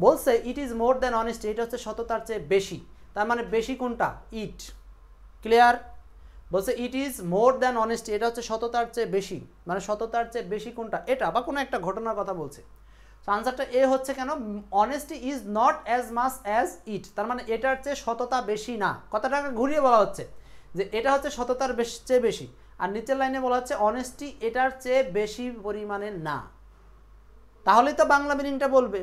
বলছে it is more than honesty, এটা হচ্ছে সততার চেয়ে বেশি। তার মানে বেশি কোনটা? ইট। ক্লিয়ার? বলছে it is more than honesty, এটা হচ্ছে সততার চেয়ে বেশি, মানে সততার চেয়ে বেশি কোনটা? এটা, বা কোনো একটা ঘটনার কথা বলছে। তো আনসারটা এ হচ্ছে কেন? Honesty is not as much as it, তার মানে এটার চেয়ে সততা বেশি না। কথাটাকে ঘুরিয়ে বলা হচ্ছে যে এটা হচ্ছে সততার চেয়ে বেশি, আর নিচের লাইনে বলা হচ্ছে অনেস্টি এটার চেয়ে বেশি পরিমাণে না। তাহলেই তো বাংলা মিনিংটা বলবে,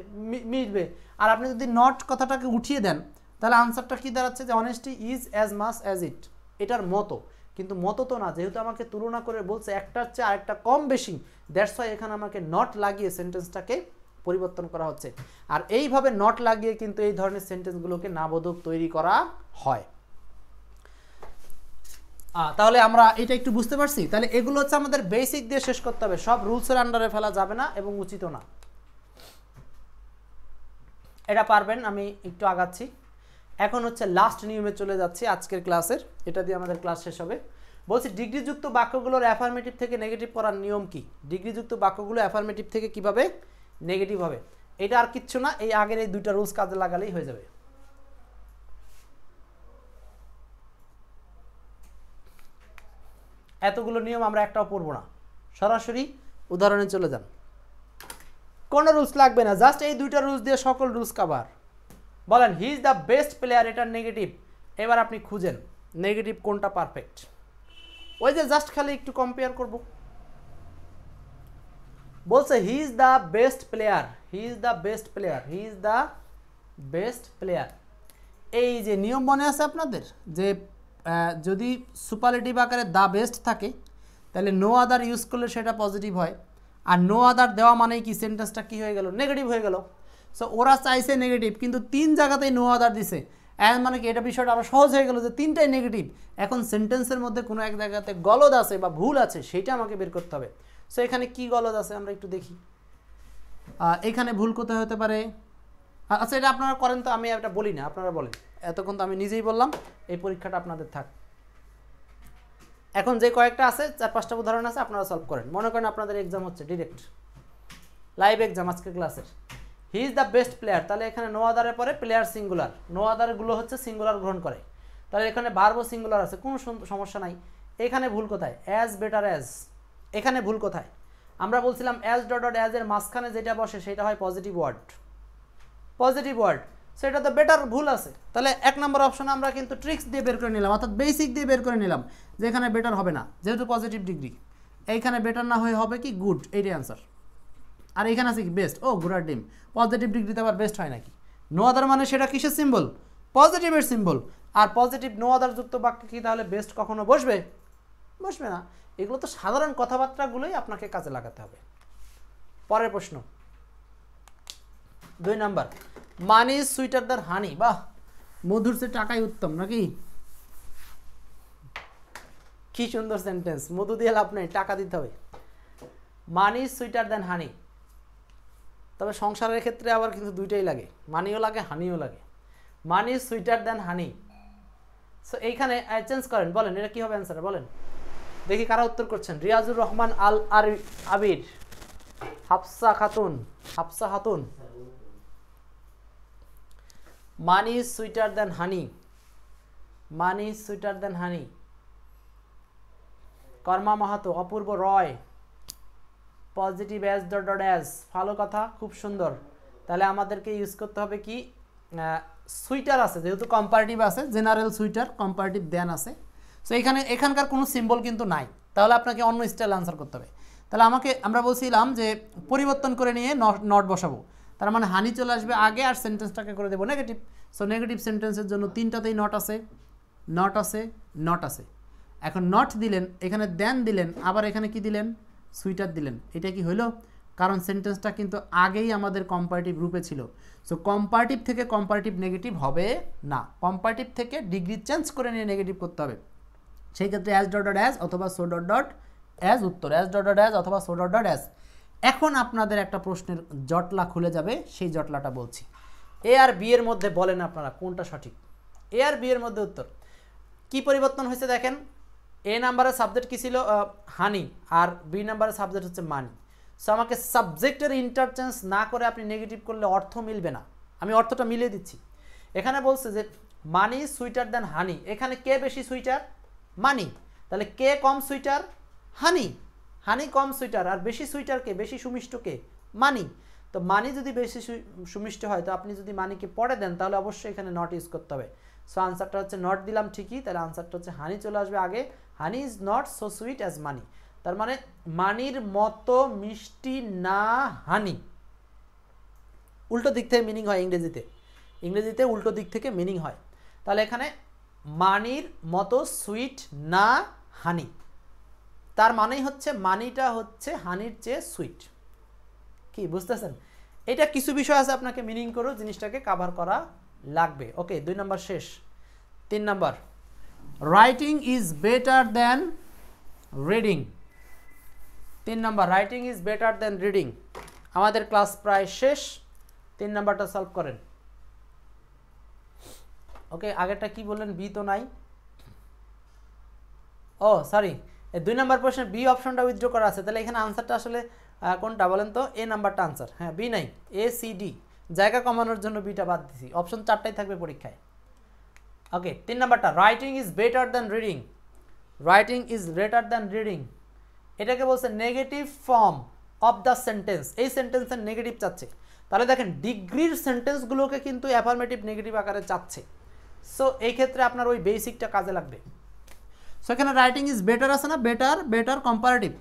মিটবে। আর আপনি যদি নট কথাটাকে উঠিয়ে দেন, তাহলে আনসারটা কি দাঁড়াচ্ছে? যে honesty is as much as it, এটার মতো। কিন্তু মতো তো না, যেহেতু আমাকে তুলনা করে বলছে একটার চেয়ে আরেকটা কম বেশি, দ্যাটস ওয়াই এখানে আমাকে নট লাগিয়ে সেন্টেন্সটাকে পরিবর্তন করা হচ্ছে। আর এইভাবে নট লাগিয়ে কিন্তু এই ধরনের সেন্টেন্সগুলোকে নাবোধক তৈরি করা হয়। তাহলে আমরা এটা একটু বুঝতে পারছি। তাহলে এগুলো হচ্ছে আমাদের বেসিক দিয়ে শেষ করতে হবে, সব রুলসের আন্ডারে ফেলা যাবে না এবং উচিত না। এটা পারবেন, আমি একটু আগাচ্ছি। এখন হচ্ছে লাস্ট নিয়মে চলে যাচ্ছি আজকের ক্লাসের, এটা দিয়ে আমাদের ক্লাস শেষ হবে। বলছি ডিগ্রিযুক্ত বাক্যগুলোর অ্যাফার্মেটিভ থেকে নেগেটিভ করার নিয়ম কি? ডিগ্রিযুক্ত বাক্যগুলো অ্যাফার্মেটিভ থেকে কিভাবে নেগেটিভ হবে? এটা আর কিচ্ছু না, এই আগের এই দুইটা রুলস কাজে লাগালেই হয়ে যাবে। এতগুলো নিয়ম আমরা একটাও পড়বো না, সরাসরি উদাহরণে চলে যান। কোনো রুলস লাগবে না, জাস্ট এই দুইটা রুলস দিয়ে সকল রুলস কভার। বলেন হি ইজ দ্য বেস্ট প্লেয়ার, এটা নেগেটিভ। এবার আপনি খুঁজেন নেগেটিভ কোনটা পারফেক্ট। ওই যে জাস্ট খালি একটু কম্পেয়ার করব। বলছে হি is the best player, he is the best player, he is the best player. এই যে নিয়ম মনে আছে আপনাদের, যে যদি সুপারলেটিভ আকারে দ্য বেস্ট থাকে তাহলে নো আদার ইউজ করলে সেটা পজিটিভ হয়, আর নো আদার দেওয়া মানেই কি সেন্টেন্সটা কী হয়ে গেল? নেগেটিভ হয়ে গেল। সো ওরা চাইছে নেগেটিভ, কিন্তু 3 জায়গাতেই নো আদার দিছে। এর মানে কি এটা বিষয়টা আরও সহজ হয়ে গেল যে 3টাই নেগেটিভ। এখন সেন্টেন্সের মধ্যে কোনো এক জায়গাতে গলদ আছে বা ভুল আছে, সেটা আমাকে বের করতে হবে। সো এখানে কি গলদ আছে আমরা একটু দেখি। এখানে ভুল কোথায় হতে পারে? আচ্ছা, এটা আপনারা করেন তো, আমি এটা বলি না, আপনারা বলেন। এতক্ষণ তো আমি নিজেই বললাম, এই পরীক্ষাটা আপনাদের থাক। এখন যে কয়েকটা আছে 4-5টা উদাহরণ আছে, আপনারা সলভ করেন। মনে করেন আপনাদের এক্সাম হচ্ছে ডিরেক্ট লাইভ এক্সাম আজকের ক্লাসের। হি ইজ দ্য বেস্ট প্লেয়ার, তাহলে এখানে নো আদারের পরে প্লেয়ার সিঙ্গুলার, নো আদারগুলো হচ্ছে সিঙ্গুলার গ্রহণ করে, তাহলে এখানে ভার্বও সিঙ্গুলার আছে, কোনো সমস্যা নাই। এখানে ভুল কোথায়? অ্যাজ বেটার অ্যাজ, এখানে ভুল কোথায়? আমরা বলছিলাম অ্যাজ ডট ডট অ্যাজ এর মাঝখানে যেটা বসে সেটা হয় পজিটিভ ওয়ার্ড, পজিটিভ ওয়ার্ড, সেটা তো বেটার ভুল আছে। তাহলে 1 নম্বর অপশনে আমরা কিন্তু ট্রিক্স দিয়ে বের করে নিলাম, অর্থাৎ বেসিক দিয়ে বের করে নিলাম যে এখানে বেটার হবে না, যেহেতু পজিটিভ ডিগ্রি। এইখানে বেটার না হয়ে হবে কি গুড, এইটাই অ্যান্সার। আর এখানে আছে কি বেস্ট, ও ঘোড়ার ডিম, পজিটিভ ডিগ্রিতে আবার বেস্ট হয় নাকি? নো আদার মানে সেটা কিসের সিম্বল? পজিটিভের সিম্বল। আর পজিটিভ নো আদার যুক্ত বাক্যে কি তাহলে বেস্ট কখনো বসবে? বসবে না। এগুলো তো সাধারণ কথাবার্তাগুলোই আপনাকে কাজে লাগাতে হবে। পরের প্রশ্ন 2 number, money is sweeter than honey. বাহ, মধুর চেয়ে টাকাই উত্তম নাকি? কি সুন্দর সেন্টেন্স, মধু দিয়ে লাভ নেই, টাকা দিতে হবে। মানি ইজ সুইটার দ্যান হানি। তবে সংসারের ক্ষেত্রে আবার কিন্তু দুইটাই লাগে, মানিও লাগে হানিও লাগে। মানি is sweeter than honey. So এইখানে চেঞ্জ করেন, বলেন এটা কি হবে অ্যান্সার বলেন দেখি, কারা উত্তর করছেন? Riazur Rahman Al Abir, Hafsa Khatun, Hafsa Khatun. Money is sweeter than honey, money is sweeter than honey. Karma Mahato, Apurba Roy, positive as dot dot as, ভালো কথা, খুব সুন্দর। তাহলে আমাদেরকে ইউজ করতে হবে কি, সুইটার আছে যেহেতু কম্পারেটিভ আছে, জেনারেল সুইটার, কম্পারেটিভ দেন আছে। সো এখানকার কোনো সিম্বল কিন্তু নাই, তাহলে আপনাকে অন্য স্টাইল আনসার করতে হবে। তাহলে আমরা বলছিলাম যে পরিবর্তন করে নিয়ে নট বসাবো, তার মানে হানি চলে আসবে আগে আর সেন্টেন্সটাকে করে দেবো নেগেটিভ। সো নেগেটিভ সেন্টেন্সের জন্য তিনটাতেই নট আছে, নট আছে, নট আছে। এখন নট দিলেন, এখানে দেন দিলেন, আবার এখানে কি দিলেন, সুইটার দিলেন। এটা কি হইলো? কারণ সেন্টেন্সটা কিন্তু আগেই আমাদের কম্পারেটিভ রূপে ছিল। সো কম্পারেটিভ থেকে কম্পারেটিভ নেগেটিভ হবে না, কম্পারেটিভ থেকে ডিগ্রি চেঞ্জ করে নিয়ে নেগেটিভ করতে হবে। সেই ক্ষেত্রে অ্যাজ ডট ডট অ্যাজ অথবা সো ডট ডট অ্যাজ উত্তর, অ্যাজ ডট ডট অ্যাজ অথবা সো ডট ডট অ্যাজ। এখন আপনাদের একটা প্রশ্নের জটলা খুলে যাবে, সেই জটলাটা বলছি। এ আর বি এর মধ্যে বলেন আপনারা কোনটা সঠিক? এ আর বি এর মধ্যে উত্তর কি পরিবর্তন হয়েছে দেখেন। এ নাম্বারের সাবজেক্ট কী ছিল? হানি, আর বি নাম্বারের সাবজেক্ট হচ্ছে মানি। সো আমাকে সাবজেক্টের ইন্টারচেঞ্জ না করে আপনি নেগেটিভ করলে অর্থ মিলবে না। আমি অর্থটা মিলিয়ে দিচ্ছি। এখানে বলছে যে মানি সুইটার দেন হানি, এখানে কে বেশি সুইটার? মানি। তাহলে কে কম সুইটার? হানি। হানি কম সুইটার, আর বেশি সুইটার কে, বেশি সুমিষ্ট কে? মানি। তো মানি যদি বেশি সুমিষ্ট হয়, তো আপনি যদি মানিকে পড়ে দেন তাহলে অবশ্যই এখানে নট ইউজ করতে হবে। সো আনসারটা হচ্ছে নট দিলাম ঠিকই, তাহলে আনসারটা হচ্ছে হানি চলে আসবে আগে। Honey is not so sweet as money, তার মানে মানির মতো মিষ্টি না হানি। উল্টো দিক থেকে মিনিং হয় ইংরেজিতে, ইংরেজিতে উল্টো দিক থেকে মিনিং হয়। তাহলে এখানে মানির মতো সুইট না হানি, তার মানেই হচ্ছে মানিটা হচ্ছে হানির চেয়ে সুইট। কি বুঝতেছেন? এটা কিছু বিষয় আছে আপনাকে মিনিং করেও জিনিসটাকে কাভার করা লাগবে। ওকে, 2 নাম্বার শেষ। 3 number, writing is better than reading. 3 number, writing is better than reading. আমাদের ক্লাস প্রায় শেষ, 3 নাম্বারটা সলভ করেন। ওকে, আগেরটা কি বললেন? বি তো নাই। ও সরি, 2 নাম্বার প্রশ্নে বি অপশনটা উইথড্র করা আছে, তাহলে এখানে আনসারটা আসলে কোনটা বলেন তো? এ নাম্বারটা আনসার। হ্যাঁ, বি নাই, এ সি ডি, জায়গা কমানোর জন্য বিটা বাদ দিছি। অপশন 4টাই থাকবে পরীক্ষায়। ওকে, 3 নাম্বারটা, writing is better than reading. Writing is better than reading, এটাকে বলছে negative form of the sentence. এই সেন্টেন্সের নেগেটিভ চাচ্ছে। তাহলে দেখেন ডিগ্রির সেন্টেন্সগুলোকে কিন্তু অ্যাফার্মেটিভ নেগেটিভ আকারে চাচ্ছে। সো এই ক্ষেত্রে আপনার ওই বেসিকটা কাজে লাগবে। সো এখানে রাইটিং ইজ বেটার আছে না, better, better comparative.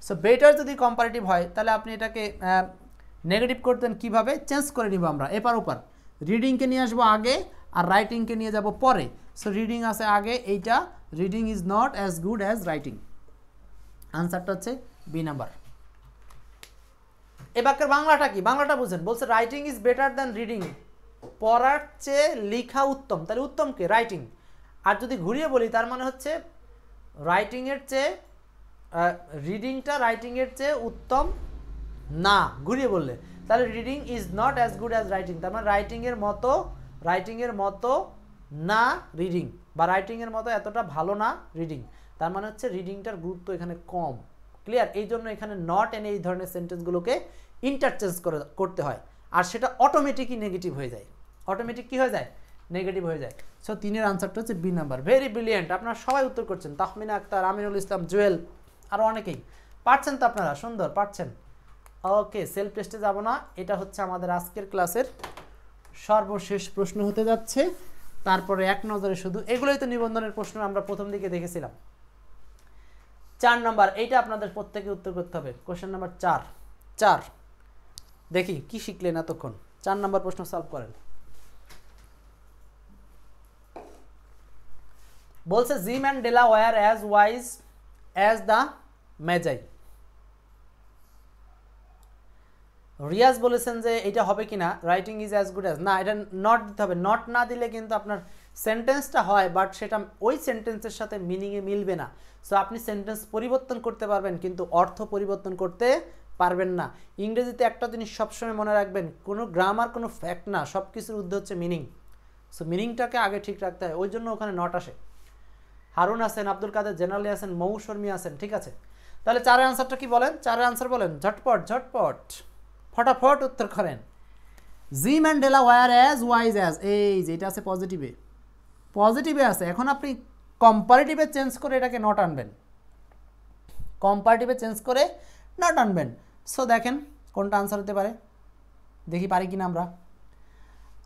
So better যদি কম্পারেটিভ হয় তাহলে আপনি এটাকে নেগেটিভ করতেন কীভাবে? চেঞ্জ করে নিব আমরা এপার ওপার। রিডিংকে নিয়ে আসবো আগে আর রাইটিংকে নিয়ে যাব পরে। সো রিডিং আছে আগে, এইটা reading is not as good as writing. আনসারটা হচ্ছে বি নাম্বার। এ বাক্যের বাংলাটা কি? বাংলাটা বুঝেন। বলছে writing is better than reading, পড়ার চেয়ে লেখা উত্তম। তাহলে উত্তম কে? রাইটিং। আর যদি ঘুরিয়ে বলি তার মানে হচ্ছে রাইটিংয়ের চেয়ে রিডিংটা রাইটিংয়ের চেয়ে উত্তম না, ঘুরিয়ে বললে। তাহলে reading is not as good as writing, তার মানে রাইটিংয়ের মতো না রিডিং, বা রাইটিংয়ের মতো এতটা ভালো না রিডিং। তার মানে হচ্ছে রিডিংটার গুরুত্ব এখানে কম। ক্লিয়ার? এই জন্য এখানে নট এনে এই ধরনের সেন্টেন্সগুলোকে ইন্টারচেঞ্জ করতে হয়, আর সেটা অটোমেটিকই নেগেটিভ হয়ে যায়। অটোমেটিক কি হয়ে যায়? নেগেটিভ হয়ে যায়। সো 3-এর আনসারটা হচ্ছে বি নাম্বার। ভেরি ব্রিলিয়েন্ট, আপনারা সবাই উত্তর করছেন। তাহমিনা আক্তার, আমিনুল ইসলাম, জুয়েল, আরও অনেকেই পারছেন তো আপনারা, সুন্দর পারছেন। ওকে, সেলফ টেস্টে যাব না, এটা হচ্ছে আমাদের আজকের ক্লাসের সর্বশেষ প্রশ্ন হতে যাচ্ছে। তারপরে এক নজরে শুধু এগুলোই তো নিবন্ধনের প্রশ্ন আমরা প্রথম দিকে দেখেছিলাম। 4 নাম্বার, এইটা আপনাদের প্রত্যেকে উত্তর করতে হবে। Question number 4। দেখি কি শিখলেন এতক্ষণ। 4 নাম্বার প্রশ্ন সলভ করেন। বলছে Jim and Della are as wise as the Magi. Riaz বলেছেন যে এটা হবে কিনা, writing is as good as, না এটা নট দিতে হবে। নট না দিলে কিন্তু আপনার সেন্টেন্সটা হয়, বাট সেটা ওই সেন্টেন্সের সাথে মিনিংয়ে মিলবে না। সো আপনি সেন্টেন্স পরিবর্তন করতে পারবেন কিন্তু অর্থ পরিবর্তন করতে পারবেন না। ইংরেজিতে একটা জিনিস সবসময় মনে রাখবেন, কোনো গ্রামার কোনো ফ্যাক্ট না, সব কিছুর ঊর্ধ্বে হচ্ছে মিনিং। সো মিনিংটাকে আগে ঠিক রাখতে হয়, ওই জন্য ওখানে নট আসে। হারুন আছেন, আব্দুল কাদের জেনারেলি আছেন, মৌ শর্মী আছেন, ঠিক আছে। তাহলে 4-এর আনসারটা কি বলেন? 4-এর আনসার বলেন, ঝটপট ফটাফট উত্তর করেন। Jim and Della are as wise as, এই যে এটা আছে পজিটিভে আছে। এখন আপনি কম্পারেটিভে চেঞ্জ করে এটাকে নট আনবেন, সো দেখেন কোনটা আনসার হতে পারে, দেখি পারি কিনা আমরা।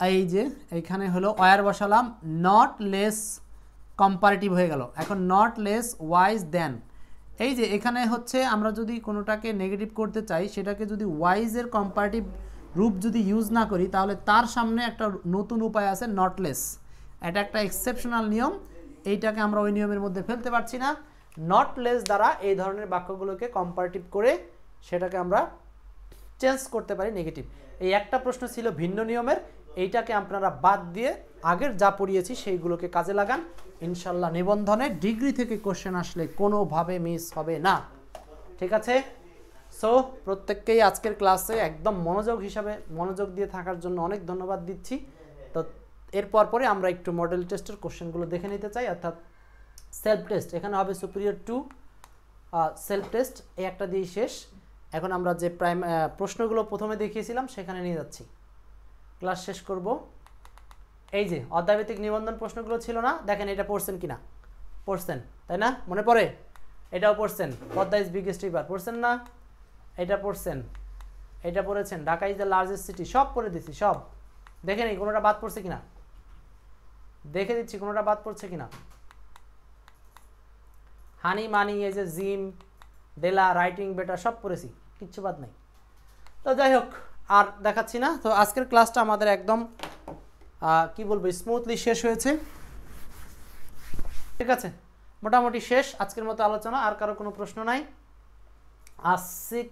এই যে এইখানে হলো ওয়ার বসালাম, নট লেস কম্পারেটিভ হয়ে গেল। এখন নট লেস ওয়াইজ দেন, এই যে এখানে হচ্ছে আমরা যদি কোনোটাকে নেগেটিভ করতে চাই, সেটাকে যদি ওয়াইজের কম্পারেটিভ রূপ যদি ইউজ না করি, তাহলে তার সামনে একটা নতুন উপায় আছে, নটলেস। এটা একটা এক্সেপশনাল নিয়ম, এইটাকে আমরা ওই নিয়মের মধ্যে ফেলতে পারছি না। নটলেস দ্বারা এই ধরনের বাক্যগুলোকে কম্পারেটিভ করে সেটাকে আমরা চেঞ্জ করতে পারি নেগেটিভ। এই একটা প্রশ্ন ছিল ভিন্ন নিয়মের, এইটাকে আপনারা বাদ দিয়ে আগের যা পড়িয়েছি সেইগুলোকে কাজে লাগান। ইনশাল্লাহ নিবন্ধনে ডিগ্রি থেকে কোশ্চেন আসলে কোনোভাবে মিস হবে না। ঠিক আছে? সো প্রত্যেককেই আজকের ক্লাসে একদম মনোযোগ দিয়ে থাকার জন্য অনেক ধন্যবাদ দিচ্ছি। তো এরপর পরে আমরা একটু মডেল টেস্টের কোশ্চেনগুলো দেখে নিতে চাই, অর্থাৎ সেলফ টেস্ট। এখানে হবে সুপিরিয়র টু সেলফ টেস্ট, এই একটা দিয়েই শেষ। এখন আমরা যে প্রশ্নগুলো প্রথমে দেখিয়েছিলাম সেখানে নিয়ে যাচ্ছি, ক্লাস শেষ করব। এই যে অধ্যায়ভিত্তিক নিবন্ধন প্রশ্নগুলো ছিল না, দেখেন এটা পড়ছেন কিনা? পড়ছেন, তাই না? মনে পড়ে? এটাও পড়ছেন, পদ্মা ইজ বিগেস্ট রিভার পড়ছেন না? এটা পড়ছেন, এটা পড়েছেন, Dhaka is the largest city, সব পড়ে দিচ্ছি, সব দেখে নিই কোনোটা বাদ পড়ছে কিনা, দেখে দিচ্ছি কোনোটা বাদ পড়ছে কিনা। হানি মানি, এই যে জিম, ডেলা, রাইটিং বেটার, সব পড়েছি, কিচ্ছু বাদ নাই। তো যাই হোক, আর দেখাচ্ছি না। তো আজকের ক্লাসটা আমাদের একদম কি বলবো, স্মুথলি শেষ হয়েছে। ঠিক আছে, মোটামুটি শেষ আজকের মতো আলোচনা। আর কারো কোনো প্রশ্ন নাই? আসিক